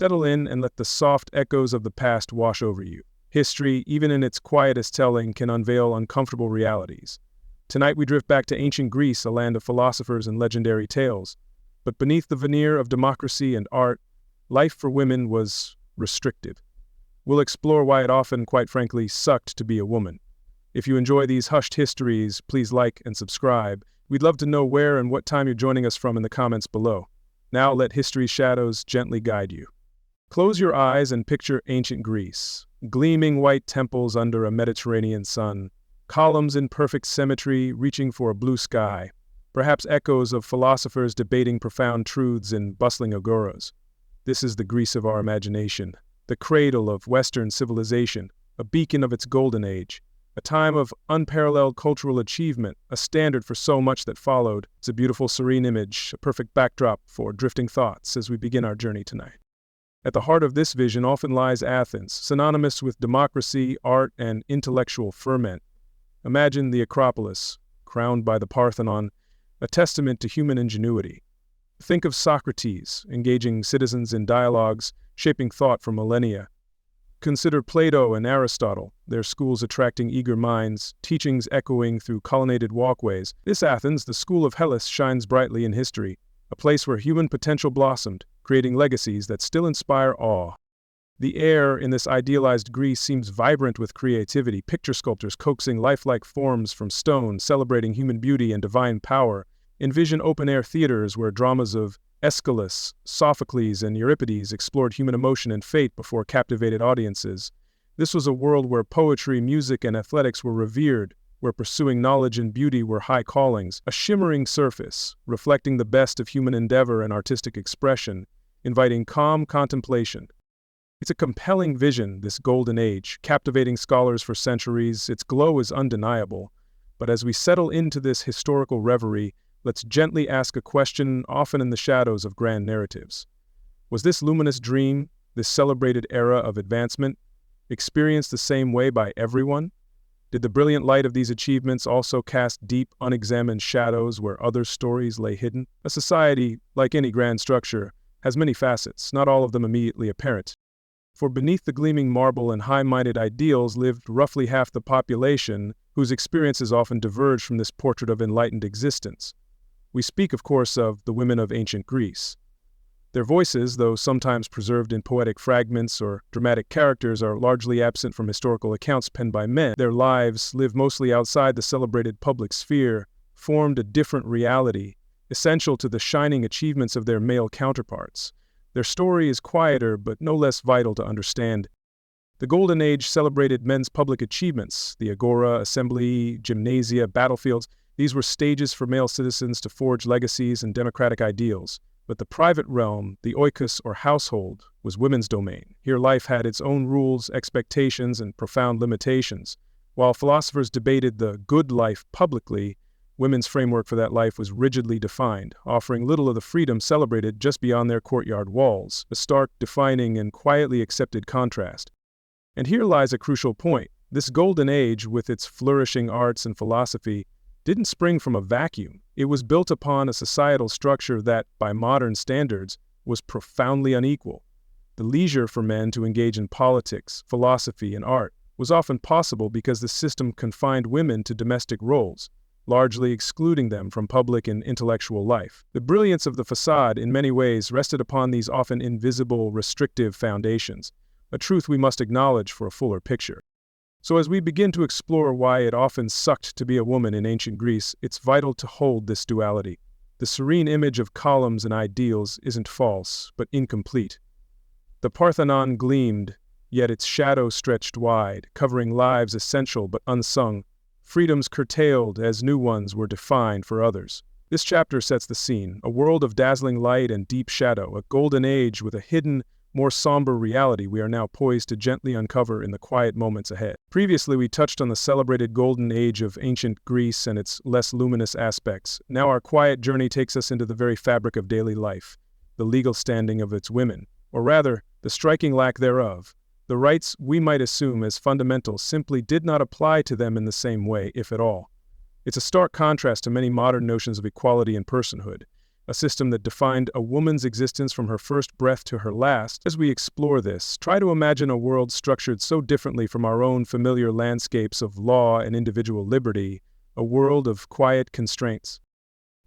Settle in and let the soft echoes of the past wash over you. History, even in its quietest telling, can unveil uncomfortable realities. Tonight we drift back to ancient Greece, a land of philosophers and legendary tales. But beneath the veneer of democracy and art, life for women was restrictive. We'll explore why it often, quite frankly, sucked to be a woman. If you enjoy these hushed histories, please like and subscribe. We'd love to know where and what time you're joining us from in the comments below. Now let history's shadows gently guide you. Close your eyes and picture ancient Greece. Gleaming white temples under a Mediterranean sun, columns in perfect symmetry reaching for a blue sky, perhaps echoes of philosophers debating profound truths in bustling agoras. This is the Greece of our imagination, the cradle of Western civilization, a beacon of its golden age, a time of unparalleled cultural achievement, a standard for so much that followed. It's a beautiful, serene image, a perfect backdrop for drifting thoughts as we begin our journey tonight. At the heart of this vision often lies Athens, synonymous with democracy, art, and intellectual ferment. Imagine the Acropolis, crowned by the Parthenon, a testament to human ingenuity. Think of Socrates, engaging citizens in dialogues, shaping thought for millennia. Consider Plato and Aristotle, their schools attracting eager minds, teachings echoing through colonnaded walkways. This Athens, the school of Hellas, shines brightly in history, a place where human potential blossomed, creating legacies that still inspire awe. The air in this idealized Greece seems vibrant with creativity, picture sculptors coaxing lifelike forms from stone, celebrating human beauty and divine power. Envision open-air theaters where dramas of Aeschylus, Sophocles, and Euripides explored human emotion and fate before captivated audiences. This was a world where poetry, music, and athletics were revered, where pursuing knowledge and beauty were high callings, a shimmering surface, reflecting the best of human endeavor and artistic expression, inviting calm contemplation. It's a compelling vision, this golden age, captivating scholars for centuries. Its glow is undeniable. But as we settle into this historical reverie, let's gently ask a question often in the shadows of grand narratives. Was this luminous dream, this celebrated era of advancement, experienced the same way by everyone? Did the brilliant light of these achievements also cast deep, unexamined shadows where other stories lay hidden? A society, like any grand structure, has many facets, not all of them immediately apparent. For beneath the gleaming marble and high-minded ideals lived roughly half the population, whose experiences often diverge from this portrait of enlightened existence. We speak, of course, of the women of ancient Greece. Their voices, though sometimes preserved in poetic fragments or dramatic characters, are largely absent from historical accounts penned by men. Their lives, lived mostly outside the celebrated public sphere, formed a different reality, essential to the shining achievements of their male counterparts. Their story is quieter but no less vital to understand. The Golden Age celebrated men's public achievements, the agora, assembly, gymnasia, battlefields. These were stages for male citizens to forge legacies and democratic ideals. But the private realm, the oikos or household, was women's domain. Here life had its own rules, expectations, and profound limitations. While philosophers debated the good life publicly, women's framework for that life was rigidly defined, offering little of the freedom celebrated just beyond their courtyard walls, a stark, defining, and quietly accepted contrast. And here lies a crucial point. This golden age, with its flourishing arts and philosophy, didn't spring from a vacuum. It was built upon a societal structure that, by modern standards, was profoundly unequal. The leisure for men to engage in politics, philosophy, and art was often possible because the system confined women to domestic roles, largely excluding them from public and intellectual life. The brilliance of the facade, in many ways, rested upon these often invisible, restrictive foundations, a truth we must acknowledge for a fuller picture. So as we begin to explore why it often sucked to be a woman in ancient Greece, it's vital to hold this duality. The serene image of columns and ideals isn't false, but incomplete. The Parthenon gleamed, yet its shadow stretched wide, covering lives essential but unsung, freedoms curtailed as new ones were defined for others. This chapter sets the scene, a world of dazzling light and deep shadow, a golden age with a hidden, more somber reality we are now poised to gently uncover in the quiet moments ahead. Previously, we touched on the celebrated golden age of ancient Greece and its less luminous aspects. Now our quiet journey takes us into the very fabric of daily life, the legal standing of its women, or rather, the striking lack thereof. The rights we might assume as fundamental simply did not apply to them in the same way, if at all. It's a stark contrast to many modern notions of equality and personhood. a system that defined a woman's existence from her first breath to her last. As we explore this, try to imagine a world structured so differently from our own familiar landscapes of law and individual liberty, a world of quiet constraints.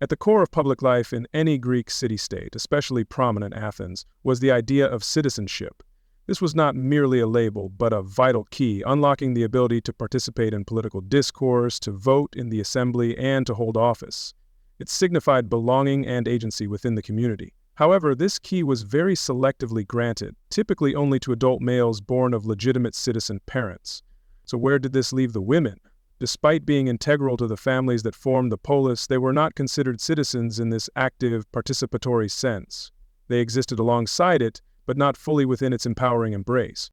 At the core of public life in any Greek city-state, especially prominent Athens, was the idea of citizenship. This was not merely a label, but a vital key, unlocking the ability to participate in political discourse, to vote in the assembly, and to hold office. It signified belonging and agency within the community. However, this key was very selectively granted, typically only to adult males born of legitimate citizen parents. So where did this leave the women? Despite being integral to the families that formed the polis, they were not considered citizens in this active, participatory sense. They existed alongside it, but not fully within its empowering embrace.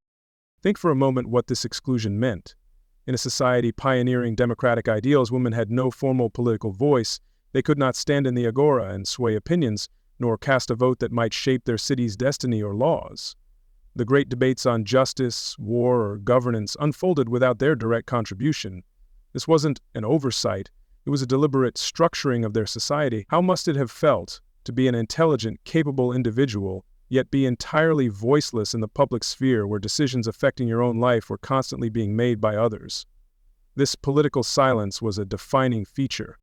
Think for a moment what this exclusion meant. In a society pioneering democratic ideals, women had no formal political voice. They could not stand in the agora and sway opinions, nor cast a vote that might shape their city's destiny or laws. The great debates on justice, war, or governance unfolded without their direct contribution. This wasn't an oversight, it was a deliberate structuring of their society. How must it have felt to be an intelligent, capable individual, yet be entirely voiceless in the public sphere where decisions affecting your own life were constantly being made by others? This political silence was a defining feature.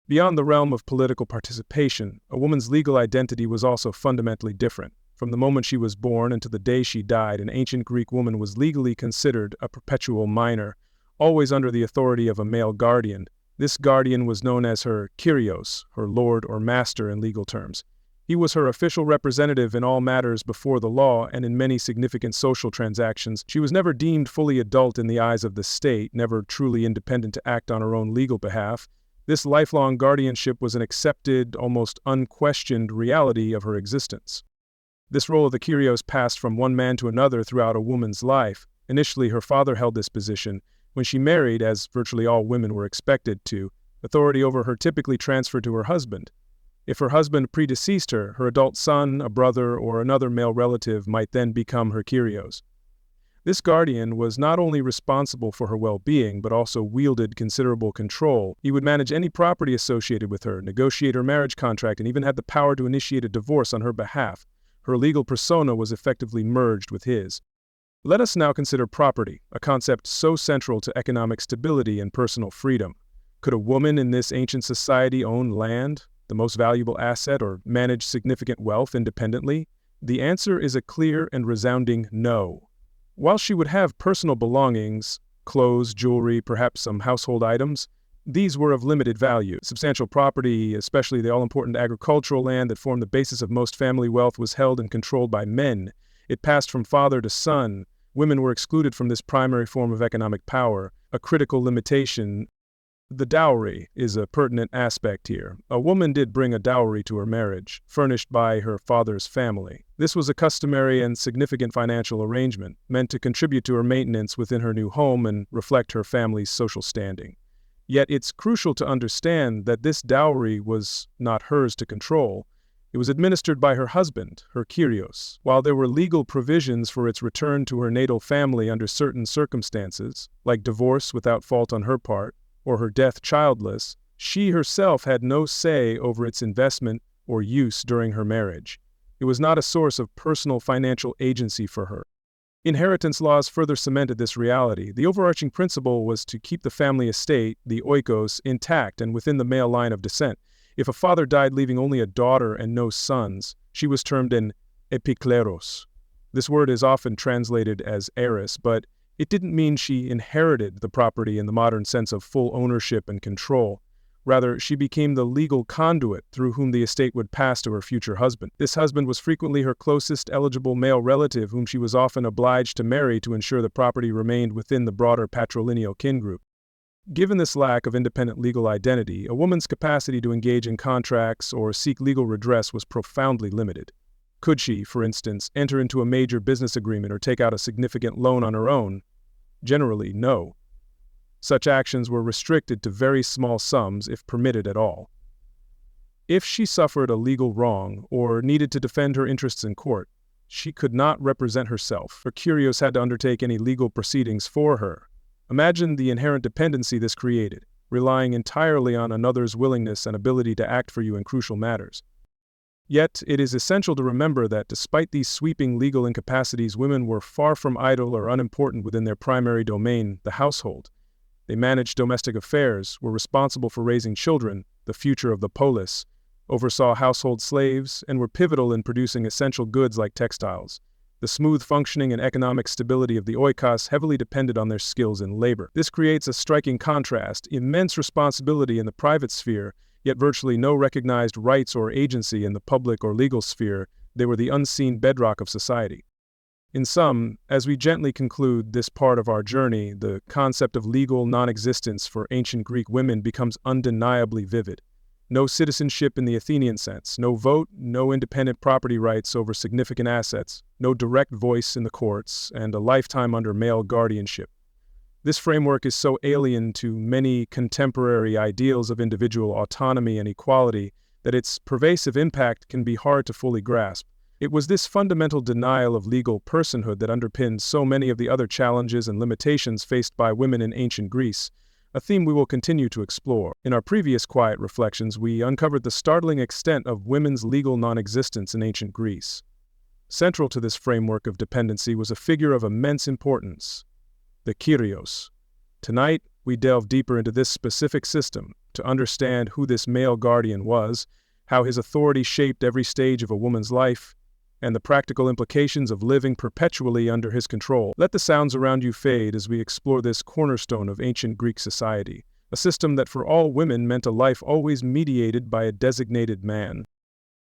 Beyond the realm of political participation, a woman's legal identity was also fundamentally different. From the moment she was born and to the day she died, an ancient Greek woman was legally considered a perpetual minor, always under the authority of a male guardian. This guardian was known as her Kyrios, her lord or master in legal terms. He was her official representative in all matters before the law and in many significant social transactions. She was never deemed fully adult in the eyes of the state, never truly independent to act on her own legal behalf. This lifelong guardianship was an accepted, almost unquestioned reality of her existence. This role of the Kyrios passed from one man to another throughout a woman's life. Initially, her father held this position. When she married, as virtually all women were expected to, authority over her typically transferred to her husband. If her husband predeceased her, her adult son, a brother, or another male relative might then become her Kyrios. This guardian was not only responsible for her well-being, but also wielded considerable control. He would manage any property associated with her, negotiate her marriage contract, and even had the power to initiate a divorce on her behalf. Her legal persona was effectively merged with his. Let us now consider property, a concept so central to economic stability and personal freedom. Could a woman in this ancient society own land, the most valuable asset, or manage significant wealth independently? The answer is a clear and resounding no. While she would have personal belongings, clothes, jewelry, perhaps some household items, these were of limited value. Substantial property, especially the all-important agricultural land that formed the basis of most family wealth, was held and controlled by men. It passed from father to son. Women were excluded from this primary form of economic power, a critical limitation. The dowry is a pertinent aspect here. A woman did bring a dowry to her marriage, furnished by her father's family. This was a customary and significant financial arrangement, meant to contribute to her maintenance within her new home and reflect her family's social standing. Yet it's crucial to understand that this dowry was not hers to control. It was administered by her husband, her Kyrios. While there were legal provisions for its return to her natal family under certain circumstances, like divorce without fault on her part, or her death childless, she herself had no say over its investment or use during her marriage. It was not a source of personal financial agency for her. Inheritance laws further cemented this reality. The overarching principle was to keep the family estate, the oikos, intact and within the male line of descent. If a father died leaving only a daughter and no sons, she was termed an epikleros. This word is often translated as heiress, but it didn't mean she inherited the property in the modern sense of full ownership and control. Rather, she became the legal conduit through whom the estate would pass to her future husband. This husband was frequently her closest eligible male relative, whom she was often obliged to marry to ensure the property remained within the broader patrilineal kin group. Given this lack of independent legal identity, a woman's capacity to engage in contracts or seek legal redress was profoundly limited. Could she, for instance, enter into a major business agreement or take out a significant loan on her own? Generally, no. Such actions were restricted to very small sums, if permitted at all. If she suffered a legal wrong or needed to defend her interests in court, she could not represent herself. Her Kyrios had to undertake any legal proceedings for her. Imagine the inherent dependency this created, relying entirely on another's willingness and ability to act for you in crucial matters. Yet, it is essential to remember that despite these sweeping legal incapacities, women were far from idle or unimportant within their primary domain, the household. They managed domestic affairs, were responsible for raising children, the future of the polis, oversaw household slaves, and were pivotal in producing essential goods like textiles. The smooth functioning and economic stability of the Oikos heavily depended on their skills in labor. This creates a striking contrast: immense responsibility in the private sphere, yet virtually no recognized rights or agency in the public or legal sphere. They were the unseen bedrock of society. In sum, as we gently conclude this part of our journey, the concept of legal non-existence for ancient Greek women becomes undeniably vivid. No citizenship in the Athenian sense, no vote, no independent property rights over significant assets, no direct voice in the courts, and a lifetime under male guardianship. This framework is so alien to many contemporary ideals of individual autonomy and equality that its pervasive impact can be hard to fully grasp. It was this fundamental denial of legal personhood that underpinned so many of the other challenges and limitations faced by women in ancient Greece, a theme we will continue to explore. In our previous Quiet Reflections, we uncovered the startling extent of women's legal non-existence in ancient Greece. Central to this framework of dependency was a figure of immense importance, the Kyrios. Tonight, we delve deeper into this specific system to understand who this male guardian was, how his authority shaped every stage of a woman's life, and the practical implications of living perpetually under his control. Let the sounds around you fade as we explore this cornerstone of ancient Greek society, a system that for all women meant a life always mediated by a designated man.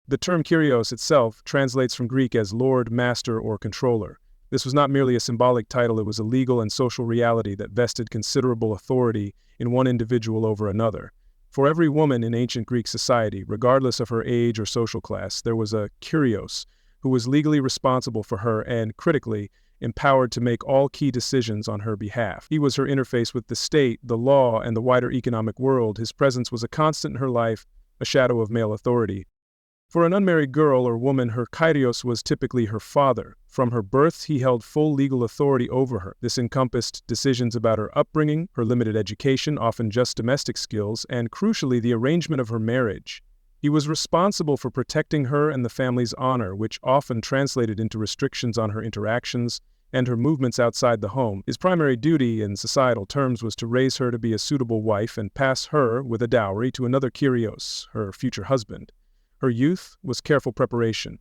The term Kyrios itself translates from Greek as lord, master, or controller. This was not merely a symbolic title, it was a legal and social reality that vested considerable authority in one individual over another. For every woman in ancient Greek society, regardless of her age or social class, there was a Kyrios, who was legally responsible for her and, critically, empowered to make all key decisions on her behalf. He was her interface with the state, the law, and the wider economic world. His presence was a constant in her life, a shadow of male authority. For an unmarried girl or woman, her Kyrios was typically her father. From her birth, he held full legal authority over her. This encompassed decisions about her upbringing, her limited education, often just domestic skills, and crucially, the arrangement of her marriage. He was responsible for protecting her and the family's honor, which often translated into restrictions on her interactions and her movements outside the home. His primary duty, in societal terms, was to raise her to be a suitable wife and pass her, with a dowry, to another Kyrios, her future husband. Her youth was careful preparation.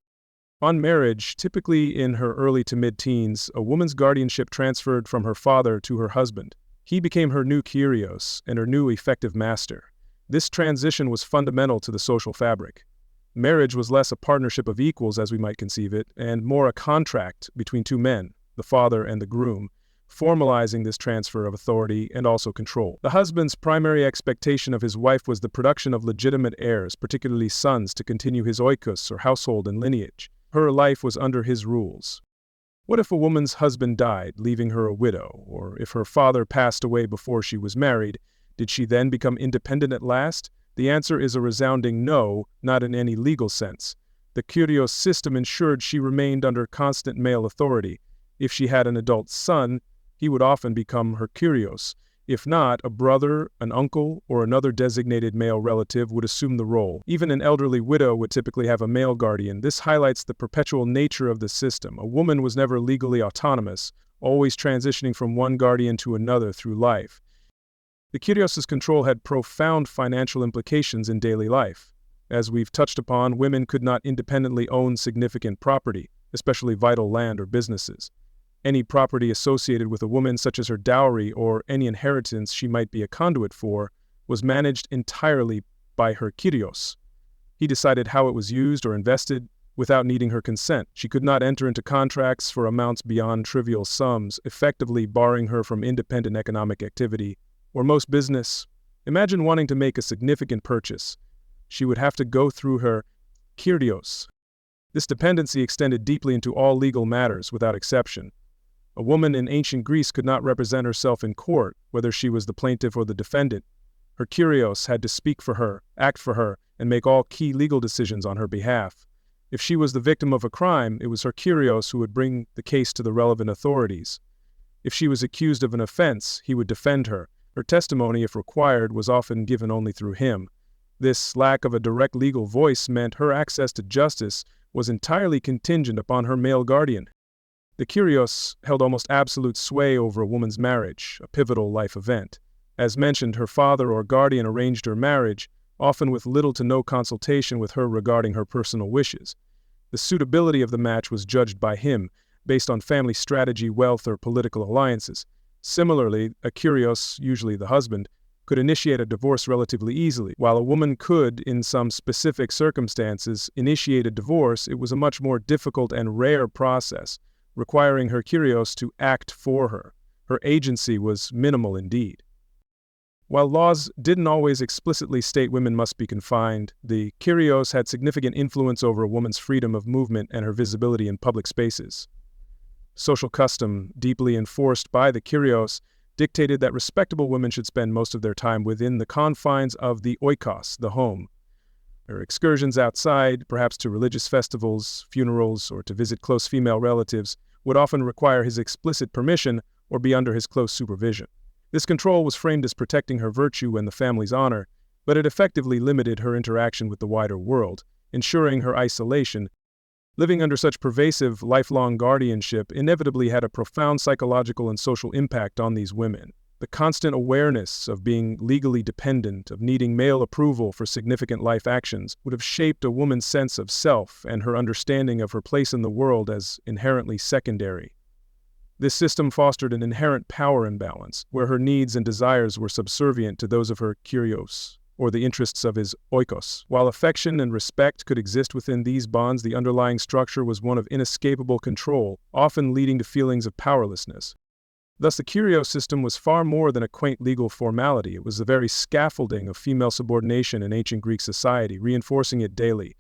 On marriage, typically in her early to mid-teens, a woman's guardianship transferred from her father to her husband. He became her new Kyrios and her new effective master. This transition was fundamental to the social fabric. Marriage was less a partnership of equals as we might conceive it, and more a contract between two men, the father and the groom, formalizing this transfer of authority and also control. The husband's primary expectation of his wife was the production of legitimate heirs, particularly sons, to continue his oikos or household and lineage. Her life was under his rules. What if a woman's husband died, leaving her a widow, or if her father passed away before she was married? Did she then become independent at last? The answer is a resounding no, not in any legal sense. The Kyrios system ensured she remained under constant male authority. If she had an adult son, he would often become her Kyrios. If not, a brother, an uncle, or another designated male relative would assume the role. Even an elderly widow would typically have a male guardian. This highlights the perpetual nature of the system. A woman was never legally autonomous, always transitioning from one guardian to another through life. The Kyrios' control had profound financial implications in daily life. As we've touched upon, women could not independently own significant property, especially vital land or businesses. Any property associated with a woman, such as her dowry or any inheritance she might be a conduit for, was managed entirely by her Kyrios. He decided how it was used or invested without needing her consent. She could not enter into contracts for amounts beyond trivial sums, effectively barring her from independent economic activity or most business. Imagine wanting to make a significant purchase. She would have to go through her Kyrios. This dependency extended deeply into all legal matters without exception. A woman in ancient Greece could not represent herself in court, whether she was the plaintiff or the defendant. Her Kyrios had to speak for her, act for her, and make all key legal decisions on her behalf. If she was the victim of a crime, it was her Kyrios who would bring the case to the relevant authorities. If she was accused of an offense, he would defend her. Her testimony, if required, was often given only through him. This lack of a direct legal voice meant her access to justice was entirely contingent upon her male guardian. The Kyrios held almost absolute sway over a woman's marriage, a pivotal life event. As mentioned, her father or guardian arranged her marriage, often with little to no consultation with her regarding her personal wishes. The suitability of the match was judged by him, based on family strategy, wealth, or political alliances. Similarly, a Kyrios, usually the husband, could initiate a divorce relatively easily. While a woman could, in some specific circumstances, initiate a divorce, it was a much more difficult and rare process, requiring her Kyrios to act for her. Her agency was minimal indeed. While laws didn't always explicitly state women must be confined, the Kyrios had significant influence over a woman's freedom of movement and her visibility in public spaces. Social custom, deeply enforced by the Kyrios, dictated that respectable women should spend most of their time within the confines of the Oikos, the home. Her excursions outside, perhaps to religious festivals, funerals, or to visit close female relatives, would often require his explicit permission or be under his close supervision. This control was framed as protecting her virtue and the family's honor, but it effectively limited her interaction with the wider world, ensuring her isolation. Living under such pervasive, lifelong guardianship inevitably had a profound psychological and social impact on these women. The constant awareness of being legally dependent, of needing male approval for significant life actions, would have shaped a woman's sense of self and her understanding of her place in the world as inherently secondary. This system fostered an inherent power imbalance, where her needs and desires were subservient to those of her Kyrios, or the interests of his Oikos. While affection and respect could exist within these bonds, the underlying structure was one of inescapable control, often leading to feelings of powerlessness. Thus, the Kyrios system was far more than a quaint legal formality. It was the very scaffolding of female subordination in ancient Greek society, reinforcing it daily.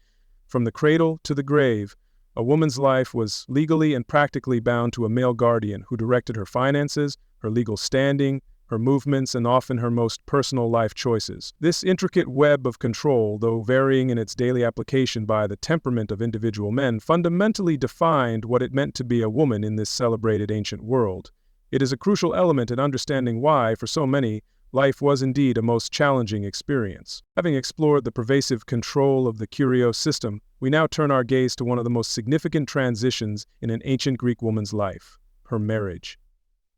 From the cradle to the grave, a woman's life was legally and practically bound to a male guardian who directed her finances, her legal standing, her movements, and often her most personal life choices. This intricate web of control, though varying in its daily application by the temperament of individual men, fundamentally defined what it meant to be a woman in this celebrated ancient world. It is a crucial element in understanding why, for so many, life was indeed a most challenging experience. Having explored the pervasive control of the Kyrios system, we now turn our gaze to one of the most significant transitions in an ancient Greek woman's life, her marriage.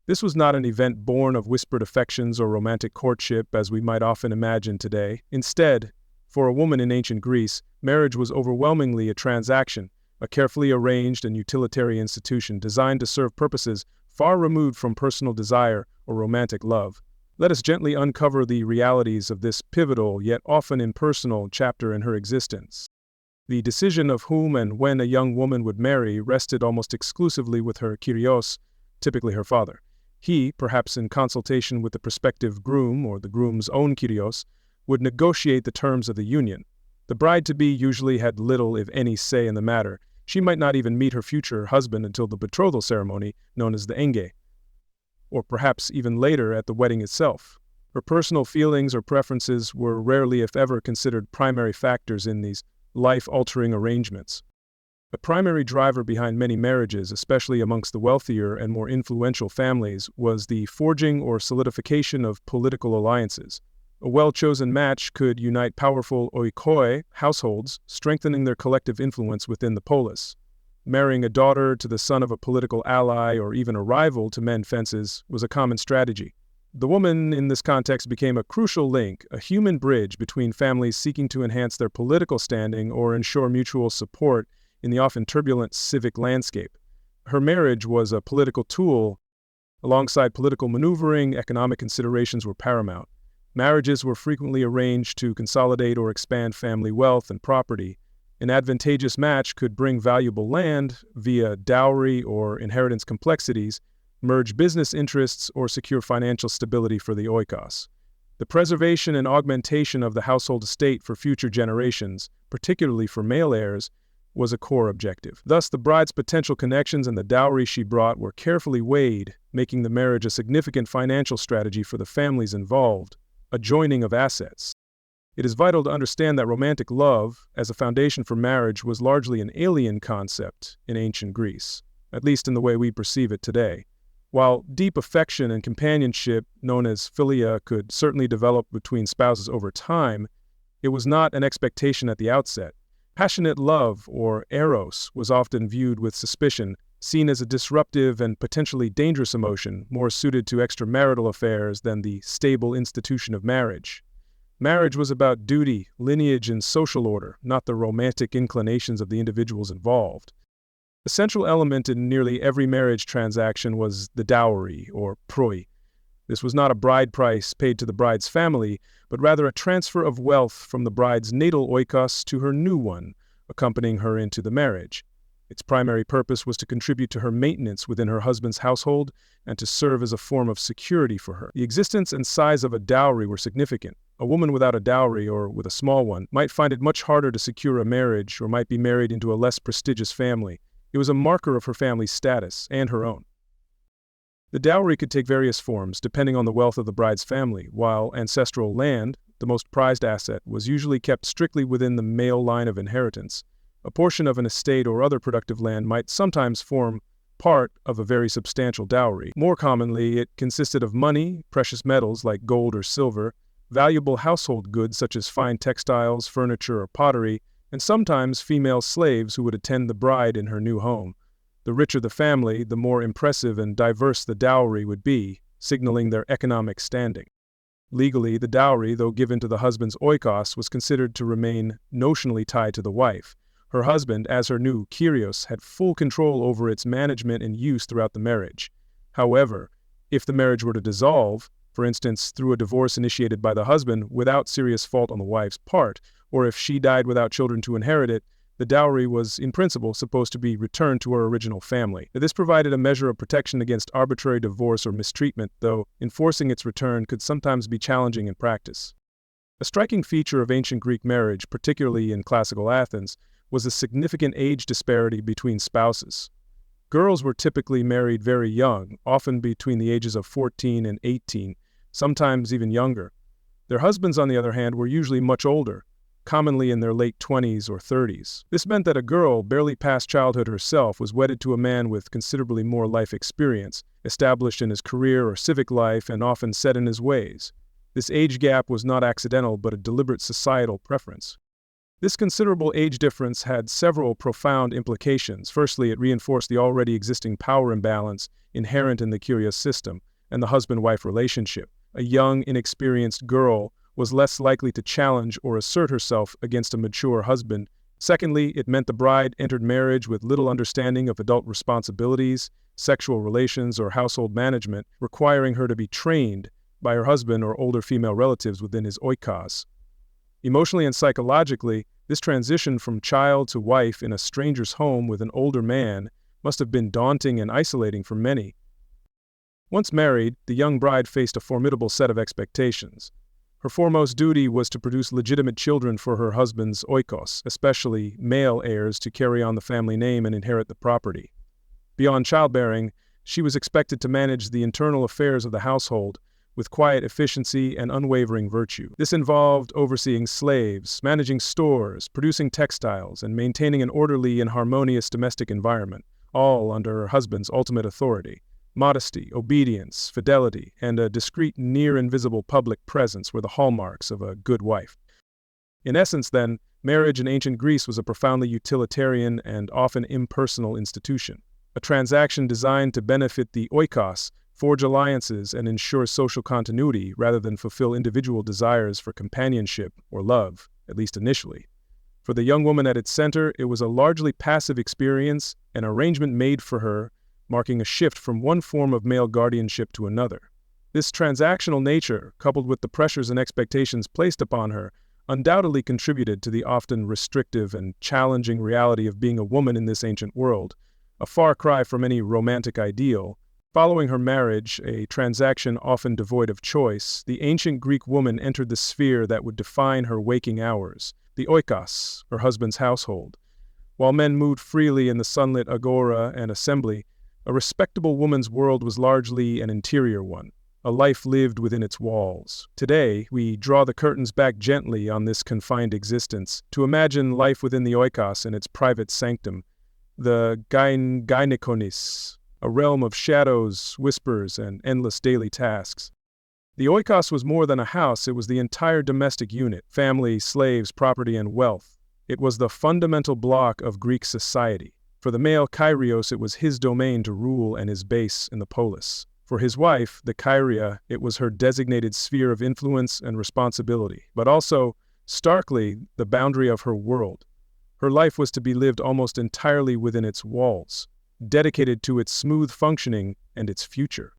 This was not an event born of whispered affections or romantic courtship as we might often imagine today. Instead, for a woman in ancient Greece, marriage was overwhelmingly a transaction, a carefully arranged and utilitarian institution designed to serve purposes far removed from personal desire or romantic love. Let us gently uncover the realities of this pivotal yet often impersonal chapter in her existence. The decision of whom and when a young woman would marry rested almost exclusively with her Kyrios, typically her father. He, perhaps in consultation with the prospective groom or the groom's own Kyrios, would negotiate the terms of the union. The bride-to-be usually had little, if any, say in the matter. She might not even meet her future husband until the betrothal ceremony, known as the enge, or perhaps even later at the wedding itself. Her personal feelings or preferences were rarely, if ever, considered primary factors in these life-altering arrangements. The primary driver behind many marriages, especially amongst the wealthier and more influential families, was the forging or solidification of political alliances. A well-chosen match could unite powerful oikoi households, strengthening their collective influence within the polis. Marrying a daughter to the son of a political ally or even a rival to mend fences was a common strategy. The woman in this context became a crucial link, a human bridge between families seeking to enhance their political standing or ensure mutual support in the often turbulent civic landscape. Her marriage was a political tool. Alongside political maneuvering, economic considerations were paramount. Marriages were frequently arranged to consolidate or expand family wealth and property. An advantageous match could bring valuable land via dowry or inheritance complexities, merge business interests, or secure financial stability for the oikos. The preservation and augmentation of the household estate for future generations, particularly for male heirs, was a core objective. Thus, the bride's potential connections and the dowry she brought were carefully weighed, making the marriage a significant financial strategy for the families involved, a joining of assets. It is vital to understand that romantic love, as a foundation for marriage, was largely an alien concept in ancient Greece, at least in the way we perceive it today. While deep affection and companionship, known as philia, could certainly develop between spouses over time, It was not an expectation at the outset. Passionate love, or eros, was often viewed with suspicion, seen as a disruptive and potentially dangerous emotion, more suited to extramarital affairs than the stable institution of marriage. Marriage was about duty, lineage, and social order, not the romantic inclinations of the individuals involved. A central element in nearly every marriage transaction was the dowry, or proi. This was not a bride price paid to the bride's family, but rather a transfer of wealth from the bride's natal oikos to her new one, accompanying her into the marriage. Its primary purpose was to contribute to her maintenance within her husband's household and to serve as a form of security for her. The existence and size of a dowry were significant. A woman without a dowry, or with a small one, might find it much harder to secure a marriage or might be married into a less prestigious family. It was a marker of her family's status and her own. The dowry could take various forms, depending on the wealth of the bride's family. While ancestral land, the most prized asset, was usually kept strictly within the male line of inheritance, a portion of an estate or other productive land might sometimes form part of a very substantial dowry. More commonly, it consisted of money, precious metals like gold or silver, valuable household goods such as fine textiles, furniture, or pottery, and sometimes female slaves who would attend the bride in her new home. The richer the family, the more impressive and diverse the dowry would be, signaling their economic standing. Legally, the dowry, though given to the husband's oikos, was considered to remain notionally tied to the wife. Her husband, as her new Kyrios, had full control over its management and use throughout the marriage. However, if the marriage were to dissolve, for instance through a divorce initiated by the husband without serious fault on the wife's part, or if she died without children to inherit it, the dowry was, in principle, supposed to be returned to her original family. This provided a measure of protection against arbitrary divorce or mistreatment, though enforcing its return could sometimes be challenging in practice. A striking feature of ancient Greek marriage, particularly in classical Athens, was a significant age disparity between spouses. Girls were typically married very young, often between the ages of 14 and 18, sometimes even younger. Their husbands, on the other hand, were usually much older, commonly in their late 20s or 30s. This meant that a girl, barely past childhood herself, was wedded to a man with considerably more life experience, established in his career or civic life, and often set in his ways. This age gap was not accidental, but a deliberate societal preference. This considerable age difference had several profound implications. Firstly, it reinforced the already existing power imbalance inherent in the Kyrios system and the husband-wife relationship. A young, inexperienced girl was less likely to challenge or assert herself against a mature husband. Secondly, it meant the bride entered marriage with little understanding of adult responsibilities, sexual relations, or household management, requiring her to be trained by her husband or older female relatives within his oikos. Emotionally and psychologically, this transition from child to wife in a stranger's home with an older man must have been daunting and isolating for many. Once married, the young bride faced a formidable set of expectations. Her foremost duty was to produce legitimate children for her husband's oikos, especially male heirs to carry on the family name and inherit the property. Beyond childbearing, she was expected to manage the internal affairs of the household with quiet efficiency and unwavering virtue. This involved overseeing slaves, managing stores, producing textiles, and maintaining an orderly and harmonious domestic environment, all under her husband's ultimate authority. Modesty, obedience, fidelity, and a discreet, near-invisible public presence were the hallmarks of a good wife. In essence, then, marriage in ancient Greece was a profoundly utilitarian and often impersonal institution, a transaction designed to benefit the oikos, forge alliances, and ensure social continuity rather than fulfill individual desires for companionship or love, at least initially. For the young woman at its center, it was a largely passive experience, an arrangement made for her, marking a shift from one form of male guardianship to another. This transactional nature, coupled with the pressures and expectations placed upon her, undoubtedly contributed to the often restrictive and challenging reality of being a woman in this ancient world, a far cry from any romantic ideal. Following her marriage, a transaction often devoid of choice, the ancient Greek woman entered the sphere that would define her waking hours, the oikos, her husband's household. While men moved freely in the sunlit agora and assembly, a respectable woman's world was largely an interior one, a life lived within its walls. Today, we draw the curtains back gently on this confined existence to imagine life within the oikos in its private sanctum, the gynaikonitis, a realm of shadows, whispers, and endless daily tasks. The oikos was more than a house, it was the entire domestic unit: family, slaves, property, and wealth. It was the fundamental block of Greek society. For the male Kyrios, it was his domain to rule and his base in the polis. For his wife, the Kyria, it was her designated sphere of influence and responsibility, but also, starkly, the boundary of her world. Her life was to be lived almost entirely within its walls, dedicated to its smooth functioning and its future.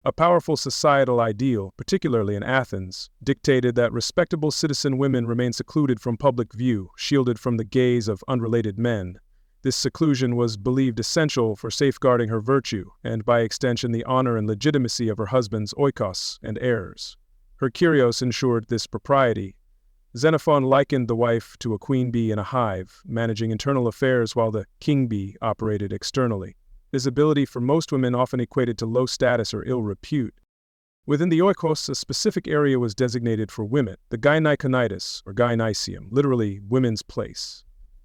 A powerful societal ideal, particularly in Athens, dictated that respectable citizen women remain secluded from public view, shielded from the gaze of unrelated men. This seclusion was believed essential for safeguarding her virtue, and by extension the honor and legitimacy of her husband's oikos and heirs. Her Kyrios ensured this propriety. Xenophon likened the wife to a queen bee in a hive, managing internal affairs while the king bee operated externally. This ability for most women often equated to low status or ill repute. Within the oikos, a specific area was designated for women, the gynaikonitis, or gynaicium, literally women's place.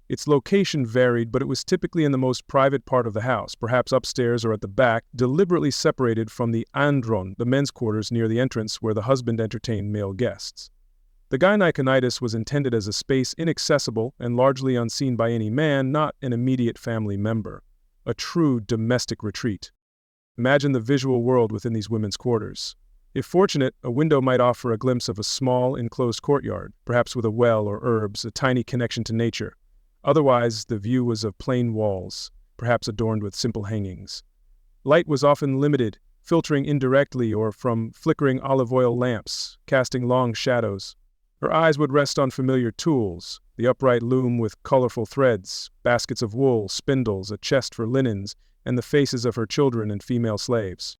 Its location varied, but it was typically in the most private part of the house, perhaps upstairs or at the back, deliberately separated from the andron, the men's quarters near the entrance where the husband entertained male guests. The gynaikonitis was intended as a space inaccessible and largely unseen by any man, not an immediate family member. A true domestic retreat. Imagine the visual world within these women's quarters. If fortunate, a window might offer a glimpse of a small, enclosed courtyard, perhaps with a well or herbs, a tiny connection to nature. Otherwise, the view was of plain walls, perhaps adorned with simple hangings. Light was often limited, filtering indirectly or from flickering olive oil lamps, casting long shadows. Her eyes would rest on familiar tools, the upright loom with colorful threads, baskets of wool, spindles, a chest for linens, and the faces of her children and female slaves.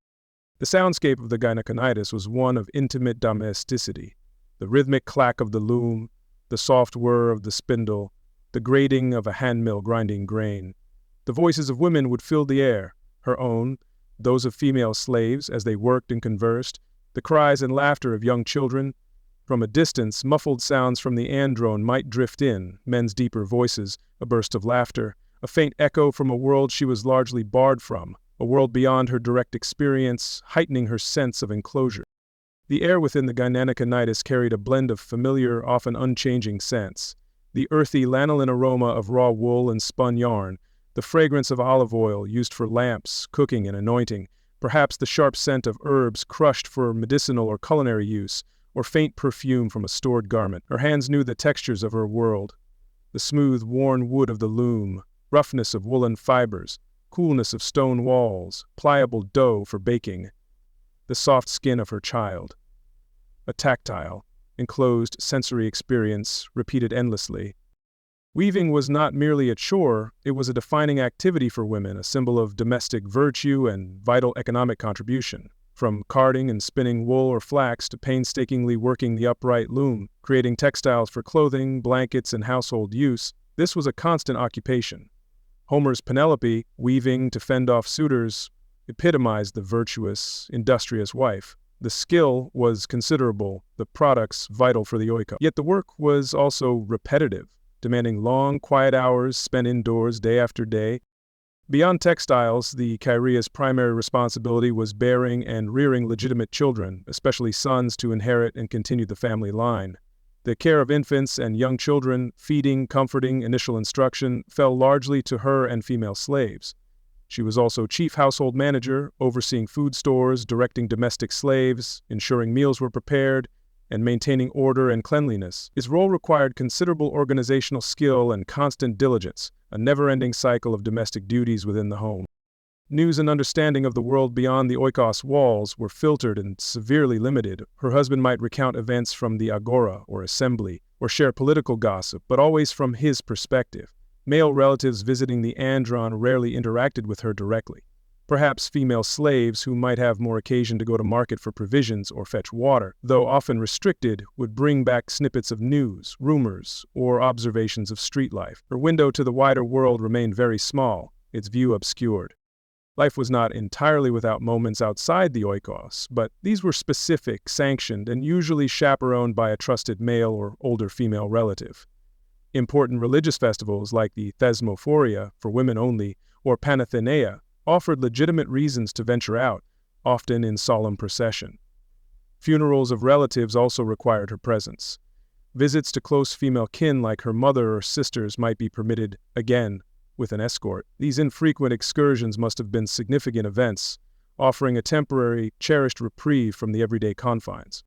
The soundscape of the gynaikonitis was one of intimate domesticity. The rhythmic clack of the loom, the soft whir of the spindle, the grating of a handmill grinding grain. The voices of women would fill the air, her own, those of female slaves as they worked and conversed, the cries and laughter of young children. From a distance, muffled sounds from the andron might drift in, men's deeper voices, a burst of laughter, a faint echo from a world she was largely barred from, a world beyond her direct experience, heightening her sense of enclosure. The air within the gynaikonitis carried a blend of familiar, often unchanging scents. The earthy lanolin aroma of raw wool and spun yarn, the fragrance of olive oil used for lamps, cooking, and anointing, perhaps the sharp scent of herbs crushed for medicinal or culinary use, or faint perfume from a stored garment. Her hands knew the textures of her world. The smooth, worn wood of the loom, roughness of woolen fibers, coolness of stone walls, pliable dough for baking. The soft skin of her child. A tactile, enclosed sensory experience, repeated endlessly. Weaving was not merely a chore, it was a defining activity for women, a symbol of domestic virtue and vital economic contribution. From carding and spinning wool or flax to painstakingly working the upright loom, creating textiles for clothing, blankets, and household use, this was a constant occupation. Homer's Penelope, weaving to fend off suitors, epitomized the virtuous, industrious wife. The skill was considerable, the products vital for the oikos. Yet the work was also repetitive, demanding long, quiet hours spent indoors day after day. Beyond textiles, the Kyria's primary responsibility was bearing and rearing legitimate children, especially sons to inherit and continue the family line. The care of infants and young children, feeding, comforting, initial instruction, fell largely to her and female slaves. She was also chief household manager, overseeing food stores, directing domestic slaves, ensuring meals were prepared, and maintaining order and cleanliness. His role required considerable organizational skill and constant diligence, a never-ending cycle of domestic duties within the home. News and understanding of the world beyond the oikos walls were filtered and severely limited. Her husband might recount events from the agora or assembly, or share political gossip, but always from his perspective. Male relatives visiting the andron rarely interacted with her directly. Perhaps female slaves, who might have more occasion to go to market for provisions or fetch water, though often restricted, would bring back snippets of news, rumors, or observations of street life. Her window to the wider world remained very small, its view obscured. Life was not entirely without moments outside the oikos, but these were specific, sanctioned, and usually chaperoned by a trusted male or older female relative. Important religious festivals like the Thesmophoria, for women only, or Panathenea, offered legitimate reasons to venture out, often in solemn procession. Funerals of relatives also required her presence. Visits to close female kin like her mother or sisters might be permitted, again, with an escort. These infrequent excursions must have been significant events, offering a temporary, cherished reprieve from the everyday confines.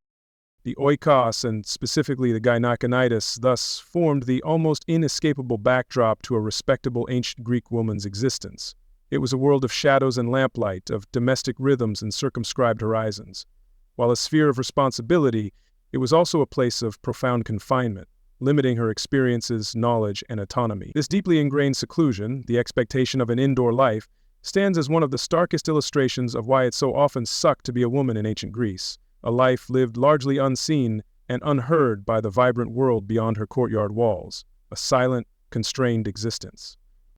The Oikos, and specifically the Gynaikonitis, thus formed the almost inescapable backdrop to a respectable ancient Greek woman's existence. It was a world of shadows and lamplight, of domestic rhythms and circumscribed horizons. While a sphere of responsibility, it was also a place of profound confinement, limiting her experiences, knowledge, and autonomy. This deeply ingrained seclusion, the expectation of an indoor life, stands as one of the starkest illustrations of why it so often sucked to be a woman in ancient Greece, a life lived largely unseen and unheard by the vibrant world beyond her courtyard walls, a silent, constrained existence.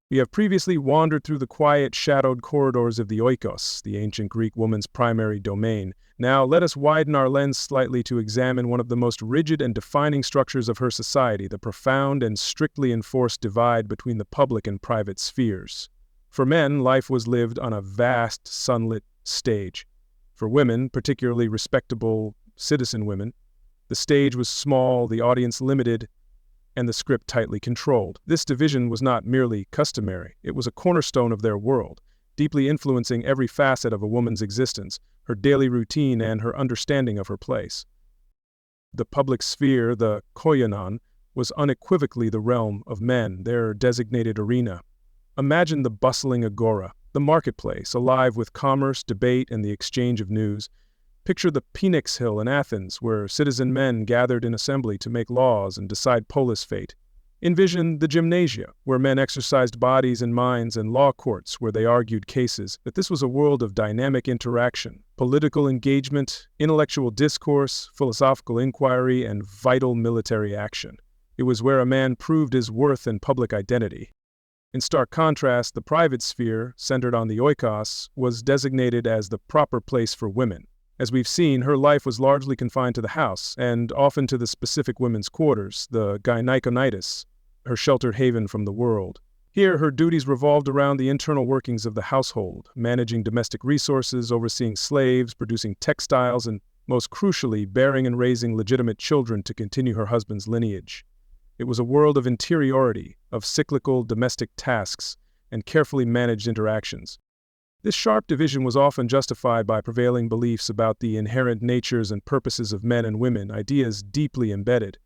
We have previously wandered through the quiet, shadowed corridors of the Oikos, the ancient Greek woman's primary domain. Now, let us widen our lens slightly to examine one of the most rigid and defining structures of her society, the profound and strictly enforced divide between the public and private spheres. For men, life was lived on a vast, sunlit stage. For women, particularly respectable citizen women, the stage was small, the audience limited, and the script tightly controlled. This division was not merely customary, it was a cornerstone of their world, deeply influencing every facet of a woman's existence, her daily routine, and her understanding of her place. The public sphere, the koianon, was unequivocally the realm of men, their designated arena. Imagine the bustling agora, the marketplace, alive with commerce, debate, and the exchange of news. Picture the Phoenix Hill in Athens, where citizen men gathered in assembly to make laws and decide polis fate. Envision the gymnasia, where men exercised bodies and minds, and law courts, where they argued cases. That this was a world of dynamic interaction, political engagement, intellectual discourse, philosophical inquiry, and vital military action. It was where a man proved his worth and public identity. In stark contrast, the private sphere, centered on the Oikos, was designated as the proper place for women. As we've seen, her life was largely confined to the house, and often to the specific women's quarters, the gynaikonitis, her sheltered haven from the world. Here, her duties revolved around the internal workings of the household, managing domestic resources, overseeing slaves, producing textiles, and, most crucially, bearing and raising legitimate children to continue her husband's lineage. It was a world of interiority, of cyclical domestic tasks, and carefully managed interactions. This sharp division was often justified by prevailing beliefs about the inherent natures and purposes of men and women, ideas deeply embedded.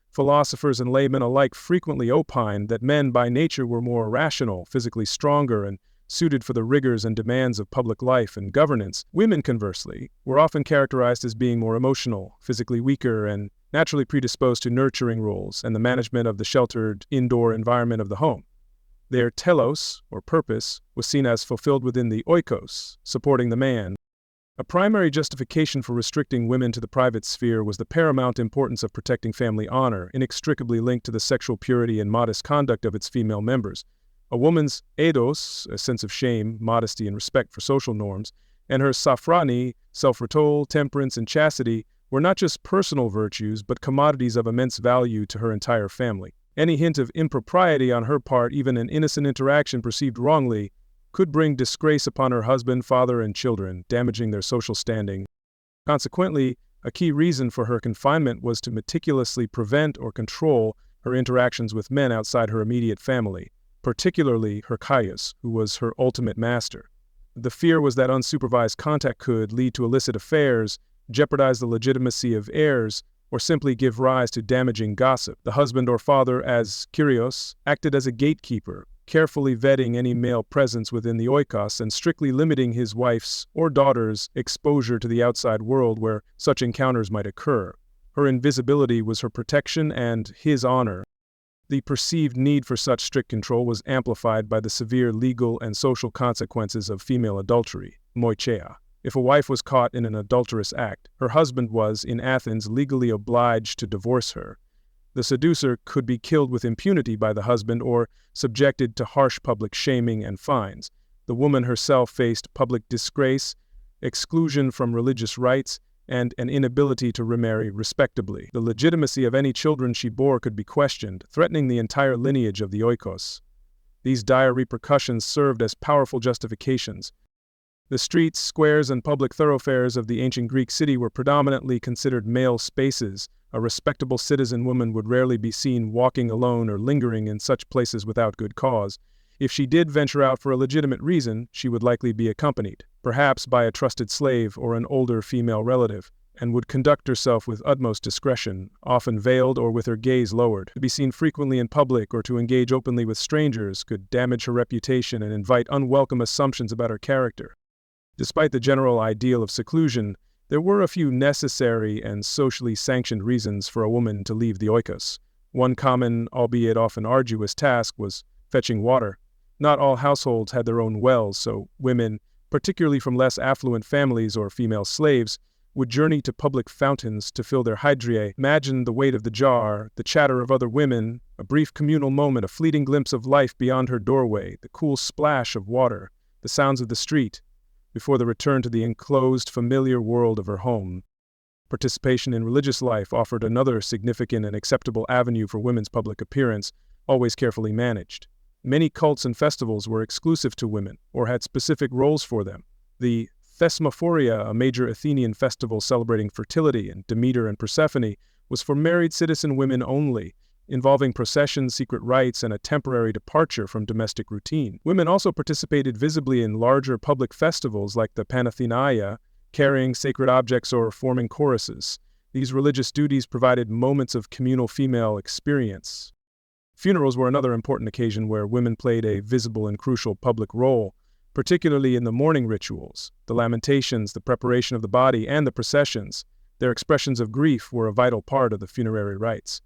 Philosophers and laymen alike frequently opined that men by nature were more rational, physically stronger, and suited for the rigors and demands of public life and governance. Women, conversely, were often characterized as being more emotional, physically weaker, and naturally predisposed to nurturing roles and the management of the sheltered indoor environment of the home. Their telos, or purpose, was seen as fulfilled within the oikos, supporting the man. A primary justification for restricting women to the private sphere was the paramount importance of protecting family honor, inextricably linked to the sexual purity and modest conduct of its female members. A woman's eidos, a sense of shame, modesty, and respect for social norms, and her sophrani, self-retol, temperance, and chastity, were not just personal virtues, but commodities of immense value to her entire family. Any hint of impropriety on her part, even an innocent interaction perceived wrongly, could bring disgrace upon her husband, father, and children, damaging their social standing. Consequently, a key reason for her confinement was to meticulously prevent or control her interactions with men outside her immediate family, particularly her Kyrios, who was her ultimate master. The fear was that unsupervised contact could lead to illicit affairs, jeopardize the legitimacy of heirs, or simply give rise to damaging gossip. The husband or father, as Kyrios, acted as a gatekeeper, carefully vetting any male presence within the oikos and strictly limiting his wife's or daughter's exposure to the outside world where such encounters might occur. Her invisibility was her protection and his honor. The perceived need for such strict control was amplified by the severe legal and social consequences of female adultery, moicheia. If a wife was caught in an adulterous act, her husband was, in Athens, legally obliged to divorce her. The seducer could be killed with impunity by the husband or subjected to harsh public shaming and fines. The woman herself faced public disgrace, exclusion from religious rites, and an inability to remarry respectably. The legitimacy of any children she bore could be questioned, threatening the entire lineage of the oikos. These dire repercussions served as powerful justifications. The streets, squares, and public thoroughfares of the ancient Greek city were predominantly considered male spaces. A respectable citizen woman would rarely be seen walking alone or lingering in such places without good cause. If she did venture out for a legitimate reason, she would likely be accompanied, perhaps by a trusted slave or an older female relative, and would conduct herself with utmost discretion, often veiled or with her gaze lowered. To be seen frequently in public or to engage openly with strangers could damage her reputation and invite unwelcome assumptions about her character. Despite the general ideal of seclusion, there were a few necessary and socially sanctioned reasons for a woman to leave the oikos. One common, albeit often arduous task was fetching water. Not all households had their own wells, so women, particularly from less affluent families or female slaves, would journey to public fountains to fill their hydriae. Imagine the weight of the jar, the chatter of other women, a brief communal moment, a fleeting glimpse of life beyond her doorway, the cool splash of water, the sounds of the street, before the return to the enclosed, familiar world of her home. Participation in religious life offered another significant and acceptable avenue for women's public appearance, always carefully managed. Many cults and festivals were exclusive to women, or had specific roles for them. The Thesmophoria, a major Athenian festival celebrating fertility and Demeter and Persephone, was for married citizen women only, involving processions, secret rites, and a temporary departure from domestic routine. Women also participated visibly in larger public festivals like the Panathenaia, carrying sacred objects or forming choruses. These religious duties provided moments of communal female experience. Funerals were another important occasion where women played a visible and crucial public role, particularly in the mourning rituals, the lamentations, the preparation of the body, and the processions. Their expressions of grief were a vital part of the funerary rites.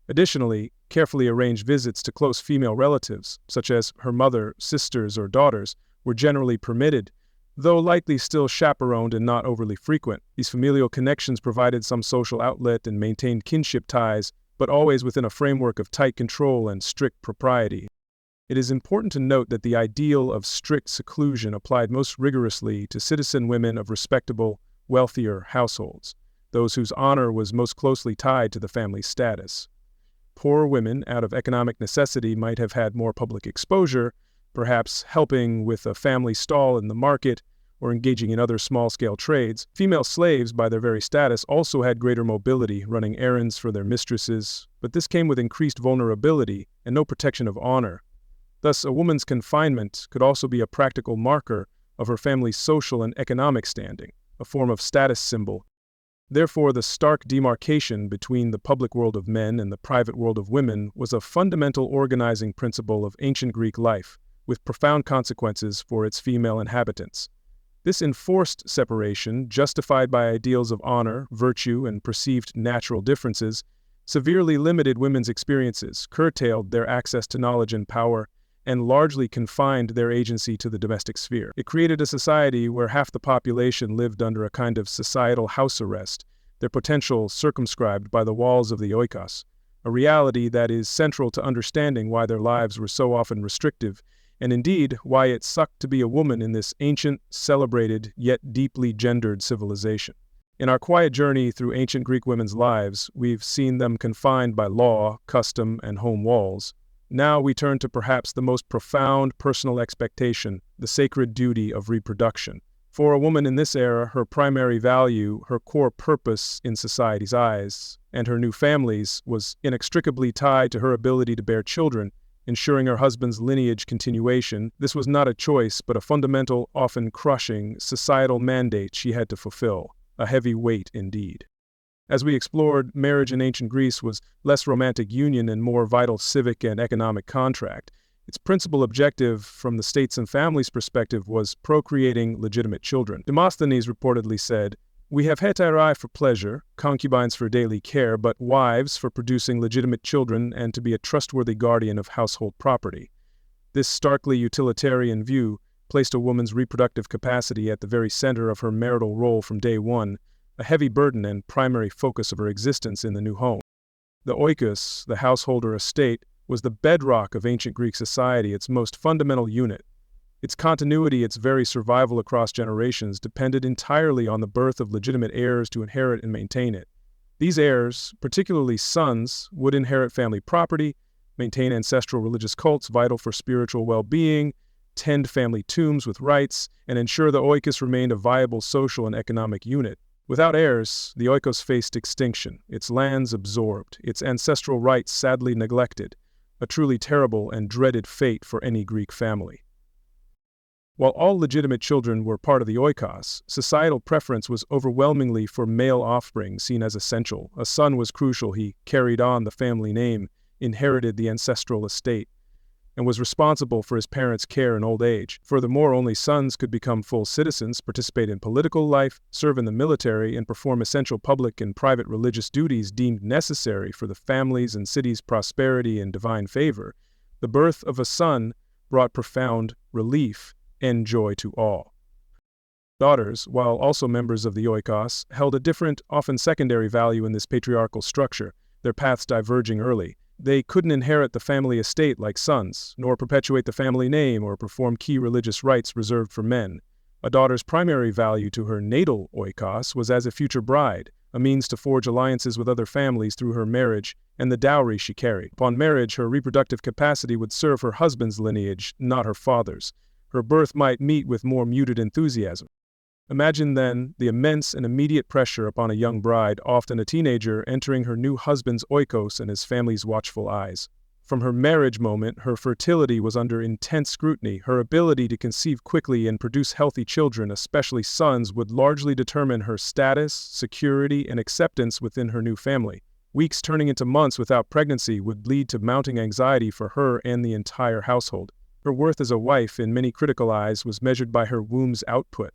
Additionally, carefully arranged visits to close female relatives, such as her mother, sisters, or daughters, were generally permitted, though likely still chaperoned and not overly frequent. These familial connections provided some social outlet and maintained kinship ties, but always within a framework of tight control and strict propriety. It is important to note that the ideal of strict seclusion applied most rigorously to citizen women of respectable, wealthier households, those whose honor was most closely tied to the family's status. Poor women, out of economic necessity, might have had more public exposure, perhaps helping with a family stall in the market or engaging in other small-scale trades. Female slaves, by their very status, also had greater mobility, running errands for their mistresses, but this came with increased vulnerability and no protection of honor. Thus, a woman's confinement could also be a practical marker of her family's social and economic standing, a form of status symbol. Therefore, the stark demarcation between the public world of men and the private world of women was a fundamental organizing principle of ancient Greek life, with profound consequences for its female inhabitants. This enforced separation, justified by ideals of honor, virtue, and perceived natural differences, severely limited women's experiences, curtailed their access to knowledge and power, and largely confined their agency to the domestic sphere. It created a society where half the population lived under a kind of societal house arrest, their potential circumscribed by the walls of the oikos, a reality that is central to understanding why their lives were so often restrictive, and indeed why it sucked to be a woman in this ancient, celebrated, yet deeply gendered civilization. In our quiet journey through ancient Greek women's lives, we've seen them confined by law, custom, and home walls. Now we turn to perhaps the most profound personal expectation, the sacred duty of reproduction. For a woman in this era, her primary value, her core purpose in society's eyes, and her new family's, was inextricably tied to her ability to bear children, ensuring her husband's lineage continuation. This was not a choice, but a fundamental, often crushing, societal mandate she had to fulfill, a heavy weight indeed. As we explored, marriage in ancient Greece was less romantic union and more vital civic and economic contract. Its principal objective, from the state's and family's perspective, was procreating legitimate children. Demosthenes reportedly said, "We have hetairai for pleasure, concubines for daily care, but wives for producing legitimate children and to be a trustworthy guardian of household property." This starkly utilitarian view placed a woman's reproductive capacity at the very center of her marital role from day one, a heavy burden and primary focus of her existence in the new home. The oikos, the householder estate, was the bedrock of ancient Greek society, its most fundamental unit. Its continuity, its very survival across generations, depended entirely on the birth of legitimate heirs to inherit and maintain it. These heirs, particularly sons, would inherit family property, maintain ancestral religious cults vital for spiritual well-being, tend family tombs with rites, and ensure the Oikos remained a viable social and economic unit. Without heirs, the Oikos faced extinction, its lands absorbed, its ancestral rites sadly neglected, a truly terrible and dreaded fate for any Greek family. While all legitimate children were part of the Oikos, societal preference was overwhelmingly for male offspring seen as essential. A son was crucial. He carried on the family name, inherited the ancestral estate, and was responsible for his parents' care in old age. Furthermore, only sons could become full citizens, participate in political life, serve in the military, and perform essential public and private religious duties deemed necessary for the family's and city's prosperity and divine favor. The birth of a son brought profound relief and joy to all. Daughters, while also members of the Oikos, held a different, often secondary value in this patriarchal structure, their paths diverging early. They couldn't inherit the family estate like sons, nor perpetuate the family name or perform key religious rites reserved for men. A daughter's primary value to her natal Oikos was as a future bride, a means to forge alliances with other families through her marriage and the dowry she carried. Upon marriage, her reproductive capacity would serve her husband's lineage, not her father's. Her birth might meet with more muted enthusiasm. Imagine then the immense and immediate pressure upon a young bride, often a teenager, entering her new husband's Oikos and his family's watchful eyes. From her marriage moment, her fertility was under intense scrutiny. Her ability to conceive quickly and produce healthy children, especially sons, would largely determine her status, security, and acceptance within her new family. Weeks turning into months without pregnancy would lead to mounting anxiety for her and the entire household. Her worth as a wife, in many critical eyes, was measured by her womb's output.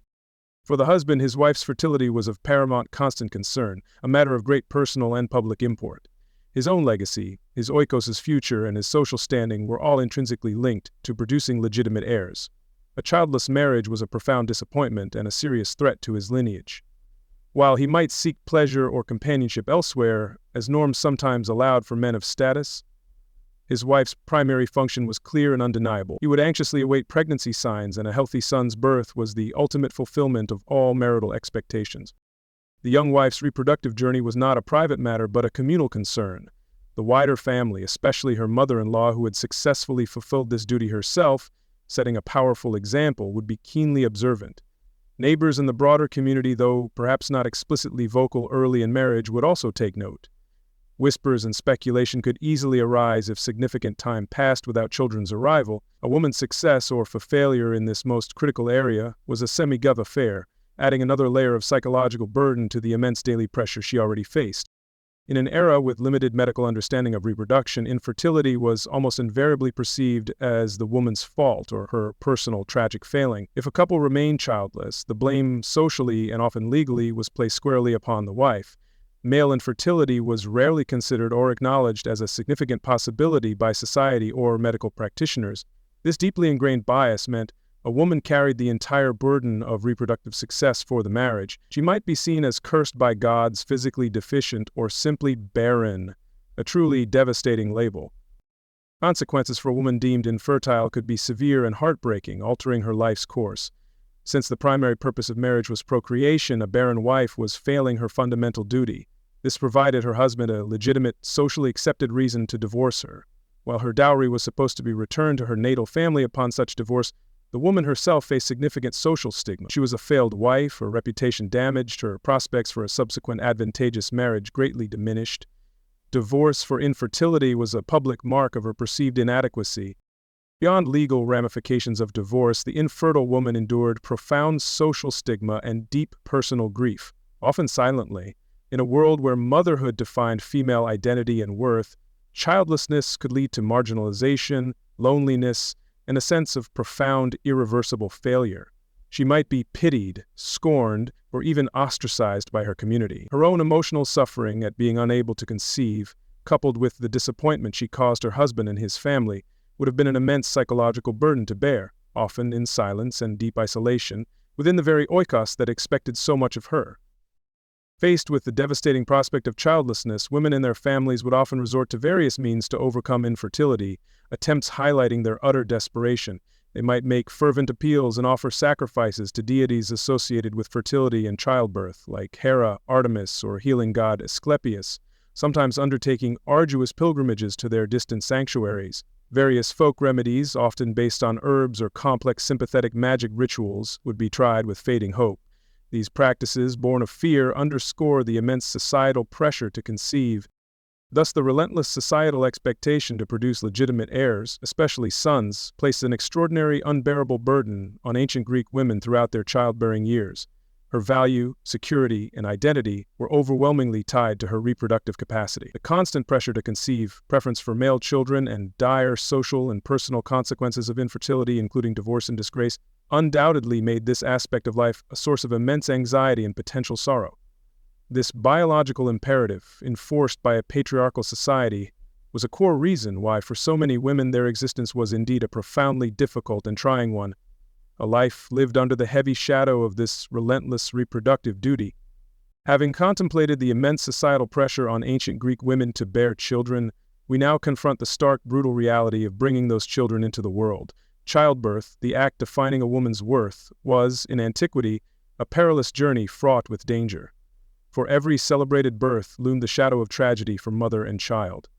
For the husband, his wife's fertility was of paramount constant concern, a matter of great personal and public import. His own legacy, his Oikos' future, and his social standing were all intrinsically linked to producing legitimate heirs. A childless marriage was a profound disappointment and a serious threat to his lineage. While he might seek pleasure or companionship elsewhere, as norms sometimes allowed for men of status, his wife's primary function was clear and undeniable. He would anxiously await pregnancy signs, and a healthy son's birth was the ultimate fulfillment of all marital expectations. The young wife's reproductive journey was not a private matter but a communal concern. The wider family, especially her mother-in-law who had successfully fulfilled this duty herself, setting a powerful example, would be keenly observant. Neighbors in the broader community, though perhaps not explicitly vocal early in marriage, would also take note. Whispers and speculation could easily arise if significant time passed without children's arrival. A woman's success or failure in this most critical area was a semi-gov affair, adding another layer of psychological burden to the immense daily pressure she already faced. In an era with limited medical understanding of reproduction, infertility was almost invariably perceived as the woman's fault or her personal tragic failing. If a couple remained childless, the blame socially and often legally was placed squarely upon the wife. Male infertility was rarely considered or acknowledged as a significant possibility by society or medical practitioners. This deeply ingrained bias meant a woman carried the entire burden of reproductive success for the marriage. She might be seen as cursed by gods, physically deficient, or simply barren, a truly devastating label. Consequences for a woman deemed infertile could be severe and heartbreaking, altering her life's course. Since the primary purpose of marriage was procreation, a barren wife was failing her fundamental duty. This provided her husband a legitimate, socially accepted reason to divorce her. While her dowry was supposed to be returned to her natal family upon such divorce, the woman herself faced significant social stigma. She was a failed wife, her reputation damaged, her prospects for a subsequent advantageous marriage greatly diminished. Divorce for infertility was a public mark of her perceived inadequacy. Beyond legal ramifications of divorce, the infertile woman endured profound social stigma and deep personal grief, often silently. In a world where motherhood defined female identity and worth, childlessness could lead to marginalization, loneliness, and a sense of profound, irreversible failure. She might be pitied, scorned, or even ostracized by her community. Her own emotional suffering at being unable to conceive, coupled with the disappointment she caused her husband and his family, would have been an immense psychological burden to bear, often in silence and deep isolation, within the very Oikos that expected so much of her. Faced with the devastating prospect of childlessness, women and their families would often resort to various means to overcome infertility, attempts highlighting their utter desperation. They might make fervent appeals and offer sacrifices to deities associated with fertility and childbirth, like Hera, Artemis, or healing god Asclepius, sometimes undertaking arduous pilgrimages to their distant sanctuaries. Various folk remedies, often based on herbs or complex sympathetic magic rituals, would be tried with fading hope. These practices, born of fear, underscore the immense societal pressure to conceive. Thus, the relentless societal expectation to produce legitimate heirs, especially sons, placed an extraordinary, unbearable burden on ancient Greek women throughout their childbearing years. Her value, security, and identity were overwhelmingly tied to her reproductive capacity. The constant pressure to conceive, preference for male children, and dire social and personal consequences of infertility, including divorce and disgrace, undoubtedly made this aspect of life a source of immense anxiety and potential sorrow. This biological imperative, enforced by a patriarchal society, was a core reason why for so many women their existence was indeed a profoundly difficult and trying one, a life lived under the heavy shadow of this relentless reproductive duty. Having contemplated the immense societal pressure on ancient Greek women to bear children, we now confront the stark, brutal reality of bringing those children into the world. Childbirth, the act defining a woman's worth, was, in antiquity, a perilous journey fraught with danger. For every celebrated birth loomed the shadow of tragedy for mother and child.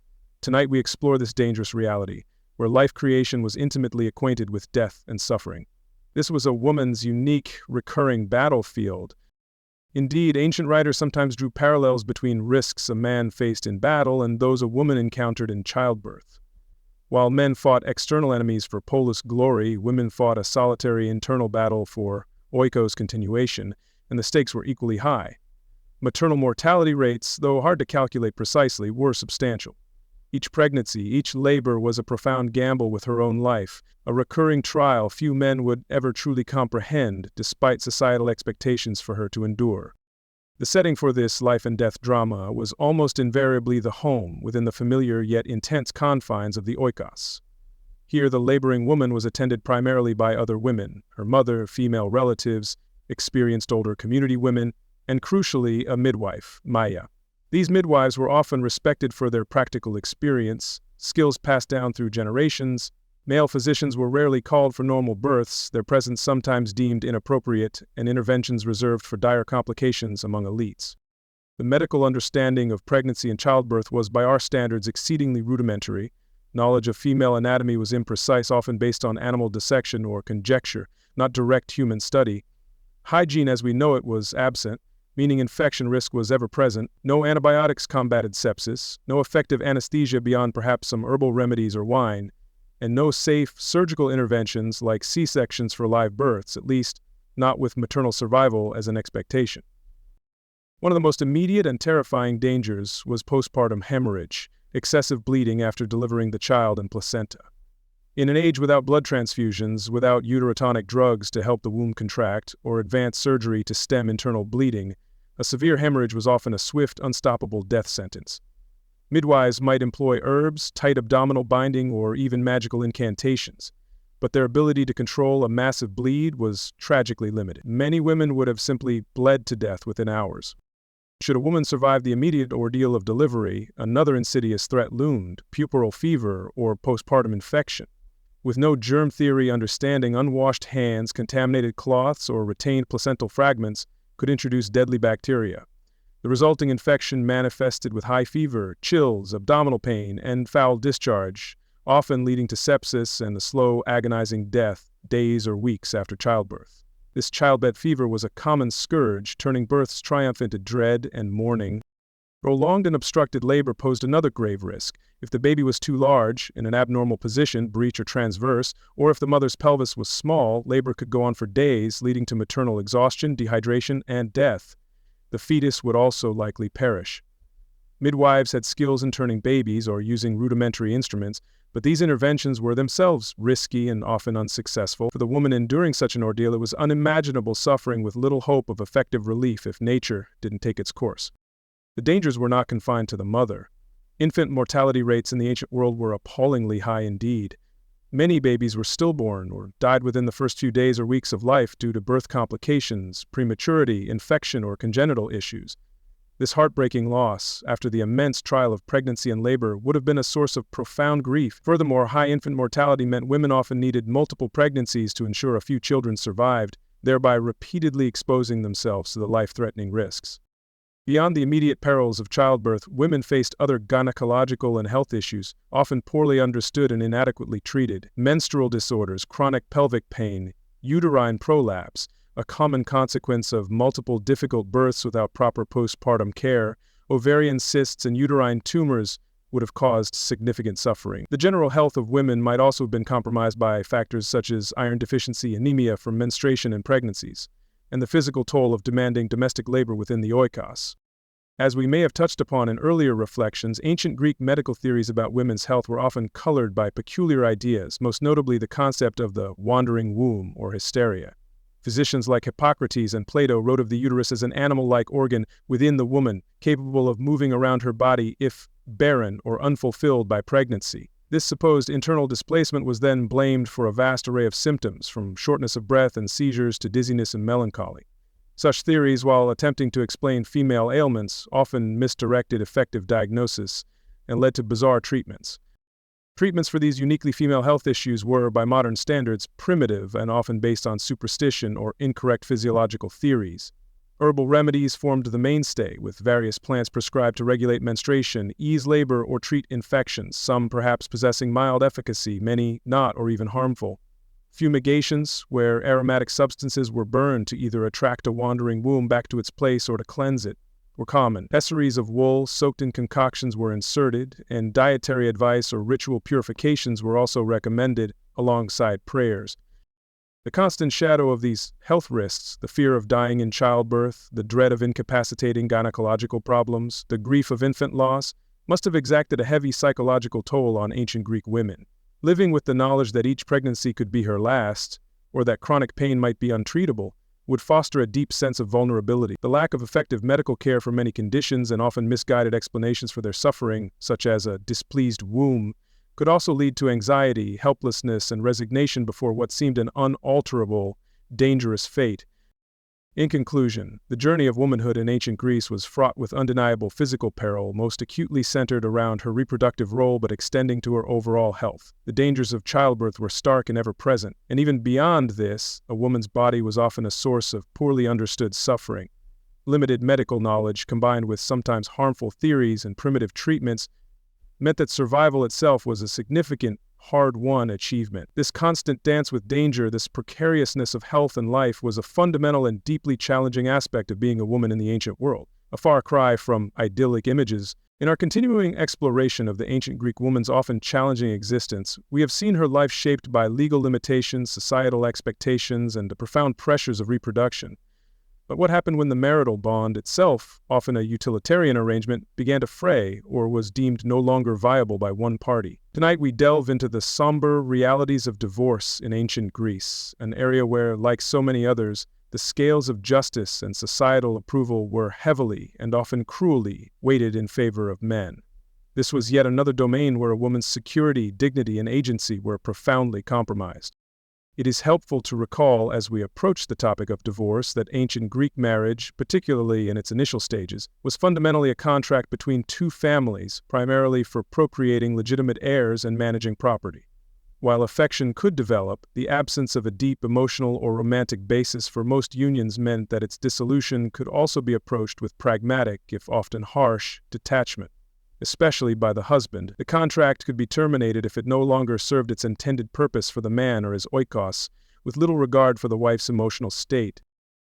Tonight we explore this dangerous reality, where life creation was intimately acquainted with death and suffering. This was a woman's unique, recurring battlefield. Indeed, ancient writers sometimes drew parallels between risks a man faced in battle and those a woman encountered in childbirth. While men fought external enemies for polis glory, women fought a solitary internal battle for oikos continuation, and the stakes were equally high. Maternal mortality rates, though hard to calculate precisely, were substantial. Each pregnancy, each labor was a profound gamble with her own life, a recurring trial few men would ever truly comprehend, despite societal expectations for her to endure. The setting for this life and death drama was almost invariably the home, within the familiar yet intense confines of the oikos. Here the laboring woman was attended primarily by other women, her mother, female relatives, experienced older community women, and crucially, a midwife, Maya. These midwives were often respected for their practical experience, skills passed down through generations. Male physicians were rarely called for normal births, their presence sometimes deemed inappropriate, and interventions reserved for dire complications among elites. The medical understanding of pregnancy and childbirth was by our standards exceedingly rudimentary. Knowledge of female anatomy was imprecise, often based on animal dissection or conjecture, not direct human study. Hygiene as we know it was absent, meaning infection risk was ever present. No antibiotics combated sepsis, no effective anesthesia beyond perhaps some herbal remedies or wine, and no safe surgical interventions like C-sections for live births, at least not with maternal survival as an expectation. One of the most immediate and terrifying dangers was postpartum hemorrhage, excessive bleeding after delivering the child and placenta. In an age without blood transfusions, without uterotonic drugs to help the womb contract, or advanced surgery to stem internal bleeding, a severe hemorrhage was often a swift, unstoppable death sentence. Midwives might employ herbs, tight abdominal binding, or even magical incantations, but their ability to control a massive bleed was tragically limited. Many women would have simply bled to death within hours. Should a woman survive the immediate ordeal of delivery, another insidious threat loomed: puerperal fever or postpartum infection. With no germ theory understanding, unwashed hands, contaminated cloths, or retained placental fragments could introduce deadly bacteria. The resulting infection manifested with high fever, chills, abdominal pain, and foul discharge, often leading to sepsis and a slow, agonizing death days or weeks after childbirth. This childbed fever was a common scourge, turning birth's triumph into dread and mourning. Prolonged and obstructed labor posed another grave risk. If the baby was too large, in an abnormal position, breech or transverse, or if the mother's pelvis was small, labor could go on for days, leading to maternal exhaustion, dehydration, and death. The fetus would also likely perish. Midwives had skills in turning babies or using rudimentary instruments, but these interventions were themselves risky and often unsuccessful. For the woman enduring such an ordeal, it was unimaginable suffering with little hope of effective relief if nature didn't take its course. The dangers were not confined to the mother. Infant mortality rates in the ancient world were appallingly high indeed. Many babies were stillborn or died within the first few days or weeks of life due to birth complications, prematurity, infection, or congenital issues. This heartbreaking loss, after the immense trial of pregnancy and labor, would have been a source of profound grief. Furthermore, high infant mortality meant women often needed multiple pregnancies to ensure a few children survived, thereby repeatedly exposing themselves to the life-threatening risks. Beyond the immediate perils of childbirth, women faced other gynecological and health issues, often poorly understood and inadequately treated. Menstrual disorders, chronic pelvic pain, uterine prolapse, a common consequence of multiple difficult births without proper postpartum care, ovarian cysts and uterine tumors would have caused significant suffering. The general health of women might also have been compromised by factors such as iron deficiency, anemia from menstruation and pregnancies, and the physical toll of demanding domestic labor within the oikos. As we may have touched upon in earlier reflections, ancient Greek medical theories about women's health were often colored by peculiar ideas, most notably the concept of the wandering womb or hysteria. Physicians like Hippocrates and Plato wrote of the uterus as an animal-like organ within the woman, capable of moving around her body if barren or unfulfilled by pregnancy. This supposed internal displacement was then blamed for a vast array of symptoms, from shortness of breath and seizures to dizziness and melancholy. Such theories, while attempting to explain female ailments, often misdirected effective diagnosis and led to bizarre treatments. Treatments for these uniquely female health issues were, by modern standards, primitive and often based on superstition or incorrect physiological theories. Herbal remedies formed the mainstay, with various plants prescribed to regulate menstruation, ease labor, or treat infections, some perhaps possessing mild efficacy, many not or even harmful. Fumigations, where aromatic substances were burned to either attract a wandering womb back to its place or to cleanse it, were common. Pessaries of wool soaked in concoctions were inserted, and dietary advice or ritual purifications were also recommended alongside prayers. The constant shadow of these health risks, the fear of dying in childbirth, the dread of incapacitating gynecological problems, the grief of infant loss, must have exacted a heavy psychological toll on ancient Greek women. Living with the knowledge that each pregnancy could be her last, or that chronic pain might be untreatable, would foster a deep sense of vulnerability. The lack of effective medical care for many conditions and often misguided explanations for their suffering, such as a displeased womb, could also lead to anxiety, helplessness, and resignation before what seemed an unalterable, dangerous fate. In conclusion, the journey of womanhood in ancient Greece was fraught with undeniable physical peril, most acutely centered around her reproductive role but extending to her overall health. The dangers of childbirth were stark and ever-present, and even beyond this, a woman's body was often a source of poorly understood suffering. Limited medical knowledge, combined with sometimes harmful theories and primitive treatments, meant that survival itself was a significant, hard-won achievement. This constant dance with danger, this precariousness of health and life, was a fundamental and deeply challenging aspect of being a woman in the ancient world, a far cry from idyllic images. In our continuing exploration of the ancient Greek woman's often challenging existence, we have seen her life shaped by legal limitations, societal expectations, and the profound pressures of reproduction. But what happened when the marital bond itself, often a utilitarian arrangement, began to fray or was deemed no longer viable by one party? Tonight we delve into the somber realities of divorce in ancient Greece, an area where, like so many others, the scales of justice and societal approval were heavily and often cruelly weighted in favor of men. This was yet another domain where a woman's security, dignity, and agency were profoundly compromised. It is helpful to recall as we approach the topic of divorce that ancient Greek marriage, particularly in its initial stages, was fundamentally a contract between two families, primarily for procreating legitimate heirs and managing property. While affection could develop, the absence of a deep emotional or romantic basis for most unions meant that its dissolution could also be approached with pragmatic, if often harsh, detachment. Especially by the husband, the contract could be terminated if it no longer served its intended purpose for the man or his oikos, with little regard for the wife's emotional state.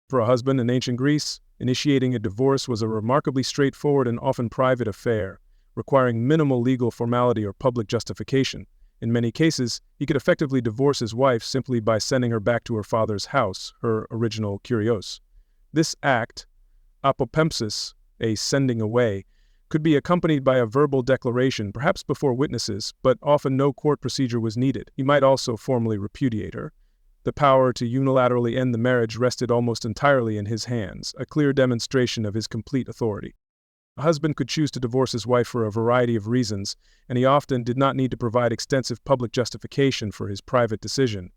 For a husband in ancient Greece, initiating a divorce was a remarkably straightforward and often private affair, requiring minimal legal formality or public justification. In many cases, he could effectively divorce his wife simply by sending her back to her father's house, her original Kyrios. This act, apopempsis, a sending away, could be accompanied by a verbal declaration, perhaps before witnesses, but often no court procedure was needed. He might also formally repudiate her. The power to unilaterally end the marriage rested almost entirely in his hands, a clear demonstration of his complete authority. A husband could choose to divorce his wife for a variety of reasons, and he often did not need to provide extensive public justification for his private decision.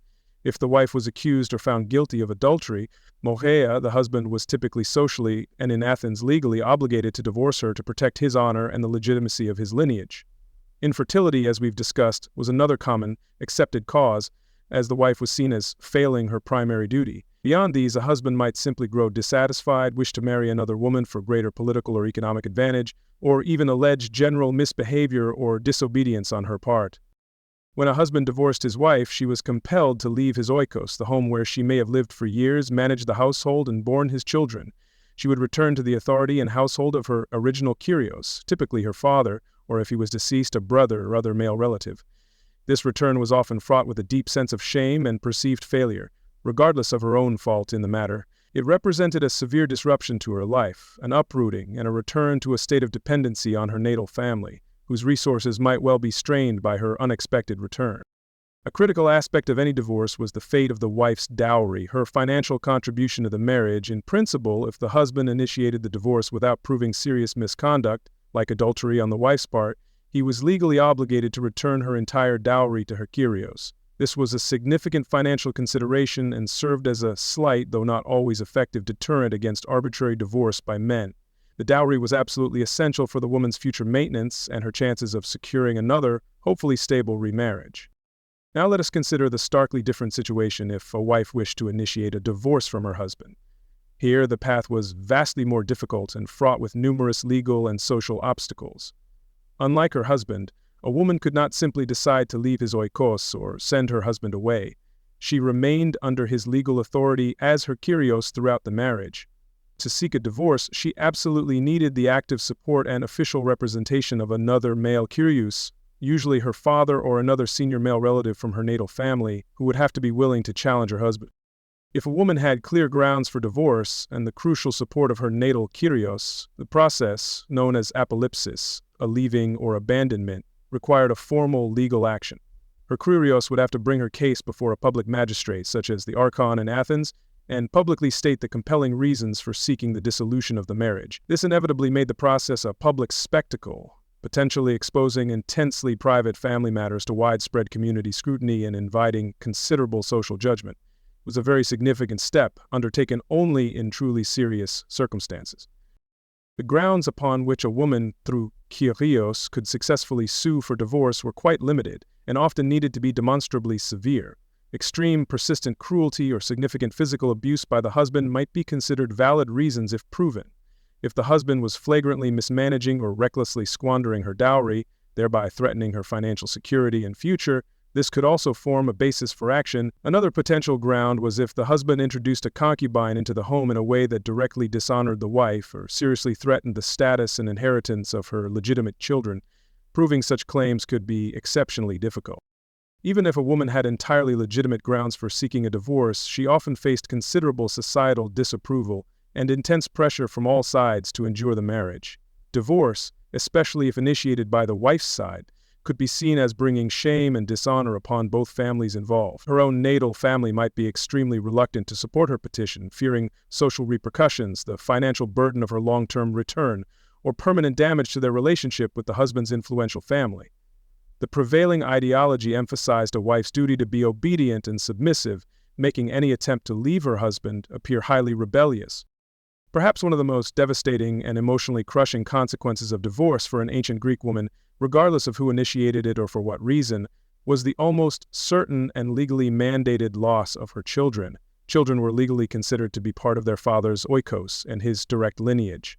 If the wife was accused or found guilty of adultery, Moheia, the husband, was typically socially and in Athens legally obligated to divorce her to protect his honor and the legitimacy of his lineage. Infertility, as we've discussed, was another common, accepted cause, as the wife was seen as failing her primary duty. Beyond these, a husband might simply grow dissatisfied, wish to marry another woman for greater political or economic advantage, or even allege general misbehavior or disobedience on her part. When a husband divorced his wife, she was compelled to leave his oikos, the home where she may have lived for years, managed the household, and borne his children. She would return to the authority and household of her original Kyrios, typically her father, or if he was deceased, a brother or other male relative. This return was often fraught with a deep sense of shame and perceived failure, regardless of her own fault in the matter. It represented a severe disruption to her life, an uprooting and a return to a state of dependency on her natal family, whose resources might well be strained by her unexpected return. A critical aspect of any divorce was the fate of the wife's dowry, her financial contribution to the marriage. In principle, if the husband initiated the divorce without proving serious misconduct, like adultery on the wife's part, he was legally obligated to return her entire dowry to her Kyrios. This was a significant financial consideration and served as a slight, though not always effective, deterrent against arbitrary divorce by men. The dowry was absolutely essential for the woman's future maintenance and her chances of securing another, hopefully stable remarriage. Now let us consider the starkly different situation if a wife wished to initiate a divorce from her husband. Here, the path was vastly more difficult and fraught with numerous legal and social obstacles. Unlike her husband, a woman could not simply decide to leave his oikos or send her husband away. She remained under his legal authority as her Kyrios throughout the marriage. To seek a divorce, she absolutely needed the active support and official representation of another male Kyrios, usually her father or another senior male relative from her natal family, who would have to be willing to challenge her husband. If a woman had clear grounds for divorce and the crucial support of her natal Kyrios, the process, known as apolepsis, a leaving or abandonment, required a formal legal action. Her Kyrios would have to bring her case before a public magistrate, such as the Archon in Athens, and publicly state the compelling reasons for seeking the dissolution of the marriage. This inevitably made the process a public spectacle, potentially exposing intensely private family matters to widespread community scrutiny and inviting considerable social judgment. It was a very significant step, undertaken only in truly serious circumstances. The grounds upon which a woman, through Kyrios, could successfully sue for divorce were quite limited and often needed to be demonstrably severe. Extreme, persistent cruelty or significant physical abuse by the husband might be considered valid reasons if proven. If the husband was flagrantly mismanaging or recklessly squandering her dowry, thereby threatening her financial security and future, this could also form a basis for action. Another potential ground was if the husband introduced a concubine into the home in a way that directly dishonored the wife or seriously threatened the status and inheritance of her legitimate children. Proving such claims could be exceptionally difficult. Even if a woman had entirely legitimate grounds for seeking a divorce, she often faced considerable societal disapproval and intense pressure from all sides to endure the marriage. Divorce, especially if initiated by the wife's side, could be seen as bringing shame and dishonor upon both families involved. Her own natal family might be extremely reluctant to support her petition, fearing social repercussions, the financial burden of her long-term return, or permanent damage to their relationship with the husband's influential family. The prevailing ideology emphasized a wife's duty to be obedient and submissive, making any attempt to leave her husband appear highly rebellious. Perhaps one of the most devastating and emotionally crushing consequences of divorce for an ancient Greek woman, regardless of who initiated it or for what reason, was the almost certain and legally mandated loss of her children. Children were legally considered to be part of their father's oikos and his direct lineage.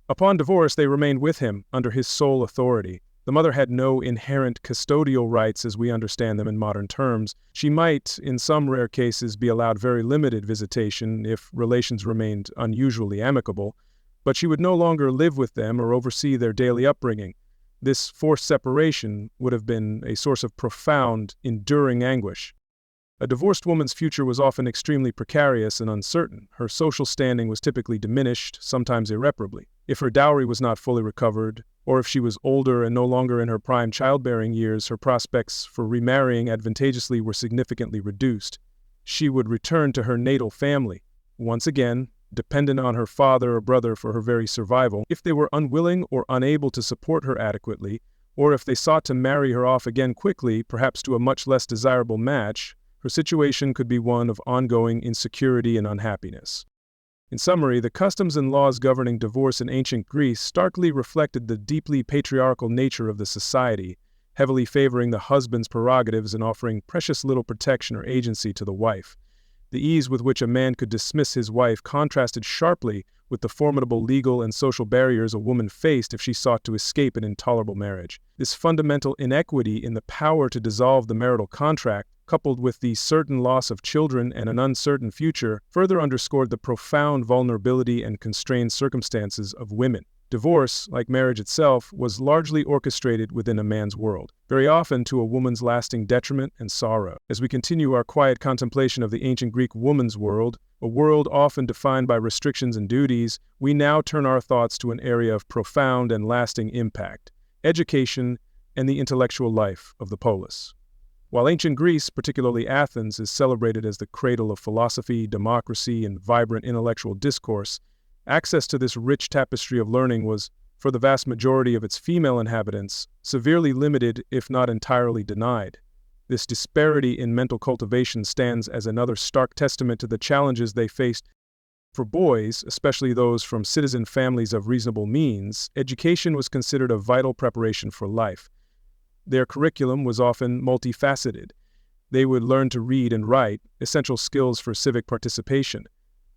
Upon divorce, they remained with him under his sole authority. The mother had no inherent custodial rights as we understand them in modern terms. She might, in some rare cases, be allowed very limited visitation if relations remained unusually amicable, but she would no longer live with them or oversee their daily upbringing. This forced separation would have been a source of profound, enduring anguish. A divorced woman's future was often extremely precarious and uncertain. Her social standing was typically diminished, sometimes irreparably. If her dowry was not fully recovered, or if she was older and no longer in her prime childbearing years, her prospects for remarrying advantageously were significantly reduced. She would return to her natal family, once again, dependent on her father or brother for her very survival. If they were unwilling or unable to support her adequately, or if they sought to marry her off again quickly, perhaps to a much less desirable match, her situation could be one of ongoing insecurity and unhappiness. In summary, the customs and laws governing divorce in ancient Greece starkly reflected the deeply patriarchal nature of the society, heavily favoring the husband's prerogatives and offering precious little protection or agency to the wife. The ease with which a man could dismiss his wife contrasted sharply with the formidable legal and social barriers a woman faced if she sought to escape an intolerable marriage. This fundamental inequity in the power to dissolve the marital contract, coupled with the certain loss of children and an uncertain future, further underscored the profound vulnerability and constrained circumstances of women. Divorce, like marriage itself, was largely orchestrated within a man's world, very often to a woman's lasting detriment and sorrow. As we continue our quiet contemplation of the ancient Greek woman's world, a world often defined by restrictions and duties, we now turn our thoughts to an area of profound and lasting impact: education and the intellectual life of the polis. While ancient Greece, particularly Athens, is celebrated as the cradle of philosophy, democracy, and vibrant intellectual discourse, access to this rich tapestry of learning was, for the vast majority of its female inhabitants, severely limited, if not entirely denied. This disparity in mental cultivation stands as another stark testament to the challenges they faced. For boys, especially those from citizen families of reasonable means, education was considered a vital preparation for life. Their curriculum was often multifaceted. They would learn to read and write, essential skills for civic participation.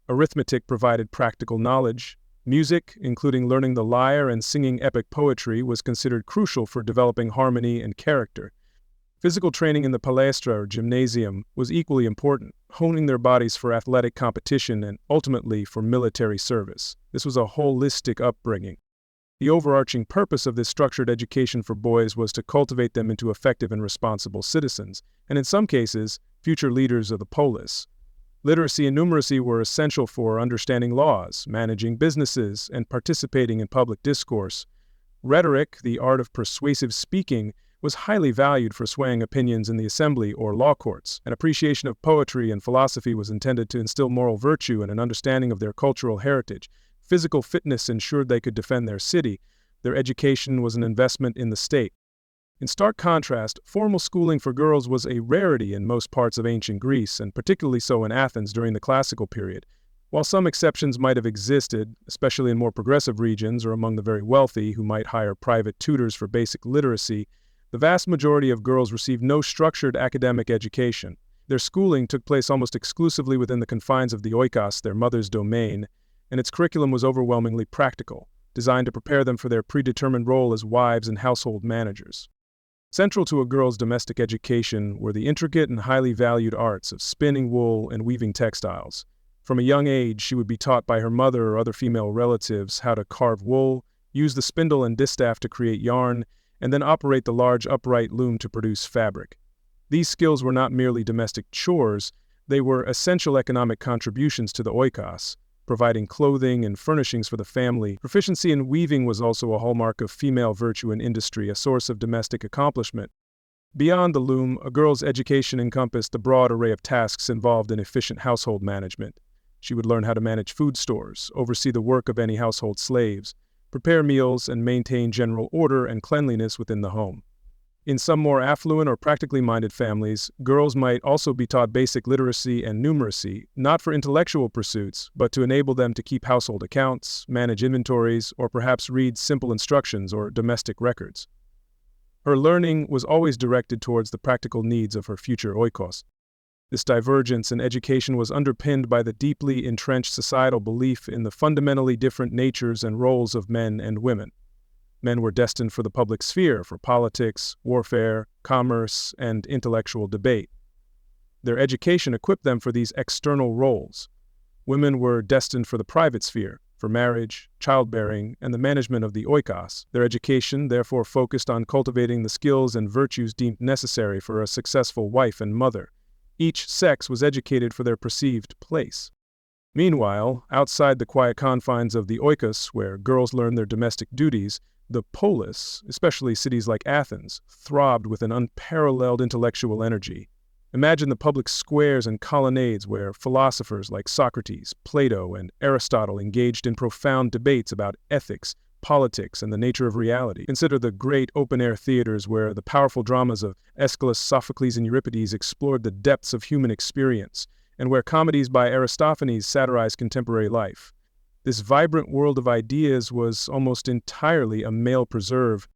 Arithmetic provided practical knowledge. Music, including learning the lyre and singing epic poetry, was considered crucial for developing harmony and character. Physical training in the palaestra or gymnasium was equally important, honing their bodies for athletic competition and ultimately for military service. This was a holistic upbringing. The overarching purpose of this structured education for boys was to cultivate them into effective and responsible citizens, and in some cases, future leaders of the polis. Literacy and numeracy were essential for understanding laws, managing businesses, and participating in public discourse. Rhetoric, the art of persuasive speaking, was highly valued for swaying opinions in the assembly or law courts. An appreciation of poetry and philosophy was intended to instill moral virtue and an understanding of their cultural heritage. Physical fitness ensured they could defend their city. Their education was an investment in the state. In stark contrast, formal schooling for girls was a rarity in most parts of ancient Greece, and particularly so in Athens during the classical period. While some exceptions might have existed, especially in more progressive regions or among the very wealthy who might hire private tutors for basic literacy, the vast majority of girls received no structured academic education. Their schooling took place almost exclusively within the confines of the Oikos, their mother's domain, and its curriculum was overwhelmingly practical, designed to prepare them for their predetermined role as wives and household managers. Central to a girl's domestic education were the intricate and highly valued arts of spinning wool and weaving textiles. From a young age, she would be taught by her mother or other female relatives how to carve wool, use the spindle and distaff to create yarn, and then operate the large upright loom to produce fabric. These skills were not merely domestic chores, they were essential economic contributions to the oikos, providing clothing and furnishings for the family. Proficiency in weaving was also a hallmark of female virtue in industry, a source of domestic accomplishment. Beyond the loom, a girl's education encompassed a broad array of tasks involved in efficient household management. She would learn how to manage food stores, oversee the work of any household slaves, prepare meals, and maintain general order and cleanliness within the home. In some more affluent or practically minded families, girls might also be taught basic literacy and numeracy, not for intellectual pursuits, but to enable them to keep household accounts, manage inventories, or perhaps read simple instructions or domestic records. Her learning was always directed towards the practical needs of her future oikos. This divergence in education was underpinned by the deeply entrenched societal belief in the fundamentally different natures and roles of men and women. Men were destined for the public sphere, for politics, warfare, commerce, and intellectual debate. Their education equipped them for these external roles. Women were destined for the private sphere, for marriage, childbearing, and the management of the oikos. Their education therefore focused on cultivating the skills and virtues deemed necessary for a successful wife and mother. Each sex was educated for their perceived place. Meanwhile, outside the quiet confines of the oikos, where girls learned their domestic duties, the polis, especially cities like Athens, throbbed with an unparalleled intellectual energy. Imagine the public squares and colonnades where philosophers like Socrates, Plato, and Aristotle engaged in profound debates about ethics, politics, and the nature of reality. Consider the great open-air theaters where the powerful dramas of Aeschylus, Sophocles, and Euripides explored the depths of human experience, and where comedies by Aristophanes satirized contemporary life. This vibrant world of ideas was almost entirely a male preserve.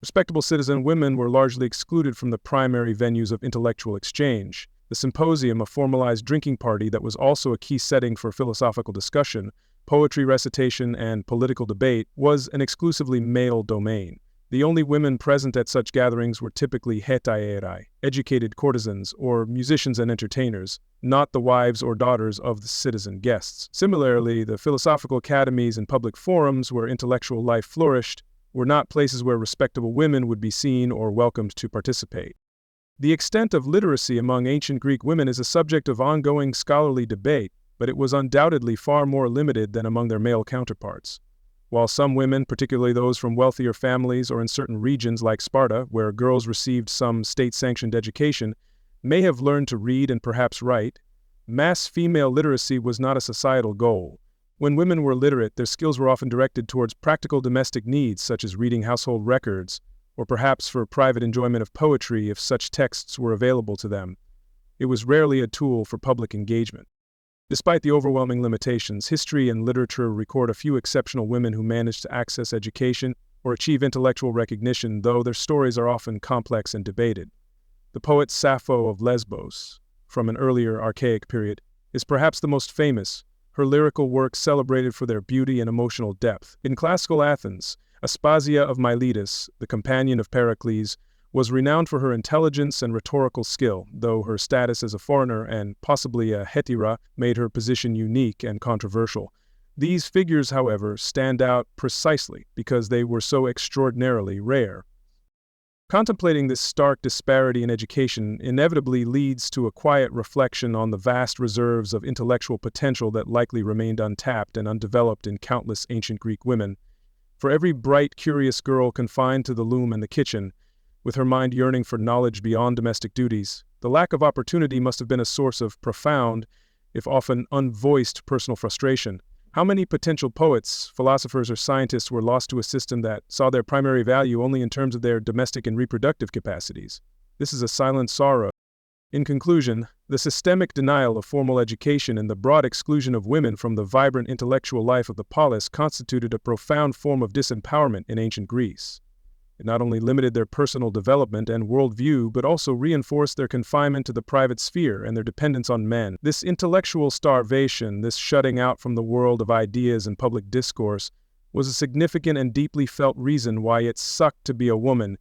Respectable citizen women were largely excluded from the primary venues of intellectual exchange. The symposium, a formalized drinking party that was also a key setting for philosophical discussion, poetry recitation, and political debate, was an exclusively male domain. The only women present at such gatherings were typically hetairai, educated courtesans, or musicians and entertainers, not the wives or daughters of the citizen guests. Similarly, the philosophical academies and public forums where intellectual life flourished were not places where respectable women would be seen or welcomed to participate. The extent of literacy among ancient Greek women is a subject of ongoing scholarly debate, but it was undoubtedly far more limited than among their male counterparts. While some women, particularly those from wealthier families or in certain regions like Sparta, where girls received some state-sanctioned education, may have learned to read and perhaps write, mass female literacy was not a societal goal. When women were literate, their skills were often directed towards practical domestic needs such as reading household records, or perhaps for private enjoyment of poetry if such texts were available to them. It was rarely a tool for public engagement. Despite the overwhelming limitations, history and literature record a few exceptional women who managed to access education or achieve intellectual recognition, though their stories are often complex and debated. The poet Sappho of Lesbos, from an earlier archaic period, is perhaps the most famous, her lyrical works celebrated for their beauty and emotional depth. In classical Athens, Aspasia of Miletus, the companion of Pericles, was renowned for her intelligence and rhetorical skill, though her status as a foreigner and possibly a hetera made her position unique and controversial. These figures, however, stand out precisely because they were so extraordinarily rare. Contemplating this stark disparity in education inevitably leads to a quiet reflection on the vast reserves of intellectual potential that likely remained untapped and undeveloped in countless ancient Greek women. For every bright, curious girl confined to the loom and the kitchen, with her mind yearning for knowledge beyond domestic duties, the lack of opportunity must have been a source of profound, if often unvoiced, personal frustration. How many potential poets, philosophers, or scientists were lost to a system that saw their primary value only in terms of their domestic and reproductive capacities? This is a silent sorrow. In conclusion, the systemic denial of formal education and the broad exclusion of women from the vibrant intellectual life of the polis constituted a profound form of disempowerment in ancient Greece. It not only limited their personal development and worldview, but also reinforced their confinement to the private sphere and their dependence on men. This intellectual starvation, this shutting out from the world of ideas and public discourse, was a significant and deeply felt reason why it sucked to be a woman.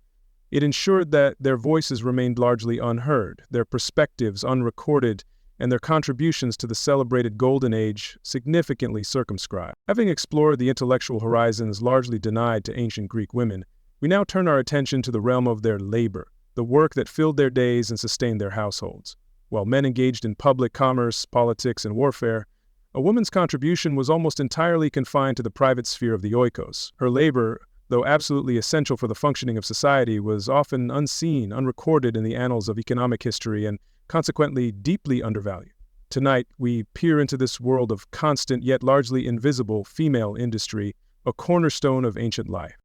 It ensured that their voices remained largely unheard, their perspectives unrecorded, and their contributions to the celebrated Golden Age significantly circumscribed. Having explored the intellectual horizons largely denied to ancient Greek women, we now turn our attention to the realm of their labor, the work that filled their days and sustained their households. While men engaged in public commerce, politics, and warfare, a woman's contribution was almost entirely confined to the private sphere of the oikos. Her labor, though absolutely essential for the functioning of society, was often unseen, unrecorded in the annals of economic history, and consequently deeply undervalued. Tonight, we peer into this world of constant yet largely invisible female industry, a cornerstone of ancient life.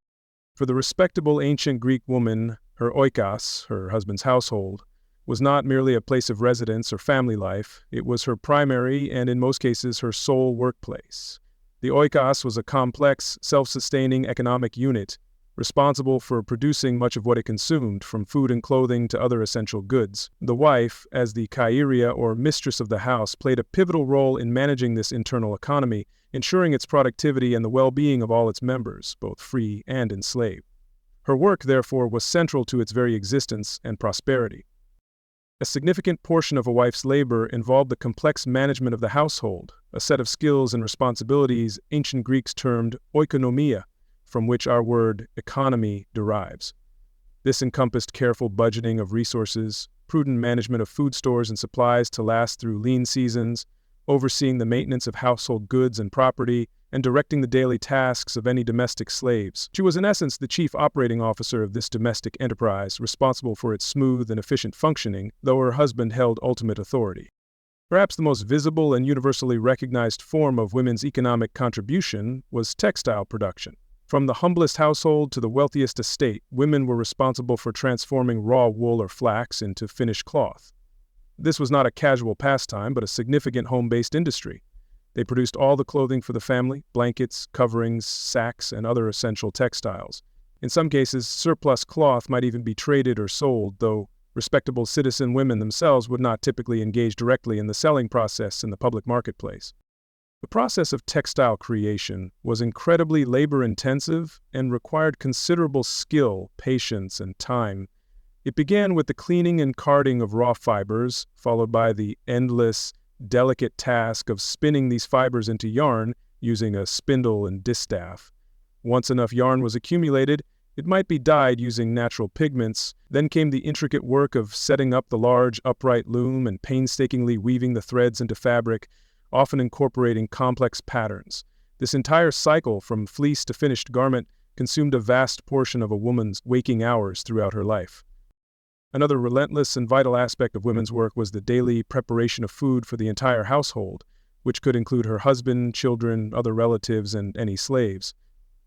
For the respectable ancient Greek woman, her oikos, her husband's household, was not merely a place of residence or family life. It was her primary and, in most cases, her sole workplace. The oikos was a complex, self-sustaining economic unit, responsible for producing much of what it consumed, from food and clothing to other essential goods. The wife, as the Kyria or mistress of the house, played a pivotal role in managing this internal economy, ensuring its productivity and the well-being of all its members, both free and enslaved. Her work, therefore, was central to its very existence and prosperity. A significant portion of a wife's labor involved the complex management of the household, a set of skills and responsibilities ancient Greeks termed oikonomia, from which our word economy derives. This encompassed careful budgeting of resources, prudent management of food stores and supplies to last through lean seasons, overseeing the maintenance of household goods and property, and directing the daily tasks of any domestic slaves. She was in essence the chief operating officer of this domestic enterprise, responsible for its smooth and efficient functioning, though her husband held ultimate authority. Perhaps the most visible and universally recognized form of women's economic contribution was textile production. From the humblest household to the wealthiest estate, women were responsible for transforming raw wool or flax into finished cloth. This was not a casual pastime, but a significant home-based industry. They produced all the clothing for the family, blankets, coverings, sacks, and other essential textiles. In some cases, surplus cloth might even be traded or sold, though Respectable citizen women themselves would not typically engage directly in the selling process in the public marketplace. The process of textile creation was incredibly labor-intensive and required considerable skill, patience, and time. It began with the cleaning and carding of raw fibers, followed by the endless, delicate task of spinning these fibers into yarn using a spindle and distaff. Once enough yarn was accumulated, it might be dyed using natural pigments. Then came the intricate work of setting up the large, upright loom and painstakingly weaving the threads into fabric, often incorporating complex patterns. This entire cycle, from fleece to finished garment, consumed a vast portion of a woman's waking hours throughout her life. Another relentless and vital aspect of women's work was the daily preparation of food for the entire household, which could include her husband, children, other relatives, and any slaves.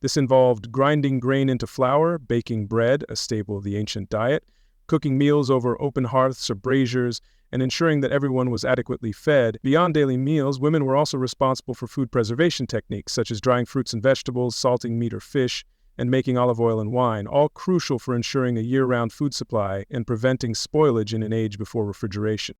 This involved grinding grain into flour, baking bread, a staple of the ancient diet, cooking meals over open hearths or braziers, and ensuring that everyone was adequately fed. Beyond daily meals, women were also responsible for food preservation techniques such as drying fruits and vegetables, salting meat or fish, and making olive oil and wine, all crucial for ensuring a year-round food supply and preventing spoilage in an age before refrigeration.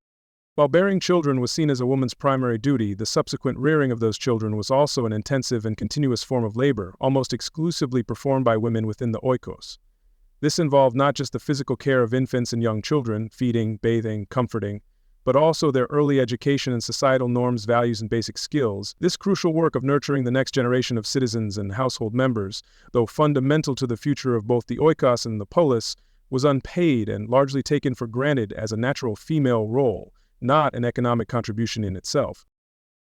While bearing children was seen as a woman's primary duty, the subsequent rearing of those children was also an intensive and continuous form of labor, almost exclusively performed by women within the oikos. This involved not just the physical care of infants and young children, feeding, bathing, comforting, but also their early education and societal norms, values, and basic skills. This crucial work of nurturing the next generation of citizens and household members, though fundamental to the future of both the oikos and the polis, was unpaid and largely taken for granted as a natural female role, not an economic contribution in itself.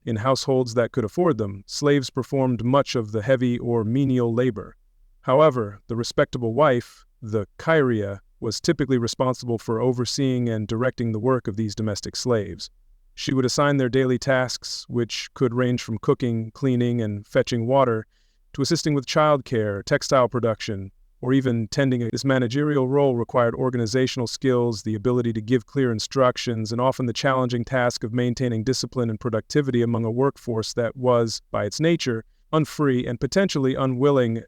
In households that could afford them, slaves performed much of the heavy or menial labor. However, the respectable wife, the Kyria, was typically responsible for overseeing and directing the work of these domestic slaves. She would assign their daily tasks, which could range from cooking, cleaning, and fetching water, to assisting with childcare, textile production, or even tending. This managerial role required organizational skills, the ability to give clear instructions, and often the challenging task of maintaining discipline and productivity among a workforce that was, by its nature, unfree and potentially unwilling.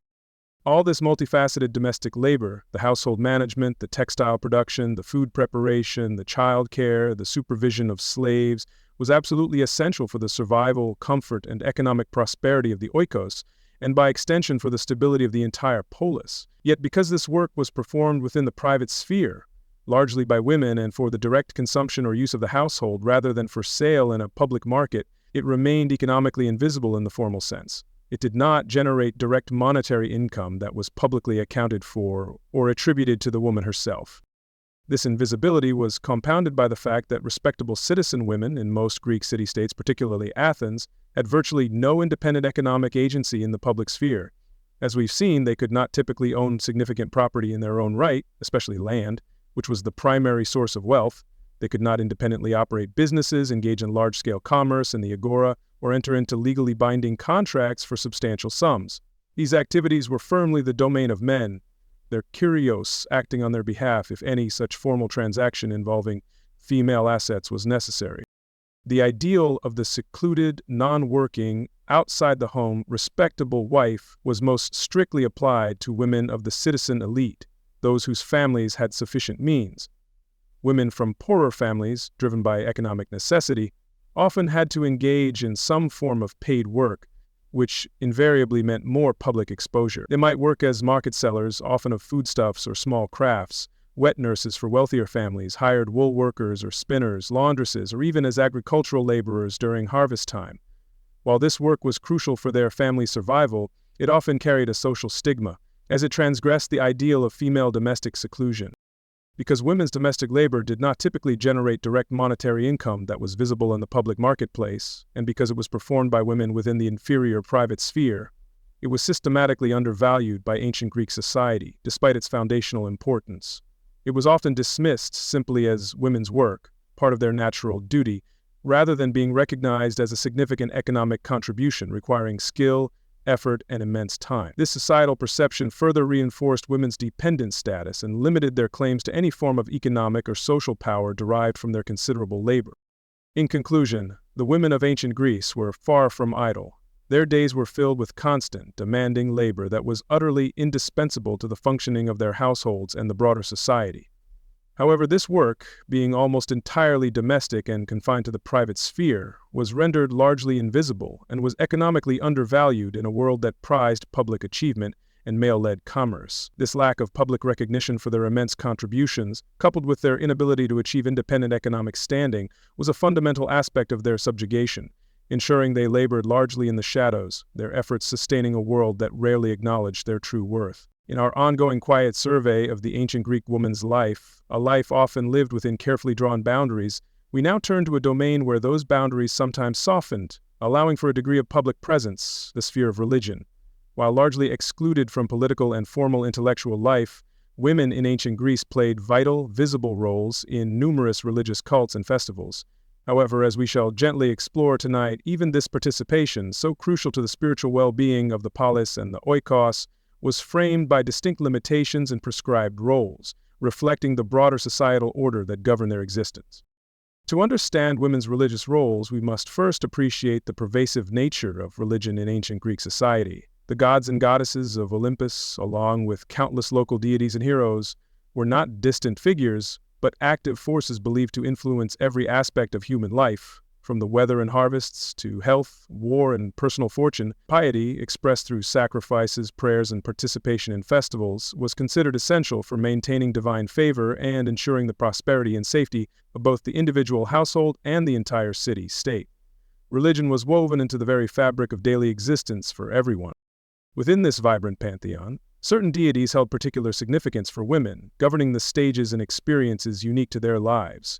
All this multifaceted domestic labor, the household management, the textile production, the food preparation, the child care, the supervision of slaves, was absolutely essential for the survival, comfort, and economic prosperity of the oikos, and by extension for the stability of the entire polis. Yet because this work was performed within the private sphere, largely by women and for the direct consumption or use of the household rather than for sale in a public market, it remained economically invisible in the formal sense. It did not generate direct monetary income that was publicly accounted for or attributed to the woman herself. This invisibility was compounded by the fact that respectable citizen women in most Greek city-states, particularly Athens, had virtually no independent economic agency in the public sphere. As we've seen, they could not typically own significant property in their own right, especially land, which was the primary source of wealth. They could not independently operate businesses, engage in large-scale commerce in the agora, or enter into legally binding contracts for substantial sums. These activities were firmly the domain of men, their Kyrios acting on their behalf if any such formal transaction involving female assets was necessary. The ideal of the secluded, non-working, outside the home, respectable wife was most strictly applied to women of the citizen elite, those whose families had sufficient means. Women from poorer families, driven by economic necessity, often had to engage in some form of paid work, which invariably meant more public exposure. They might work as market sellers, often of foodstuffs or small crafts, wet nurses for wealthier families, hired wool workers or spinners, laundresses, or even as agricultural laborers during harvest time. While this work was crucial for their family survival, it often carried a social stigma, as it transgressed the ideal of female domestic seclusion. Because women's domestic labor did not typically generate direct monetary income that was visible in the public marketplace, and because it was performed by women within the inferior private sphere, it was systematically undervalued by ancient Greek society, despite its foundational importance. It was often dismissed simply as women's work, part of their natural duty, rather than being recognized as a significant economic contribution requiring skill, effort, and immense time. This societal perception further reinforced women's dependent status and limited their claims to any form of economic or social power derived from their considerable labor. In conclusion, the women of ancient Greece were far from idle. Their days were filled with constant, demanding labor that was utterly indispensable to the functioning of their households and the broader society. However, this work, being almost entirely domestic and confined to the private sphere, was rendered largely invisible and was economically undervalued in a world that prized public achievement and male-led commerce. This lack of public recognition for their immense contributions, coupled with their inability to achieve independent economic standing, was a fundamental aspect of their subjugation, ensuring they labored largely in the shadows, their efforts sustaining a world that rarely acknowledged their true worth. In our ongoing quiet survey of the ancient Greek woman's life, a life often lived within carefully drawn boundaries, we now turn to a domain where those boundaries sometimes softened, allowing for a degree of public presence, the sphere of religion. While largely excluded from political and formal intellectual life, women in ancient Greece played vital, visible roles in numerous religious cults and festivals. However, as we shall gently explore tonight, even this participation, so crucial to the spiritual well-being of the polis and the oikos, was framed by distinct limitations and prescribed roles, reflecting the broader societal order that governed their existence. To understand women's religious roles, we must first appreciate the pervasive nature of religion in ancient Greek society. The gods and goddesses of Olympus, along with countless local deities and heroes, were not distant figures, but active forces believed to influence every aspect of human life, from the weather and harvests to health, war, and personal fortune. Piety, expressed through sacrifices, prayers, and participation in festivals, was considered essential for maintaining divine favor and ensuring the prosperity and safety of both the individual household and the entire city-state. Religion was woven into the very fabric of daily existence for everyone. Within this vibrant pantheon, certain deities held particular significance for women, governing the stages and experiences unique to their lives.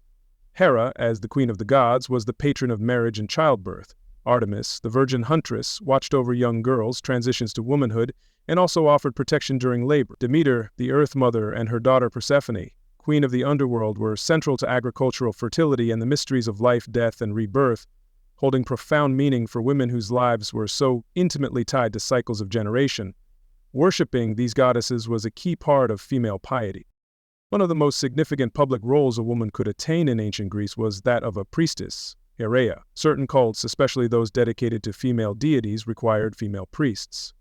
Hera, as the queen of the gods, was the patron of marriage and childbirth. Artemis, the virgin huntress, watched over young girls' transitions to womanhood and also offered protection during labor. Demeter, the earth mother, and her daughter Persephone, queen of the underworld, were central to agricultural fertility and the mysteries of life, death, and rebirth, holding profound meaning for women whose lives were so intimately tied to cycles of generation. Worshipping these goddesses was a key part of female piety. One of the most significant public roles a woman could attain in ancient Greece was that of a priestess, Heraia. Certain cults, especially those dedicated to female deities, required female priests.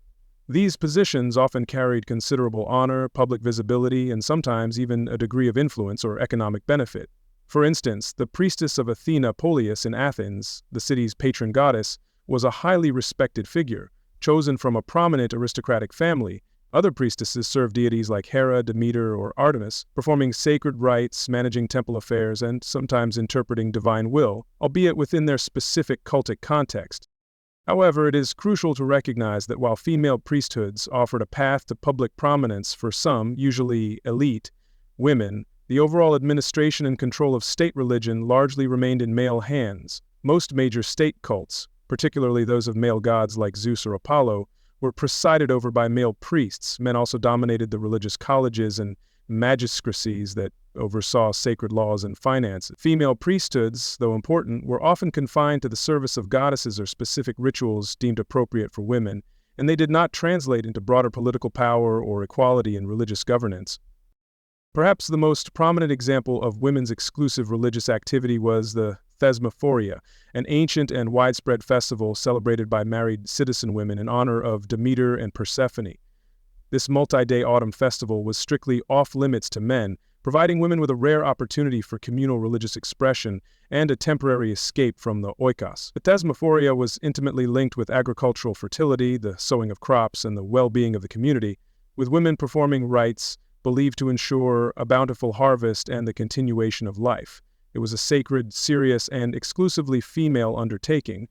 These positions often carried considerable honor, public visibility, and sometimes even a degree of influence or economic benefit. For instance, the priestess of Athena Polias in Athens, the city's patron goddess, was a highly respected figure, chosen from a prominent aristocratic family. Other priestesses served deities like Hera, Demeter, or Artemis, performing sacred rites, managing temple affairs, and sometimes interpreting divine will, albeit within their specific cultic context. However, it is crucial to recognize that while female priesthoods offered a path to public prominence for some, usually elite, women, the overall administration and control of state religion largely remained in male hands. Most major state cults, particularly those of male gods like Zeus or Apollo, were presided over by male priests. Men also dominated the religious colleges and magistracies that oversaw sacred laws and finances. Female priesthoods, though important, were often confined to the service of goddesses or specific rituals deemed appropriate for women, and they did not translate into broader political power or equality in religious governance. Perhaps the most prominent example of women's exclusive religious activity was the Thesmophoria, an ancient and widespread festival celebrated by married citizen women in honor of Demeter and Persephone. This multi-day autumn festival was strictly off-limits to men, providing women with a rare opportunity for communal religious expression and a temporary escape from the oikos. The Thesmophoria was intimately linked with agricultural fertility, the sowing of crops, and the well-being of the community, with women performing rites believed to ensure a bountiful harvest and the continuation of life. It was a sacred, serious, and exclusively female undertaking.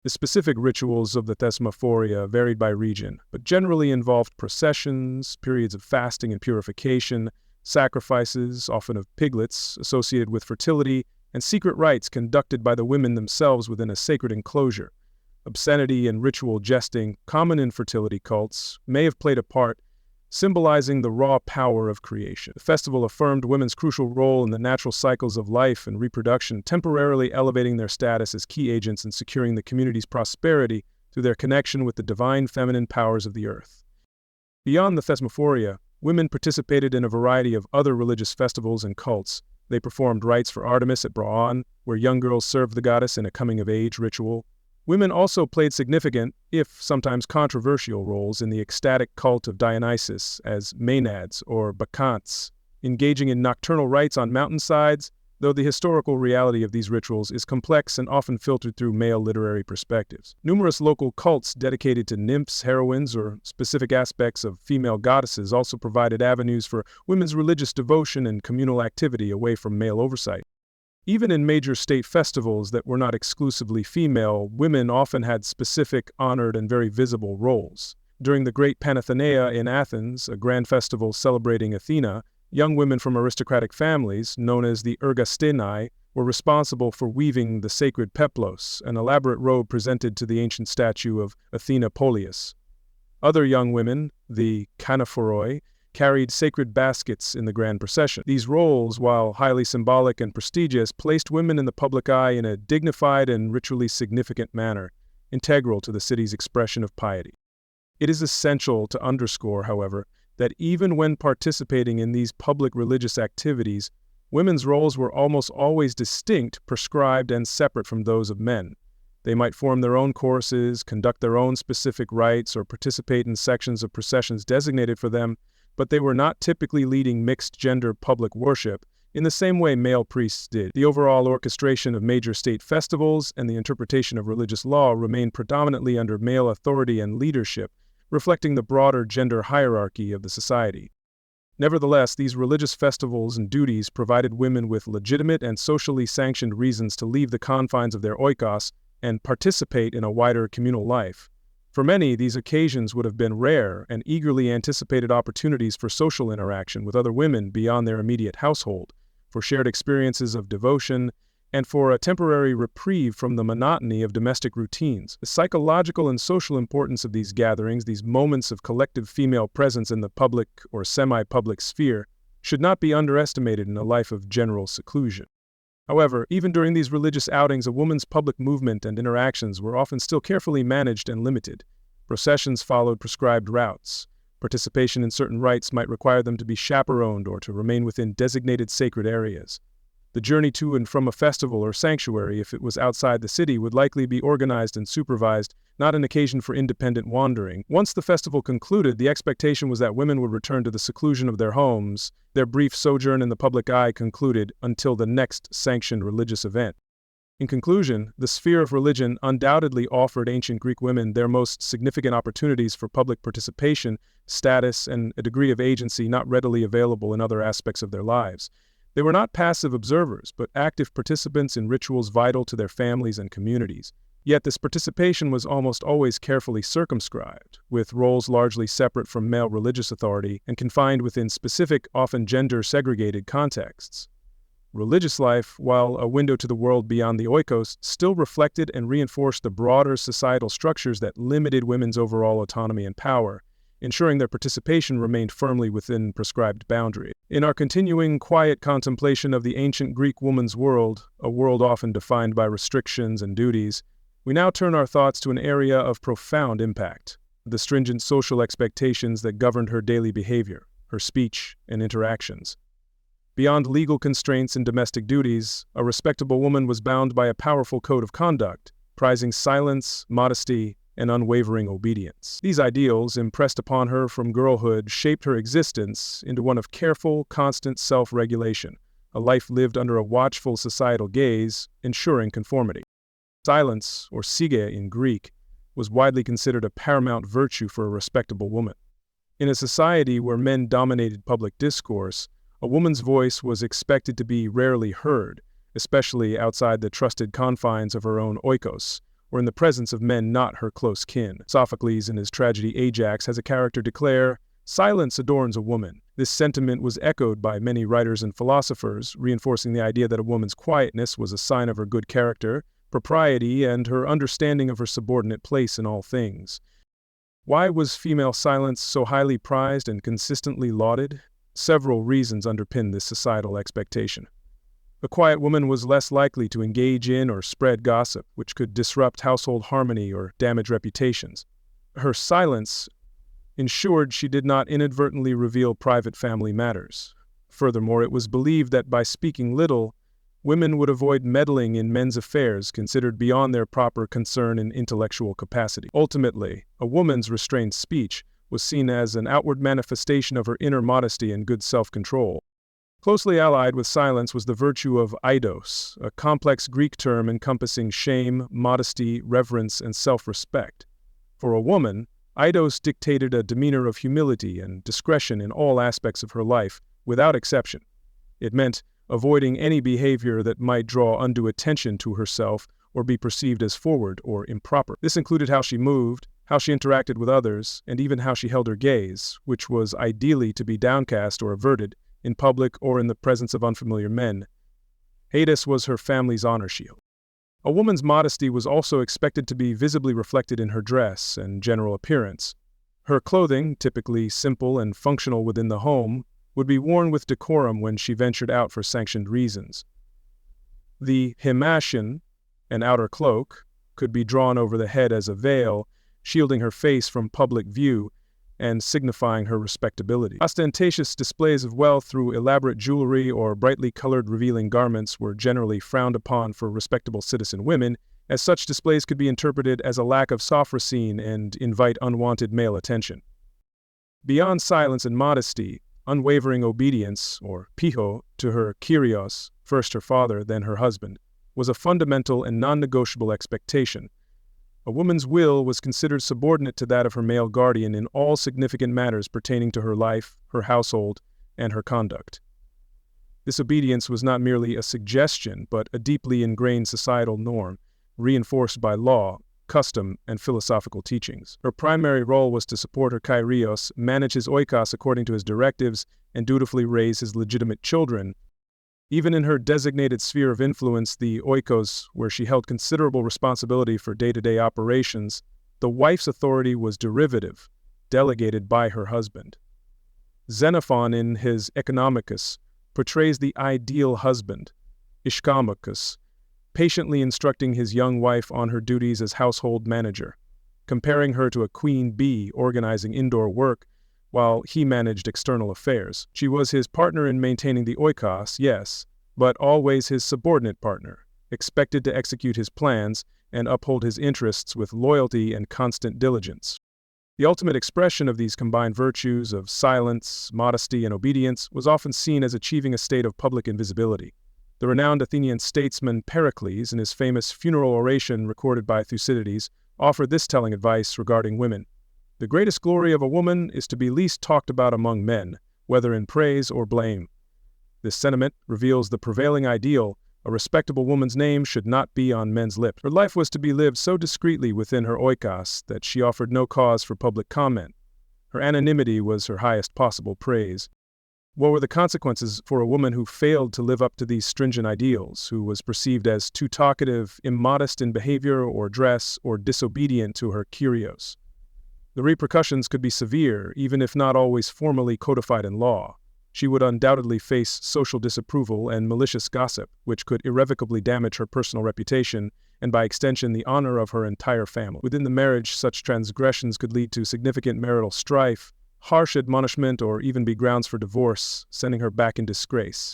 The specific rituals of the Thesmophoria varied by region, but generally involved processions, periods of fasting and purification, sacrifices, often of piglets, associated with fertility, and secret rites conducted by the women themselves within a sacred enclosure. Obscenity and ritual jesting, common in fertility cults, may have played a part, symbolizing the raw power of creation. The festival affirmed women's crucial role in the natural cycles of life and reproduction, temporarily elevating their status as key agents in securing the community's prosperity through their connection with the divine feminine powers of the earth. Beyond the Thesmophoria, women participated in a variety of other religious festivals and cults. They performed rites for Artemis at Braun, where young girls served the goddess in a coming-of-age ritual. Women also played significant, if sometimes controversial, roles in the ecstatic cult of Dionysus as Maenads or Bacchantes. engaging in nocturnal rites on mountainsides, though the historical reality of these rituals is complex and often filtered through male literary perspectives. Numerous local cults dedicated to nymphs, heroines, or specific aspects of female goddesses also provided avenues for women's religious devotion and communal activity away from male oversight. Even in major state festivals that were not exclusively female, women often had specific, honored, and very visible roles. During the Great Panathenaea in Athens, a grand festival celebrating Athena, young women from aristocratic families, known as the ergasthenai, were responsible for weaving the sacred peplos, an elaborate robe presented to the ancient statue of Athena Polias. Other young women, the kanaphoroi, carried sacred baskets in the grand procession. These roles, while highly symbolic and prestigious, placed women in the public eye in a dignified and ritually significant manner, integral to the city's expression of piety. It is essential to underscore, however, that even when participating in these public religious activities, women's roles were almost always distinct, prescribed, and separate from those of men. They might form their own courses, conduct their own specific rites, or participate in sections of processions designated for them, but they were not typically leading mixed-gender public worship in the same way male priests did. The overall orchestration of major state festivals and the interpretation of religious law remained predominantly under male authority and leadership, reflecting the broader gender hierarchy of the society. Nevertheless, these religious festivals and duties provided women with legitimate and socially sanctioned reasons to leave the confines of their oikos and participate in a wider communal life. For many, these occasions would have been rare and eagerly anticipated opportunities for social interaction with other women beyond their immediate household, for shared experiences of devotion, and for a temporary reprieve from the monotony of domestic routines. The psychological and social importance of these gatherings, these moments of collective female presence in the public or semi-public sphere, should not be underestimated in a life of general seclusion. However, even during these religious outings, a woman's public movement and interactions were often still carefully managed and limited. Processions followed prescribed routes. Participation in certain rites might require them to be chaperoned or to remain within designated sacred areas. The journey to and from a festival or sanctuary, if it was outside the city, would likely be organized and supervised, not an occasion for independent wandering. Once the festival concluded, the expectation was that women would return to the seclusion of their homes, their brief sojourn in the public eye concluded until the next sanctioned religious event. In conclusion, the sphere of religion undoubtedly offered ancient Greek women their most significant opportunities for public participation, status, and a degree of agency not readily available in other aspects of their lives. They were not passive observers, but active participants in rituals vital to their families and communities. Yet this participation was almost always carefully circumscribed, with roles largely separate from male religious authority and confined within specific, often gender-segregated contexts. Religious life, while a window to the world beyond the oikos, still reflected and reinforced the broader societal structures that limited women's overall autonomy and power, ensuring their participation remained firmly within prescribed boundaries. In our continuing quiet contemplation of the ancient Greek woman's world, a world often defined by restrictions and duties, we now turn our thoughts to an area of profound impact, the stringent social expectations that governed her daily behavior, her speech, and interactions. Beyond legal constraints and domestic duties, a respectable woman was bound by a powerful code of conduct, prizing silence, modesty, and unwavering obedience. These ideals, impressed upon her from girlhood, shaped her existence into one of careful, constant self-regulation, a life lived under a watchful societal gaze, ensuring conformity. Silence, or sige in Greek, was widely considered a paramount virtue for a respectable woman. In a society where men dominated public discourse, a woman's voice was expected to be rarely heard, especially outside the trusted confines of her own oikos, or in the presence of men not her close kin. Sophocles, in his tragedy Ajax, has a character declare, "Silence adorns a woman." This sentiment was echoed by many writers and philosophers, reinforcing the idea that a woman's quietness was a sign of her good character, propriety, and her understanding of her subordinate place in all things. Why was female silence so highly prized and consistently lauded? Several reasons underpin this societal expectation. A quiet woman was less likely to engage in or spread gossip, which could disrupt household harmony or damage reputations. Her silence ensured she did not inadvertently reveal private family matters. Furthermore, it was believed that by speaking little, women would avoid meddling in men's affairs considered beyond their proper concern and intellectual capacity. Ultimately, a woman's restrained speech was seen as an outward manifestation of her inner modesty and good self-control. Closely allied with silence was the virtue of eidos, a complex Greek term encompassing shame, modesty, reverence, and self-respect. For a woman, eidos dictated a demeanor of humility and discretion in all aspects of her life, without exception. It meant avoiding any behavior that might draw undue attention to herself or be perceived as forward or improper. This included how she moved, how she interacted with others, and even how she held her gaze, which was ideally to be downcast or averted, in public or in the presence of unfamiliar men. Hades was her family's honor shield. A woman's modesty was also expected to be visibly reflected in her dress and general appearance. Her clothing, typically simple and functional within the home, would be worn with decorum when she ventured out for sanctioned reasons. The himation, an outer cloak, could be drawn over the head as a veil, shielding her face from public view and signifying her respectability. Ostentatious displays of wealth through elaborate jewelry or brightly colored revealing garments were generally frowned upon for respectable citizen women, as such displays could be interpreted as a lack of sophrosyne and invite unwanted male attention. Beyond silence and modesty, unwavering obedience, or piho, to her Kyrios, first her father, then her husband, was a fundamental and non-negotiable expectation. A woman's will was considered subordinate to that of her male guardian in all significant matters pertaining to her life, her household, and her conduct. This obedience was not merely a suggestion, but a deeply ingrained societal norm, reinforced by law, custom, and philosophical teachings. Her primary role was to support her Kyrios, manage his oikos according to his directives, and dutifully raise his legitimate children. Even in her designated sphere of influence, the oikos, where she held considerable responsibility for day-to-day operations, the wife's authority was derivative, delegated by her husband. Xenophon, in his Economicus, portrays the ideal husband, Ischomachus, patiently instructing his young wife on her duties as household manager, comparing her to a queen bee organizing indoor work while he managed external affairs. She was his partner in maintaining the oikos, yes, but always his subordinate partner, expected to execute his plans and uphold his interests with loyalty and constant diligence. The ultimate expression of these combined virtues of silence, modesty, and obedience was often seen as achieving a state of public invisibility. The renowned Athenian statesman Pericles, in his famous funeral oration recorded by Thucydides, offered this telling advice regarding women. The greatest glory of a woman is to be least talked about among men, whether in praise or blame. This sentiment reveals the prevailing ideal: a respectable woman's name should not be on men's lips. Her life was to be lived so discreetly within her oikos that she offered no cause for public comment. Her anonymity was her highest possible praise. What were the consequences for a woman who failed to live up to these stringent ideals, who was perceived as too talkative, immodest in behavior or dress, or disobedient to her Kyrios? The repercussions could be severe, even if not always formally codified in law. She would undoubtedly face social disapproval and malicious gossip, which could irrevocably damage her personal reputation and, by extension, the honor of her entire family. Within the marriage, such transgressions could lead to significant marital strife, harsh admonishment, or even be grounds for divorce, sending her back in disgrace.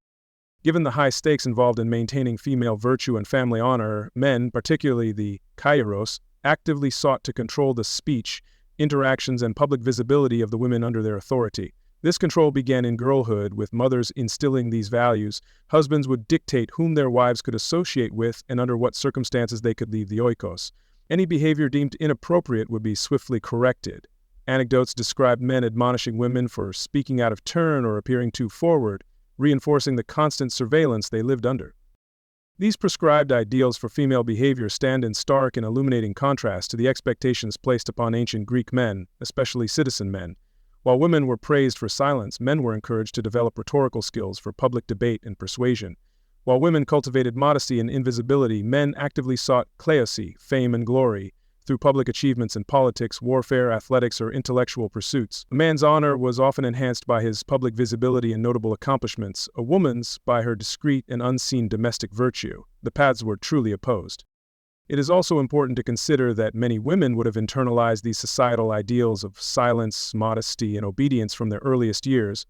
Given the high stakes involved in maintaining female virtue and family honor, men, particularly the Kyros, actively sought to control the speech, interactions, and public visibility of the women under their authority. This control began in girlhood, with mothers instilling these values. Husbands would dictate whom their wives could associate with and under what circumstances they could leave the oikos. Any behavior deemed inappropriate would be swiftly corrected. Anecdotes describe men admonishing women for speaking out of turn or appearing too forward, reinforcing the constant surveillance they lived under. These prescribed ideals for female behavior stand in stark and illuminating contrast to the expectations placed upon ancient Greek men, especially citizen men. While women were praised for silence, men were encouraged to develop rhetorical skills for public debate and persuasion. While women cultivated modesty and invisibility, men actively sought kleiosi, fame and glory, through public achievements in politics, warfare, athletics, or intellectual pursuits. A man's honor was often enhanced by his public visibility and notable accomplishments, a woman's by her discreet and unseen domestic virtue. The paths were truly opposed. It is also important to consider that many women would have internalized these societal ideals of silence, modesty, and obedience from their earliest years.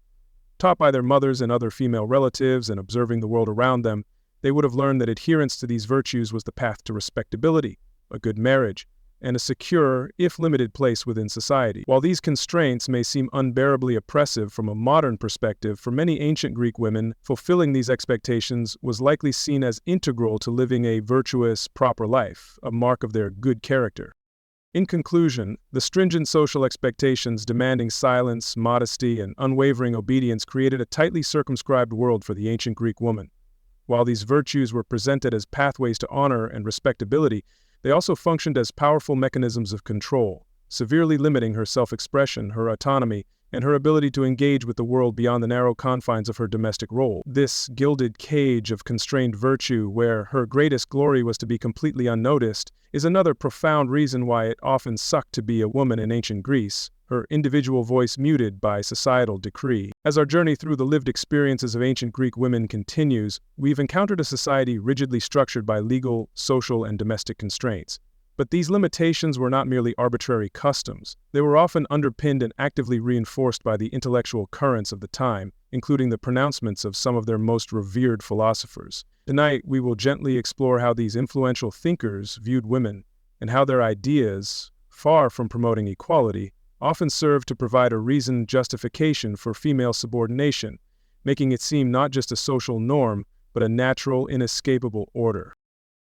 Taught by their mothers and other female relatives and observing the world around them, they would have learned that adherence to these virtues was the path to respectability, a good marriage, and a secure, if limited, place within society. While these constraints may seem unbearably oppressive from a modern perspective, for many ancient Greek women, fulfilling these expectations was likely seen as integral to living a virtuous, proper life, a mark of their good character. In conclusion, the stringent social expectations demanding silence, modesty, and unwavering obedience created a tightly circumscribed world for the ancient Greek woman. While these virtues were presented as pathways to honor and respectability, they also functioned as powerful mechanisms of control, severely limiting her self-expression, her autonomy, and her ability to engage with the world beyond the narrow confines of her domestic role. This gilded cage of constrained virtue, where her greatest glory was to be completely unnoticed, is another profound reason why it often sucked to be a woman in ancient Greece, her individual voice muted by societal decree. As our journey through the lived experiences of ancient Greek women continues, we've encountered a society rigidly structured by legal, social, and domestic constraints. But these limitations were not merely arbitrary customs. They were often underpinned and actively reinforced by the intellectual currents of the time, including the pronouncements of some of their most revered philosophers. Tonight, we will gently explore how these influential thinkers viewed women, and how their ideas, far from promoting equality, often served to provide a reasoned justification for female subordination, making it seem not just a social norm, but a natural, inescapable order.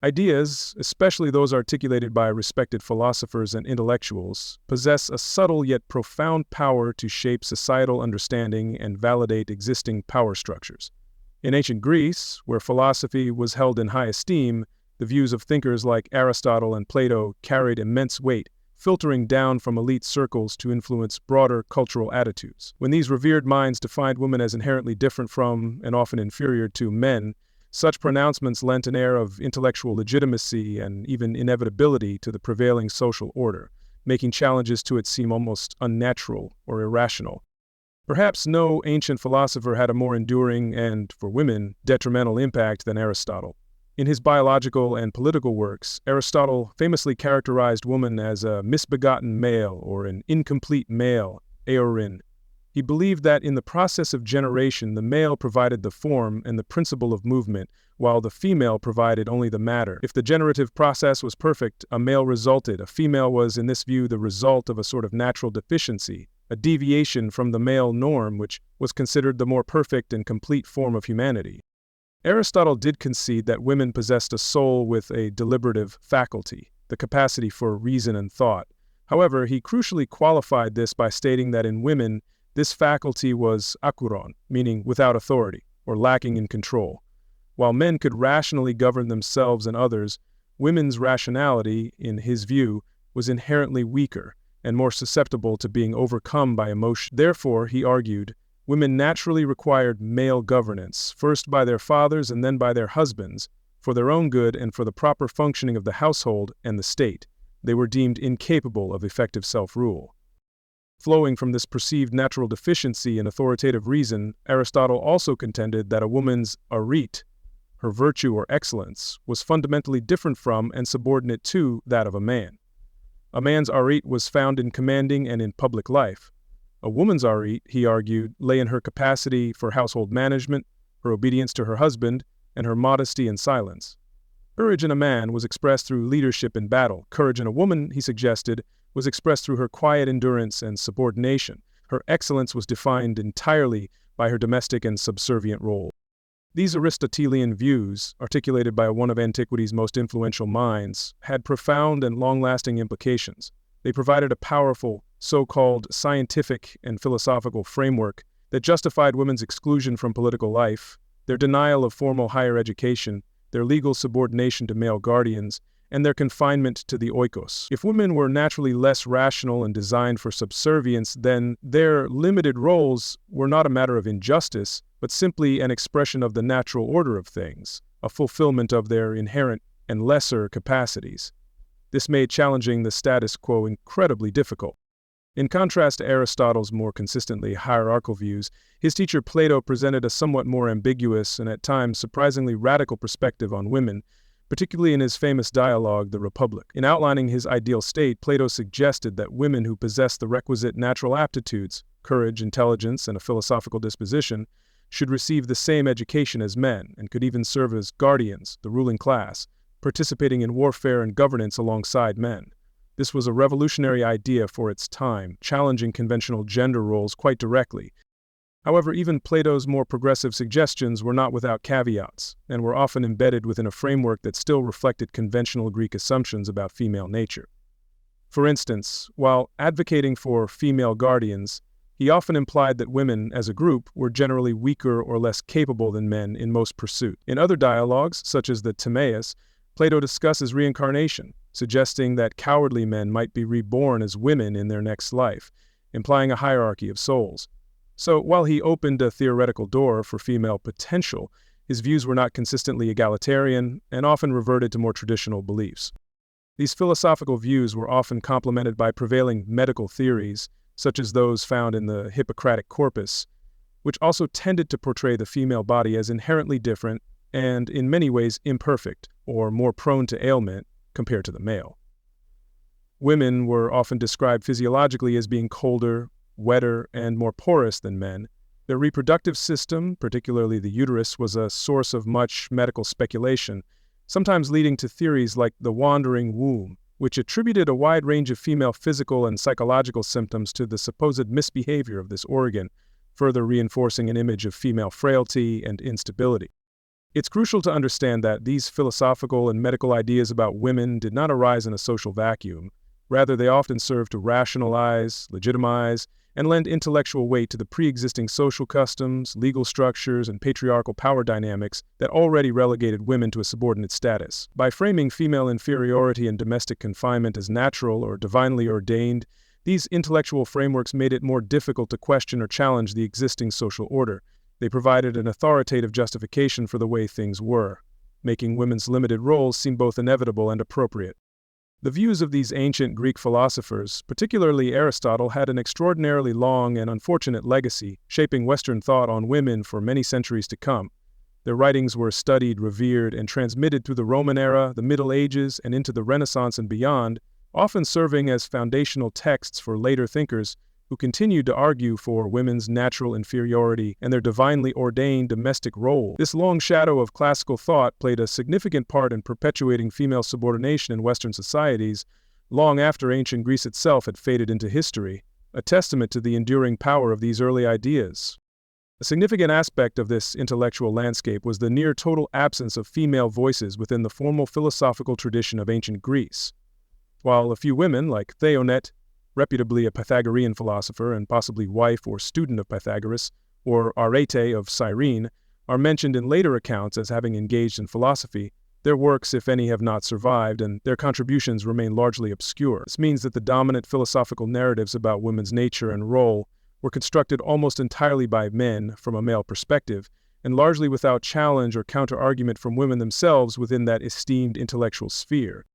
Ideas, especially those articulated by respected philosophers and intellectuals, possess a subtle yet profound power to shape societal understanding and validate existing power structures. In ancient Greece, where philosophy was held in high esteem, the views of thinkers like Aristotle and Plato carried immense weight, filtering down from elite circles to influence broader cultural attitudes. When these revered minds defined women as inherently different from, and often inferior to, men, such pronouncements lent an air of intellectual legitimacy and even inevitability to the prevailing social order, making challenges to it seem almost unnatural or irrational. Perhaps no ancient philosopher had a more enduring and, for women, detrimental impact than Aristotle. In his biological and political works, Aristotle famously characterized woman as a misbegotten male or an incomplete male, aorin. He believed that in the process of generation, the male provided the form and the principle of movement, while the female provided only the matter. If the generative process was perfect, a male resulted. A female was, in this view, the result of a sort of natural deficiency, a deviation from the male norm, which was considered the more perfect and complete form of humanity. Aristotle did concede that women possessed a soul with a deliberative faculty, the capacity for reason and thought. However, he crucially qualified this by stating that in women, this faculty was akouron, meaning without authority, or lacking in control. While men could rationally govern themselves and others, women's rationality, in his view, was inherently weaker and more susceptible to being overcome by emotion. Therefore, he argued, women naturally required male governance, first by their fathers and then by their husbands, for their own good and for the proper functioning of the household and the state. They were deemed incapable of effective self-rule. Flowing from this perceived natural deficiency in authoritative reason, Aristotle also contended that a woman's arete, her virtue or excellence, was fundamentally different from and subordinate to that of a man. A man's arete was found in commanding and in public life. A woman's arete, he argued, lay in her capacity for household management, her obedience to her husband, and her modesty and silence. Courage in a man was expressed through leadership in battle. Courage in a woman, he suggested, was expressed through her quiet endurance and subordination. Her excellence was defined entirely by her domestic and subservient role. These Aristotelian views, articulated by one of antiquity's most influential minds, had profound and long-lasting implications. They provided a powerful, so-called scientific and philosophical framework that justified women's exclusion from political life, their denial of formal higher education, their legal subordination to male guardians, and their confinement to the oikos. If women were naturally less rational and designed for subservience, then their limited roles were not a matter of injustice, but simply an expression of the natural order of things, a fulfillment of their inherent and lesser capacities. This made challenging the status quo incredibly difficult. In contrast to Aristotle's more consistently hierarchical views, his teacher Plato presented a somewhat more ambiguous and at times surprisingly radical perspective on women, particularly in his famous dialogue, The Republic. In outlining his ideal state, Plato suggested that women who possess the requisite natural aptitudes, courage, intelligence, and a philosophical disposition, should receive the same education as men, and could even serve as guardians, the ruling class, participating in warfare and governance alongside men. This was a revolutionary idea for its time, challenging conventional gender roles quite directly. However, even Plato's more progressive suggestions were not without caveats, and were often embedded within a framework that still reflected conventional Greek assumptions about female nature. For instance, while advocating for female guardians, he often implied that women, as a group, were generally weaker or less capable than men in most pursuits. In other dialogues, such as the Timaeus, Plato discusses reincarnation, suggesting that cowardly men might be reborn as women in their next life, implying a hierarchy of souls. So, while he opened a theoretical door for female potential, his views were not consistently egalitarian and often reverted to more traditional beliefs. These philosophical views were often complemented by prevailing medical theories, such as those found in the Hippocratic corpus, which also tended to portray the female body as inherently different and, in many ways, imperfect or more prone to ailment compared to the male. Women were often described physiologically as being colder, wetter, and more porous than men. Their reproductive system, particularly the uterus, was a source of much medical speculation, sometimes leading to theories like the wandering womb, which attributed a wide range of female physical and psychological symptoms to the supposed misbehavior of this organ, further reinforcing an image of female frailty and instability. It's crucial to understand that these philosophical and medical ideas about women did not arise in a social vacuum. Rather, they often serve to rationalize, legitimize, and lend intellectual weight to the pre-existing social customs, legal structures, and patriarchal power dynamics that already relegated women to a subordinate status. By framing female inferiority and domestic confinement as natural or divinely ordained, these intellectual frameworks made it more difficult to question or challenge the existing social order. They provided an authoritative justification for the way things were, making women's limited roles seem both inevitable and appropriate. The views of these ancient Greek philosophers, particularly Aristotle, had an extraordinarily long and unfortunate legacy, shaping Western thought on women for many centuries to come. Their writings were studied, revered, and transmitted through the Roman era, the Middle Ages, and into the Renaissance and beyond, often serving as foundational texts for later thinkers who continued to argue for women's natural inferiority and their divinely ordained domestic role. This long shadow of classical thought played a significant part in perpetuating female subordination in Western societies long after ancient Greece itself had faded into history, a testament to the enduring power of these early ideas. A significant aspect of this intellectual landscape was the near-total absence of female voices within the formal philosophical tradition of ancient Greece. While a few women, like Theonet, reputably a Pythagorean philosopher and possibly wife or student of Pythagoras, or Arete of Cyrene, are mentioned in later accounts as having engaged in philosophy, their works, if any, have not survived, and their contributions remain largely obscure. This means that the dominant philosophical narratives about women's nature and role were constructed almost entirely by men from a male perspective, and largely without challenge or counter-argument from women themselves within that esteemed intellectual sphere.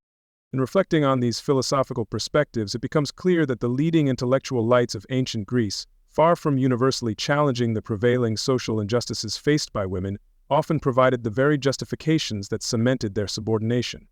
In reflecting on these philosophical perspectives, it becomes clear that the leading intellectual lights of ancient Greece, far from universally challenging the prevailing social injustices faced by women, often provided the very justifications that cemented their subordination.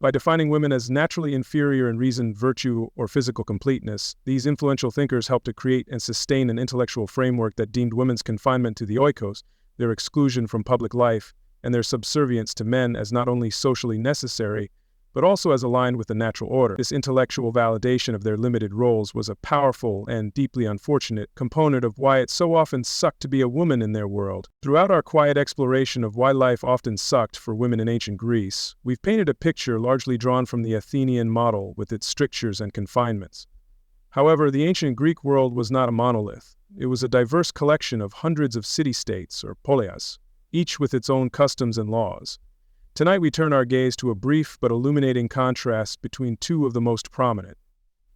By defining women as naturally inferior in reason, virtue, or physical completeness, these influential thinkers helped to create and sustain an intellectual framework that deemed women's confinement to the oikos, their exclusion from public life, and their subservience to men as not only socially necessary, but also as aligned with the natural order. This intellectual validation of their limited roles was a powerful and deeply unfortunate component of why it so often sucked to be a woman in their world. Throughout our quiet exploration of why life often sucked for women in ancient Greece, we've painted a picture largely drawn from the Athenian model with its strictures and confinements. However, the ancient Greek world was not a monolith. It was a diverse collection of hundreds of city-states, or polias, each with its own customs and laws. Tonight we turn our gaze to a brief but illuminating contrast between two of the most prominent,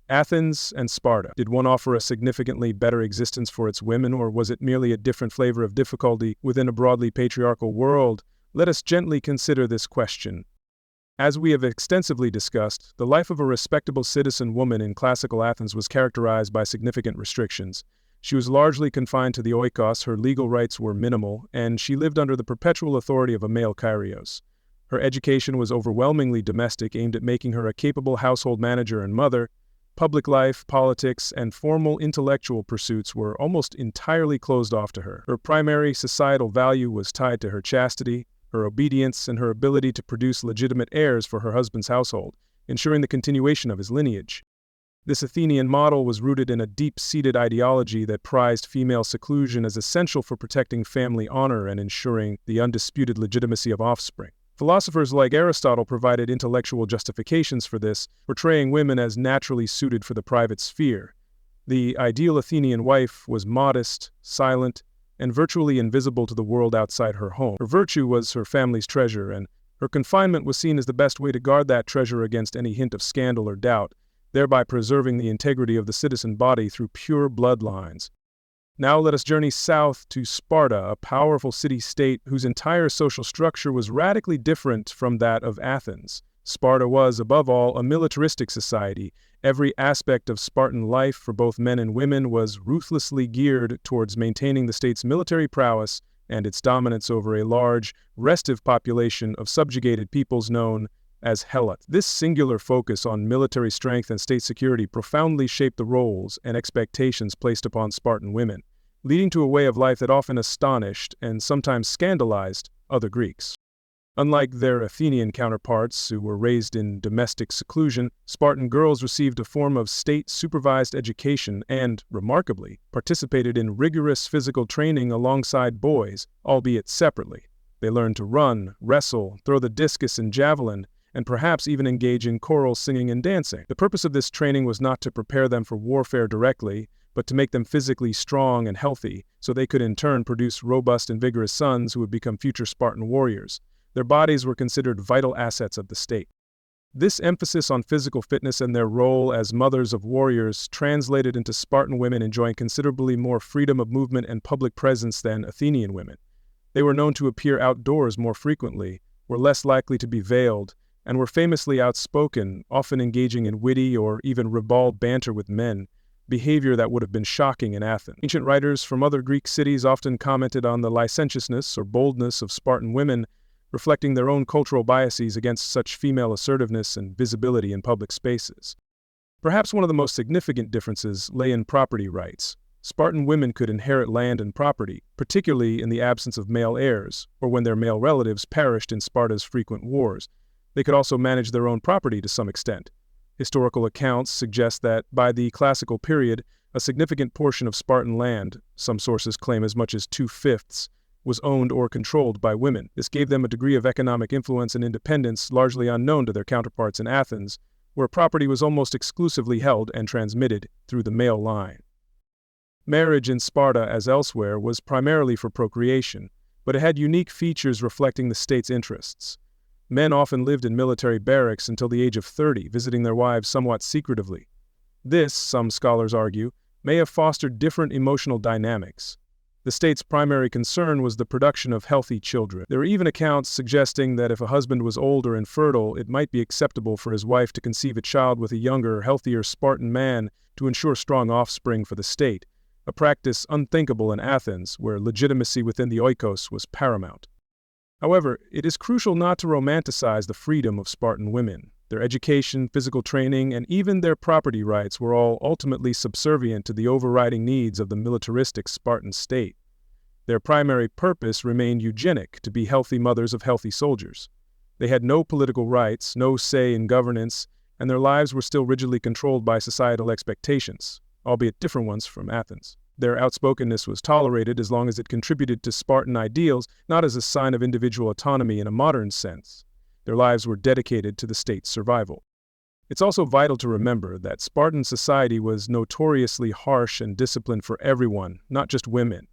Athens and Sparta. Did one offer a significantly better existence for its women, or was it merely a different flavor of difficulty within a broadly patriarchal world? Let us gently consider this question. As we have extensively discussed, the life of a respectable citizen woman in classical Athens was characterized by significant restrictions. She was largely confined to the oikos, her legal rights were minimal, and she lived under the perpetual authority of a male Kyrios. Her education was overwhelmingly domestic, aimed at making her a capable household manager and mother. Public life, politics, and formal intellectual pursuits were almost entirely closed off to her. Her primary societal value was tied to her chastity, her obedience, and her ability to produce legitimate heirs for her husband's household, ensuring the continuation of his lineage. This Athenian model was rooted in a deep-seated ideology that prized female seclusion as essential for protecting family honor and ensuring the undisputed legitimacy of offspring. Philosophers like Aristotle provided intellectual justifications for this, portraying women as naturally suited for the private sphere. The ideal Athenian wife was modest, silent, and virtually invisible to the world outside her home. Her virtue was her family's treasure, and her confinement was seen as the best way to guard that treasure against any hint of scandal or doubt, thereby preserving the integrity of the citizen body through pure bloodlines. Now let us journey south to Sparta, a powerful city-state whose entire social structure was radically different from that of Athens. Sparta was, above all, a militaristic society. Every aspect of Spartan life for both men and women was ruthlessly geared towards maintaining the state's military prowess and its dominance over a large, restive population of subjugated peoples known as Helots. This singular focus on military strength and state security profoundly shaped the roles and expectations placed upon Spartan women, leading to a way of life that often astonished and sometimes scandalized other Greeks. Unlike their Athenian counterparts, who were raised in domestic seclusion, Spartan girls received a form of state-supervised education and, remarkably, participated in rigorous physical training alongside boys, albeit separately. They learned to run, wrestle, throw the discus and javelin, and perhaps even engage in choral singing and dancing. The purpose of this training was not to prepare them for warfare directly, but to make them physically strong and healthy, so they could in turn produce robust and vigorous sons who would become future Spartan warriors. Their bodies were considered vital assets of the state. This emphasis on physical fitness and their role as mothers of warriors translated into Spartan women enjoying considerably more freedom of movement and public presence than Athenian women. They were known to appear outdoors more frequently, were less likely to be veiled, and were famously outspoken, often engaging in witty or even ribald banter with men, behavior that would have been shocking in Athens. Ancient writers from other Greek cities often commented on the licentiousness or boldness of Spartan women, reflecting their own cultural biases against such female assertiveness and visibility in public spaces. Perhaps one of the most significant differences lay in property rights. Spartan women could inherit land and property, particularly in the absence of male heirs, or when their male relatives perished in Sparta's frequent wars. They could also manage their own property to some extent. Historical accounts suggest that, by the classical period, a significant portion of Spartan land, some sources claim as much as 2/5, was owned or controlled by women. This gave them a degree of economic influence and independence largely unknown to their counterparts in Athens, where property was almost exclusively held and transmitted through the male line. Marriage in Sparta, as elsewhere, was primarily for procreation, but it had unique features reflecting the state's interests. Men often lived in military barracks until the age of 30, visiting their wives somewhat secretively. This, some scholars argue, may have fostered different emotional dynamics. The state's primary concern was the production of healthy children. There are even accounts suggesting that if a husband was old or infertile, it might be acceptable for his wife to conceive a child with a younger, healthier Spartan man to ensure strong offspring for the state, a practice unthinkable in Athens, where legitimacy within the Oikos was paramount. However, it is crucial not to romanticize the freedom of Spartan women. Their education, physical training, and even their property rights were all ultimately subservient to the overriding needs of the militaristic Spartan state. Their primary purpose remained eugenic, to be healthy mothers of healthy soldiers. They had no political rights, no say in governance, and their lives were still rigidly controlled by societal expectations, albeit different ones from Athens. Their outspokenness was tolerated as long as it contributed to Spartan ideals, not as a sign of individual autonomy in a modern sense. Their lives were dedicated to the state's survival. It's also vital to remember that Spartan society was notoriously harsh and disciplined for everyone, not just women.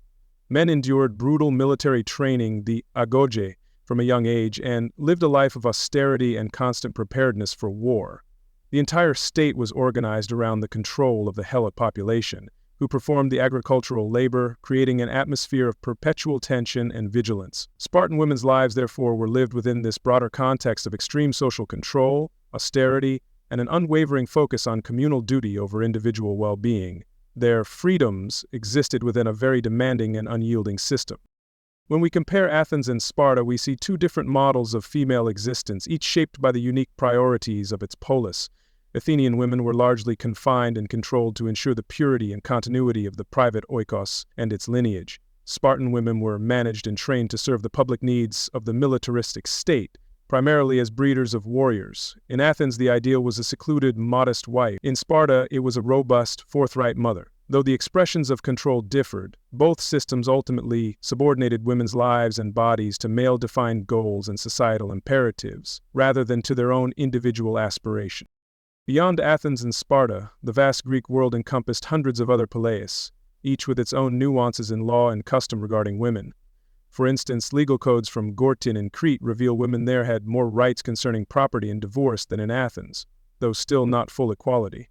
Men endured brutal military training, the agoge, from a young age, and lived a life of austerity and constant preparedness for war. The entire state was organized around the control of the Helot population, who performed the agricultural labor, creating an atmosphere of perpetual tension and vigilance. Spartan women's lives, therefore, were lived within this broader context of extreme social control, austerity, and an unwavering focus on communal duty over individual well-being. Their freedoms existed within a very demanding and unyielding system. When we compare Athens and Sparta, we see two different models of female existence, each shaped by the unique priorities of its polis. Athenian women were largely confined and controlled to ensure the purity and continuity of the private oikos and its lineage. Spartan women were managed and trained to serve the public needs of the militaristic state, primarily as breeders of warriors. In Athens, the ideal was a secluded, modest wife. In Sparta, it was a robust, forthright mother. Though the expressions of control differed, both systems ultimately subordinated women's lives and bodies to male-defined goals and societal imperatives, rather than to their own individual aspiration. Beyond Athens and Sparta, the vast Greek world encompassed hundreds of other poleis, each with its own nuances in law and custom regarding women. For instance, legal codes from Gortyn in Crete reveal women there had more rights concerning property and divorce than in Athens, though still not full equality.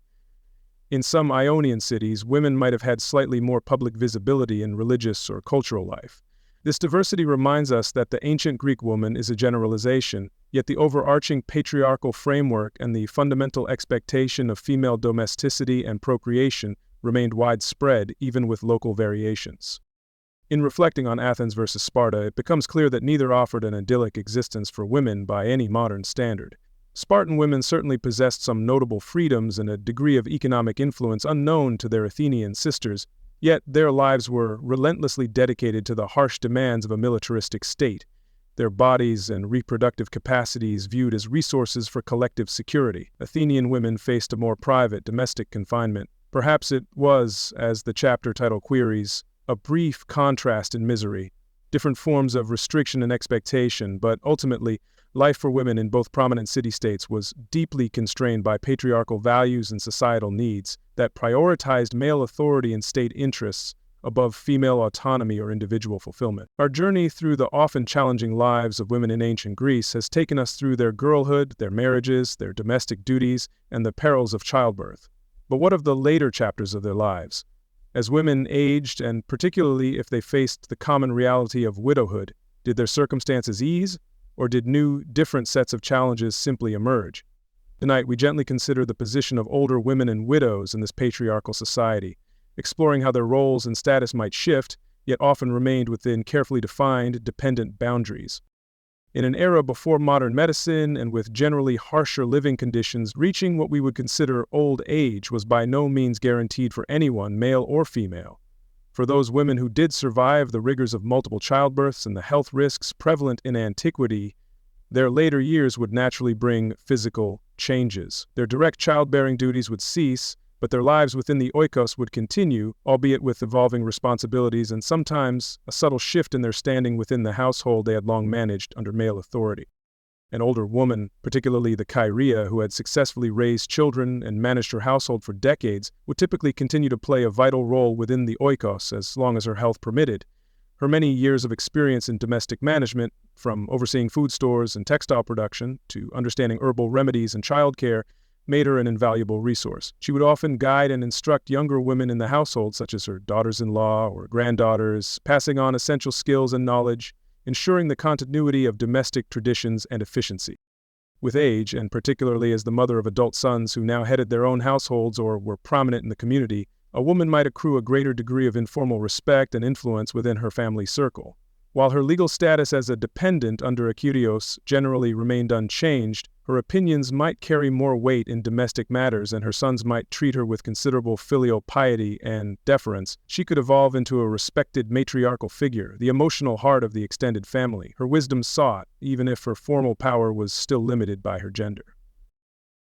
In some Ionian cities, women might have had slightly more public visibility in religious or cultural life. This diversity reminds us that the ancient Greek woman is a generalization, yet the overarching patriarchal framework and the fundamental expectation of female domesticity and procreation remained widespread even with local variations. In reflecting on Athens versus Sparta, it becomes clear that neither offered an idyllic existence for women by any modern standard. Spartan women certainly possessed some notable freedoms and a degree of economic influence unknown to their Athenian sisters, yet their lives were relentlessly dedicated to the harsh demands of a militaristic state, their bodies and reproductive capacities viewed as resources for collective security. Athenian women faced a more private, domestic confinement. Perhaps it was, as the chapter title queries, a brief contrast in misery, different forms of restriction and expectation, but ultimately, life for women in both prominent city-states was deeply constrained by patriarchal values and societal needs that prioritized male authority and state interests above female autonomy or individual fulfillment. Our journey through the often challenging lives of women in ancient Greece has taken us through their girlhood, their marriages, their domestic duties, and the perils of childbirth. But what of the later chapters of their lives? As women aged, and particularly if they faced the common reality of widowhood, did their circumstances ease, or did new, different sets of challenges simply emerge? Tonight, we gently consider the position of older women and widows in this patriarchal society, exploring how their roles and status might shift, yet often remained within carefully defined, dependent boundaries. In an era before modern medicine and with generally harsher living conditions, reaching what we would consider old age was by no means guaranteed for anyone, male or female. For those women who did survive the rigors of multiple childbirths and the health risks prevalent in antiquity, their later years would naturally bring physical changes. Their direct childbearing duties would cease, but their lives within the Oikos would continue, albeit with evolving responsibilities and sometimes a subtle shift in their standing within the household they had long managed under male authority. An older woman, particularly the Kyria, who had successfully raised children and managed her household for decades, would typically continue to play a vital role within the Oikos as long as her health permitted. Her many years of experience in domestic management, from overseeing food stores and textile production to understanding herbal remedies and childcare, made her an invaluable resource. She would often guide and instruct younger women in the household, such as her daughters-in-law or granddaughters, passing on essential skills and knowledge, ensuring the continuity of domestic traditions and efficiency. With age, and particularly as the mother of adult sons who now headed their own households or were prominent in the community, a woman might accrue a greater degree of informal respect and influence within her family circle. While her legal status as a dependent under a Kyrios generally remained unchanged, her opinions might carry more weight in domestic matters and her sons might treat her with considerable filial piety and deference. She could evolve into a respected matriarchal figure, the emotional heart of the extended family, her wisdom sought, even if her formal power was still limited by her gender.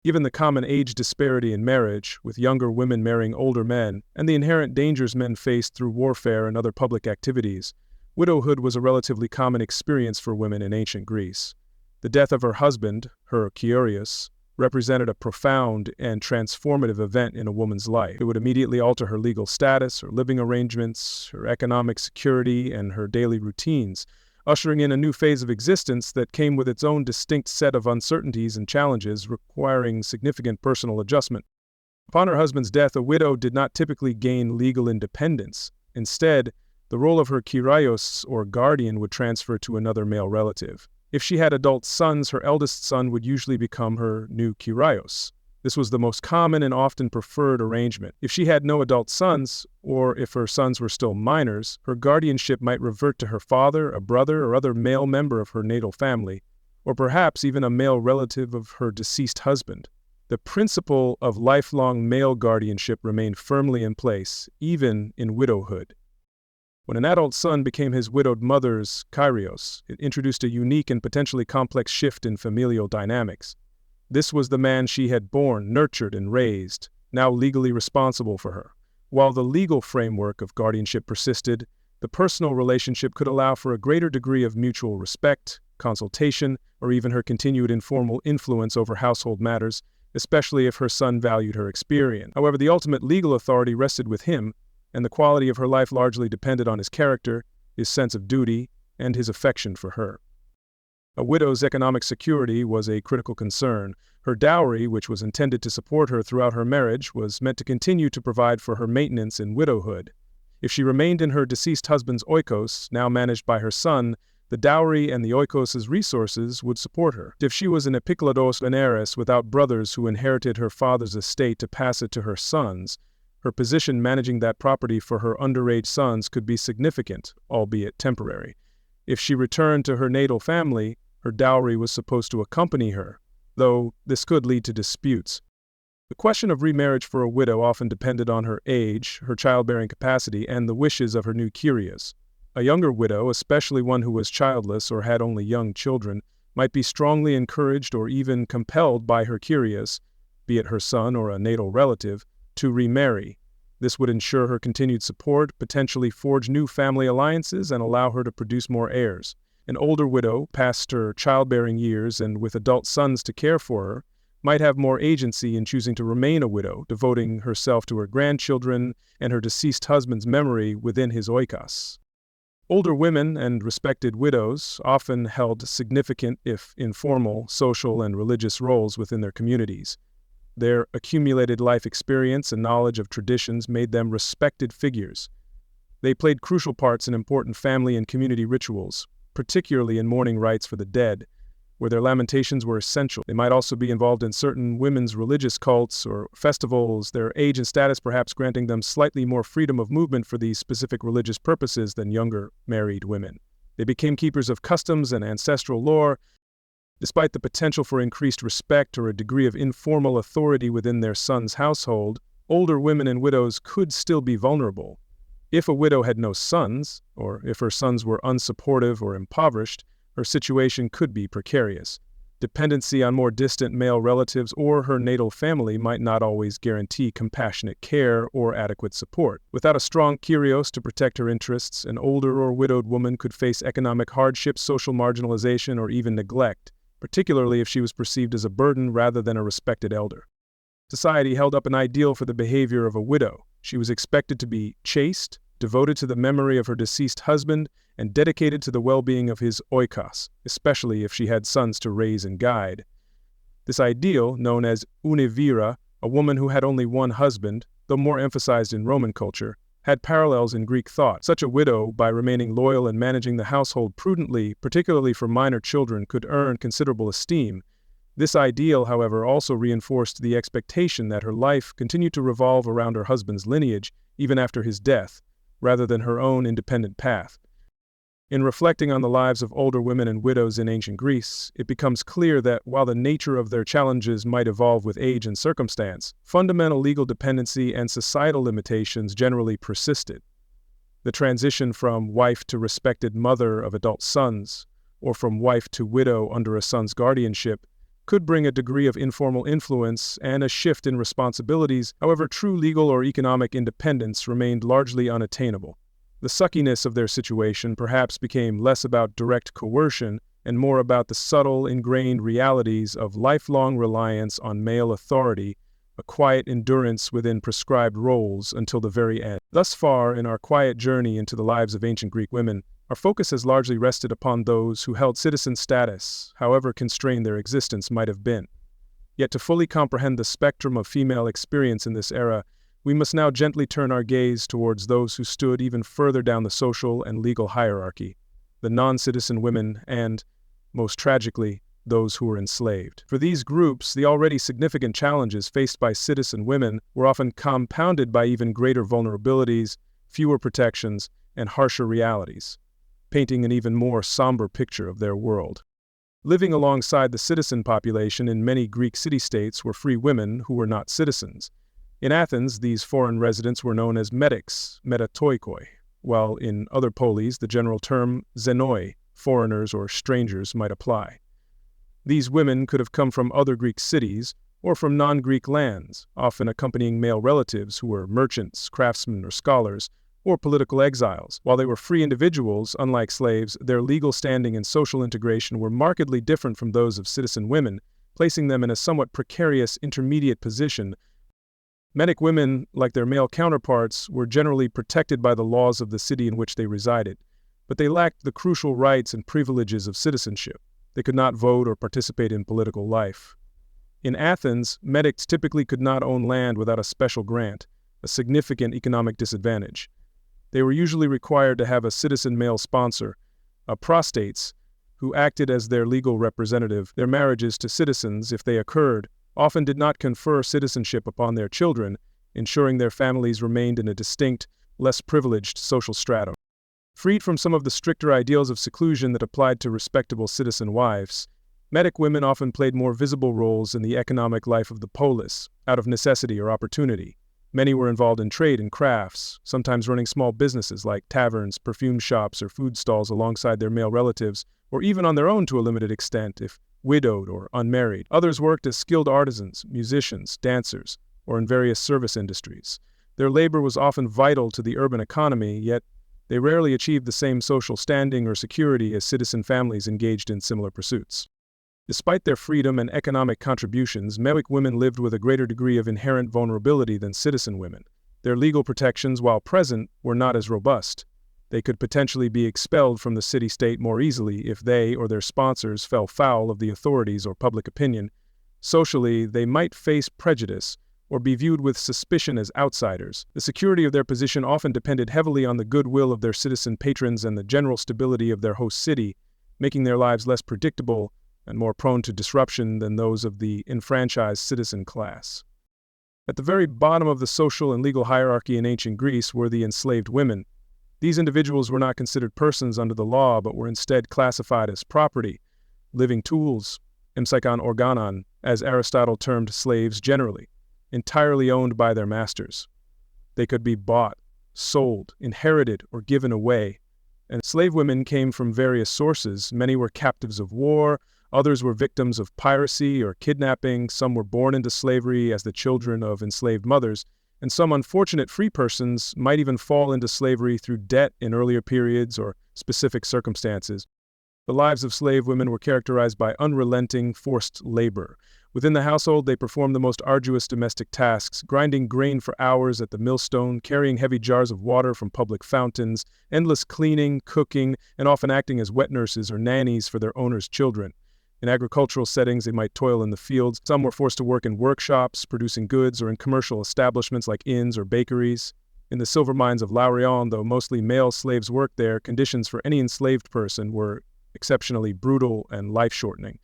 Given the common age disparity in marriage, with younger women marrying older men, and the inherent dangers men faced through warfare and other public activities, widowhood was a relatively common experience for women in ancient Greece. The death of her husband, her Kyrios, represented a profound and transformative event in a woman's life. It would immediately alter her legal status, her living arrangements, her economic security, and her daily routines, ushering in a new phase of existence that came with its own distinct set of uncertainties and challenges requiring significant personal adjustment. Upon her husband's death, a widow did not typically gain legal independence. Instead, the role of her Kyrios, or guardian, would transfer to another male relative. If she had adult sons, her eldest son would usually become her new Kyrios. This was the most common and often preferred arrangement. If she had no adult sons, or if her sons were still minors, her guardianship might revert to her father, a brother, or other male member of her natal family, or perhaps even a male relative of her deceased husband. The principle of lifelong male guardianship remained firmly in place, even in widowhood. When an adult son became his widowed mother's Kyrios, it introduced a unique and potentially complex shift in familial dynamics. This was the man she had born, nurtured, and raised, now legally responsible for her. While the legal framework of guardianship persisted, the personal relationship could allow for a greater degree of mutual respect, consultation, or even her continued informal influence over household matters, especially if her son valued her experience. However, the ultimate legal authority rested with him, and the quality of her life largely depended on his character, his sense of duty, and his affection for her. A widow's economic security was a critical concern. Her dowry, which was intended to support her throughout her marriage, was meant to continue to provide for her maintenance in widowhood. If she remained in her deceased husband's oikos, now managed by her son, the dowry and the oikos' resources would support her. If she was an epikletos heiress without brothers who inherited her father's estate to pass it to her sons, her position managing that property for her underage sons could be significant, albeit temporary. If she returned to her natal family, her dowry was supposed to accompany her, though this could lead to disputes. The question of remarriage for a widow often depended on her age, her childbearing capacity, and the wishes of her new Kyrios. A younger widow, especially one who was childless or had only young children, might be strongly encouraged or even compelled by her Kyrios, be it her son or a natal relative, to remarry. This would ensure her continued support, potentially forge new family alliances, and allow her to produce more heirs. An older widow, past her childbearing years and with adult sons to care for her, might have more agency in choosing to remain a widow, devoting herself to her grandchildren and her deceased husband's memory within his oikos. Older women and respected widows often held significant, if informal, social and religious roles within their communities. Their accumulated life experience and knowledge of traditions made them respected figures. They played crucial parts in important family and community rituals, particularly in mourning rites for the dead, where their lamentations were essential. They might also be involved in certain women's religious cults or festivals, their age and status perhaps granting them slightly more freedom of movement for these specific religious purposes than younger married women. They became keepers of customs and ancestral lore. Despite the potential for increased respect or a degree of informal authority within their son's household, older women and widows could still be vulnerable. If a widow had no sons, or if her sons were unsupportive or impoverished, her situation could be precarious. Dependency on more distant male relatives or her natal family might not always guarantee compassionate care or adequate support. Without a strong Kyrios to protect her interests, an older or widowed woman could face economic hardship, social marginalization, or even neglect, particularly if she was perceived as a burden rather than a respected elder. Society held up an ideal for the behavior of a widow. She was expected to be chaste, devoted to the memory of her deceased husband, and dedicated to the well-being of his oikos, especially if she had sons to raise and guide. This ideal, known as univira, a woman who had only one husband, though more emphasized in Roman culture, had parallels in Greek thought. Such a widow, by remaining loyal and managing the household prudently, particularly for minor children, could earn considerable esteem. This ideal, however, also reinforced the expectation that her life continued to revolve around her husband's lineage, even after his death, rather than her own independent path. In reflecting on the lives of older women and widows in ancient Greece, it becomes clear that while the nature of their challenges might evolve with age and circumstance, fundamental legal dependency and societal limitations generally persisted. The transition from wife to respected mother of adult sons, or from wife to widow under a son's guardianship, could bring a degree of informal influence and a shift in responsibilities. However, true legal or economic independence remained largely unattainable. The suckiness of their situation perhaps became less about direct coercion and more about the subtle, ingrained realities of lifelong reliance on male authority, a quiet endurance within prescribed roles until the very end. Thus far, in our quiet journey into the lives of ancient Greek women, our focus has largely rested upon those who held citizen status, however constrained their existence might have been. Yet to fully comprehend the spectrum of female experience in this era, we must now gently turn our gaze towards those who stood even further down the social and legal hierarchy, the non-citizen women and, most tragically, those who were enslaved. For these groups, the already significant challenges faced by citizen women were often compounded by even greater vulnerabilities, fewer protections, and harsher realities, painting an even more somber picture of their world. Living alongside the citizen population in many Greek city-states were free women who were not citizens. In Athens, these foreign residents were known as metics, metatoikoi. while in other polis the general term xenoi, foreigners or strangers, might apply. These women could have come from other Greek cities or from non-Greek lands, often accompanying male relatives who were merchants, craftsmen, or scholars, or political exiles. While they were free individuals, unlike slaves, their legal standing and social integration were markedly different from those of citizen women, placing them in a somewhat precarious intermediate position. Metic women, like their male counterparts, were generally protected by the laws of the city in which they resided, but they lacked the crucial rights and privileges of citizenship. They could not vote or participate in political life. In Athens, medics typically could not own land without a special grant, a significant economic disadvantage. They were usually required to have a citizen male sponsor, a prostates, who acted as their legal representative. Their marriages to citizens, if they occurred, often did not confer citizenship upon their children, ensuring their families remained in a distinct, less privileged social stratum. Freed from some of the stricter ideals of seclusion that applied to respectable citizen wives, medic women often played more visible roles in the economic life of the polis, out of necessity or opportunity. Many were involved in trade and crafts, sometimes running small businesses like taverns, perfume shops, or food stalls alongside their male relatives, or even on their own to a limited extent if widowed or unmarried. Others worked as skilled artisans, musicians, dancers, or in various service industries. Their labor was often vital to the urban economy, yet they rarely achieved the same social standing or security as citizen families engaged in similar pursuits. Despite their freedom and economic contributions, medic women lived with a greater degree of inherent vulnerability than citizen women. Their legal protections, while present, were not as robust. They could potentially be expelled from the city-state more easily if they or their sponsors fell foul of the authorities or public opinion. Socially, they might face prejudice or be viewed with suspicion as outsiders. The security of their position often depended heavily on the goodwill of their citizen patrons and the general stability of their host city, making their lives less predictable and more prone to disruption than those of the enfranchised citizen class. At the very bottom of the social and legal hierarchy in ancient Greece were the enslaved women. These individuals were not considered persons under the law, but were instead classified as property, living tools, emsykon organon, as Aristotle termed slaves generally, entirely owned by their masters. They could be bought, sold, inherited, or given away. And slave women came from various sources. Many were captives of war, others were victims of piracy or kidnapping, some were born into slavery as the children of enslaved mothers, and some unfortunate free persons might even fall into slavery through debt in earlier periods or specific circumstances. The lives of slave women were characterized by unrelenting, forced labor. Within the household, they performed the most arduous domestic tasks, grinding grain for hours at the millstone, carrying heavy jars of water from public fountains, endless cleaning, cooking, and often acting as wet nurses or nannies for their owners' children. In agricultural settings, they might toil in the fields. Some were forced to work in workshops, producing goods, or in commercial establishments like inns or bakeries. In the silver mines of Laurion, though mostly male slaves worked there, conditions for any enslaved person were exceptionally brutal and life-shortening.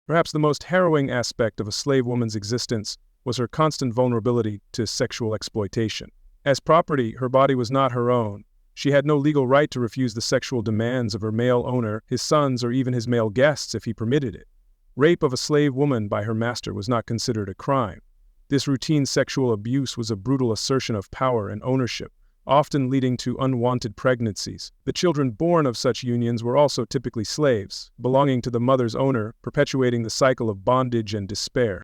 Perhaps the most harrowing aspect of a slave woman's existence was her constant vulnerability to sexual exploitation. As property, her body was not her own. She had no legal right to refuse the sexual demands of her male owner, his sons, or even his male guests if he permitted it. Rape of a slave woman by her master was not considered a crime. This routine sexual abuse was a brutal assertion of power and ownership, often leading to unwanted pregnancies. The children born of such unions were also typically slaves, belonging to the mother's owner, perpetuating the cycle of bondage and despair.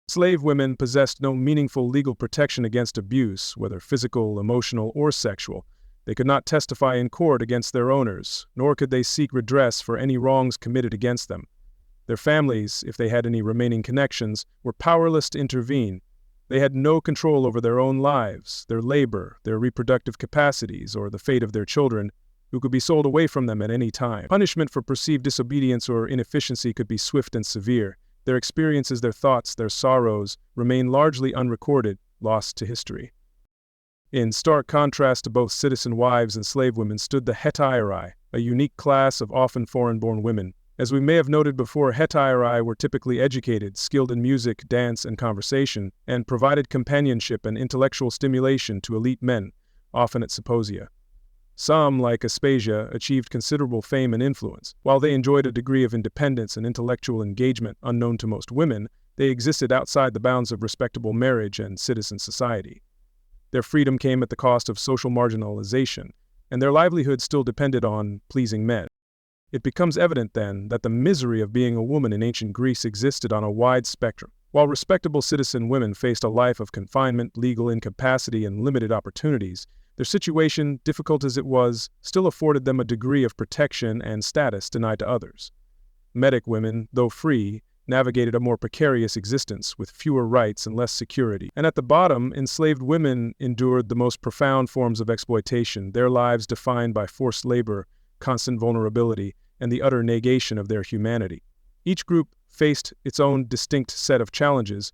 Slave women possessed no meaningful legal protection against abuse, whether physical, emotional, or sexual. They could not testify in court against their owners, nor could they seek redress for any wrongs committed against them. Their families, if they had any remaining connections, were powerless to intervene. They had no control over their own lives, their labor, their reproductive capacities, or the fate of their children, who could be sold away from them at any time. Punishment for perceived disobedience or inefficiency could be swift and severe. Their experiences, their thoughts, their sorrows remain largely unrecorded, lost to history. In stark contrast to both citizen wives and slave women stood the hetairi, a unique class of often foreign-born women. As we may have noted before, hetairi were typically educated, skilled in music, dance, and conversation, and provided companionship and intellectual stimulation to elite men, often at symposia. Some, like Aspasia, achieved considerable fame and influence. While they enjoyed a degree of independence and intellectual engagement unknown to most women, they existed outside the bounds of respectable marriage and citizen society. Their freedom came at the cost of social marginalization. and their livelihood still depended on pleasing men. It becomes evident, then, that the misery of being a woman in ancient Greece existed on a wide spectrum. While respectable citizen women faced a life of confinement, legal incapacity, and limited opportunities, their situation, difficult as it was, still afforded them a degree of protection and status denied to others. Medic women, though free, navigated a more precarious existence with fewer rights and less security. And at the bottom, enslaved women endured the most profound forms of exploitation, their lives defined by forced labor, constant vulnerability, and the utter negation of their humanity. Each group faced its own distinct set of challenges.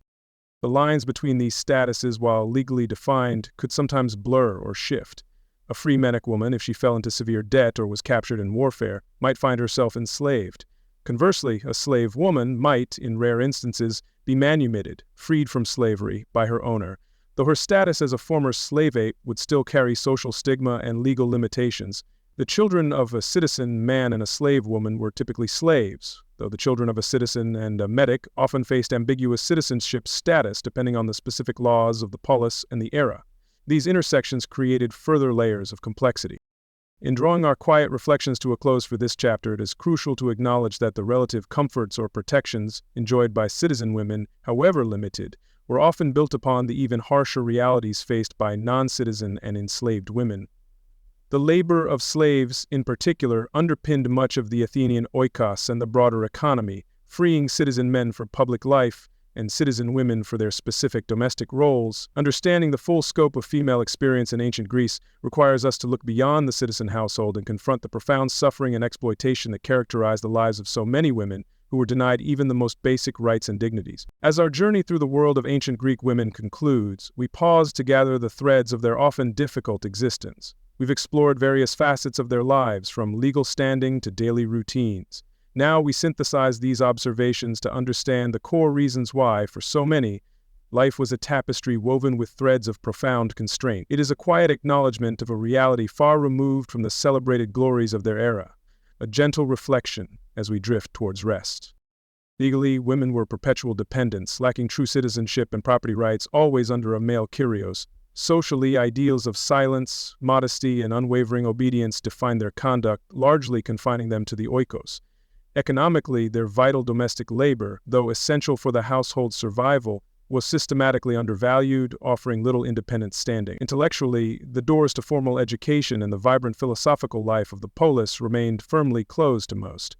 The lines between these statuses, while legally defined, could sometimes blur or shift. A free Medic woman, if she fell into severe debt or was captured in warfare, might find herself enslaved. Conversely, a slave woman might, in rare instances, be manumitted, freed from slavery, by her owner, though her status as a former slavate would still carry social stigma and legal limitations. The children of a citizen man and a slave woman were typically slaves, though the children of a citizen and a medic often faced ambiguous citizenship status depending on the specific laws of the polis and the era. These intersections created further layers of complexity. In drawing our quiet reflections to a close for this chapter, it is crucial to acknowledge that the relative comforts or protections enjoyed by citizen women, however limited, were often built upon the even harsher realities faced by non-citizen and enslaved women. The labor of slaves, in particular, underpinned much of the Athenian oikos and the broader economy, freeing citizen men for public life and citizen women for their specific domestic roles. Understanding the full scope of female experience in ancient Greece requires us to look beyond the citizen household and confront the profound suffering and exploitation that characterized the lives of so many women who were denied even the most basic rights and dignities. As our journey through the world of ancient Greek women concludes, we pause to gather the threads of their often difficult existence. We've explored various facets of their lives, from legal standing to daily routines. Now we synthesize these observations to understand the core reasons why, for so many, life was a tapestry woven with threads of profound constraint. It is a quiet acknowledgement of a reality far removed from the celebrated glories of their era, a gentle reflection as we drift towards rest. Legally, women were perpetual dependents, lacking true citizenship and property rights, always under a male Kyrios. Socially, ideals of silence, modesty, and unwavering obedience defined their conduct, largely confining them to the oikos. Economically, their vital domestic labor, though essential for the household's survival, was systematically undervalued, offering little independent standing. Intellectually, the doors to formal education and the vibrant philosophical life of the polis remained firmly closed to most.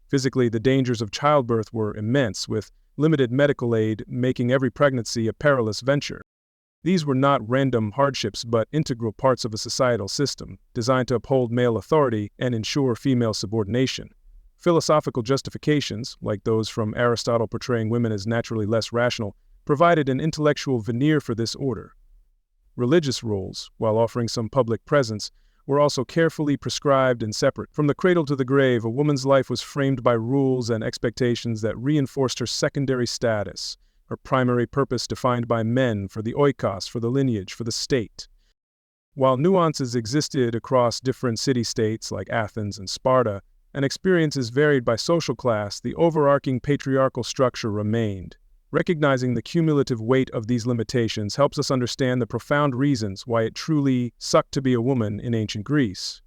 Physically, the dangers of childbirth were immense, with limited medical aid making every pregnancy a perilous venture. These were not random hardships but integral parts of a societal system designed to uphold male authority and ensure female subordination. Philosophical justifications, like those from Aristotle portraying women as naturally less rational, provided an intellectual veneer for this order. Religious rules, while offering some public presence, were also carefully prescribed and separate. From the cradle to the grave, a woman's life was framed by rules and expectations that reinforced her secondary status, her primary purpose defined by men, for the oikos, for the lineage, for the state. While nuances existed across different city-states like Athens and Sparta, and experiences varied by social class, the overarching patriarchal structure remained. Recognizing the cumulative weight of these limitations helps us understand the profound reasons why it truly sucked to be a woman in ancient Greece.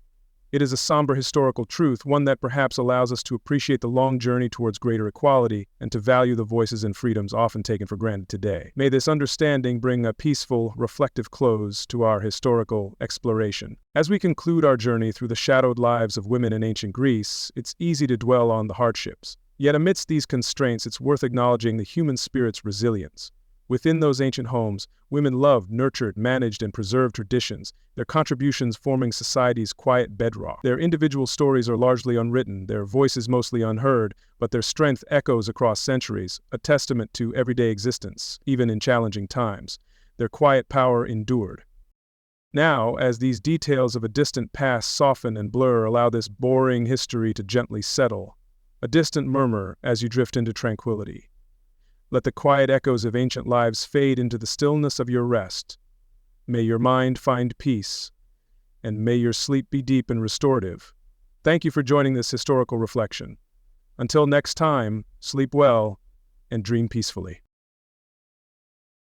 It is a somber historical truth, one that perhaps allows us to appreciate the long journey towards greater equality and to value the voices and freedoms often taken for granted today. May this understanding bring a peaceful, reflective close to our historical exploration. As we conclude our journey through the shadowed lives of women in ancient Greece, it's easy to dwell on the hardships. Yet amidst these constraints, it's worth acknowledging the human spirit's resilience. Within those ancient homes, women loved, nurtured, managed, and preserved traditions, their contributions forming society's quiet bedrock. Their individual stories are largely unwritten, their voices mostly unheard, but their strength echoes across centuries, a testament to everyday existence, even in challenging times. Their quiet power endured. Now, as these details of a distant past soften and blur, allow this boring history to gently settle, a distant murmur as you drift into tranquility. Let the quiet echoes of ancient lives fade into the stillness of your rest. May your mind find peace, and may your sleep be deep and restorative. Thank you for joining this historical reflection. Until next time, sleep well and dream peacefully.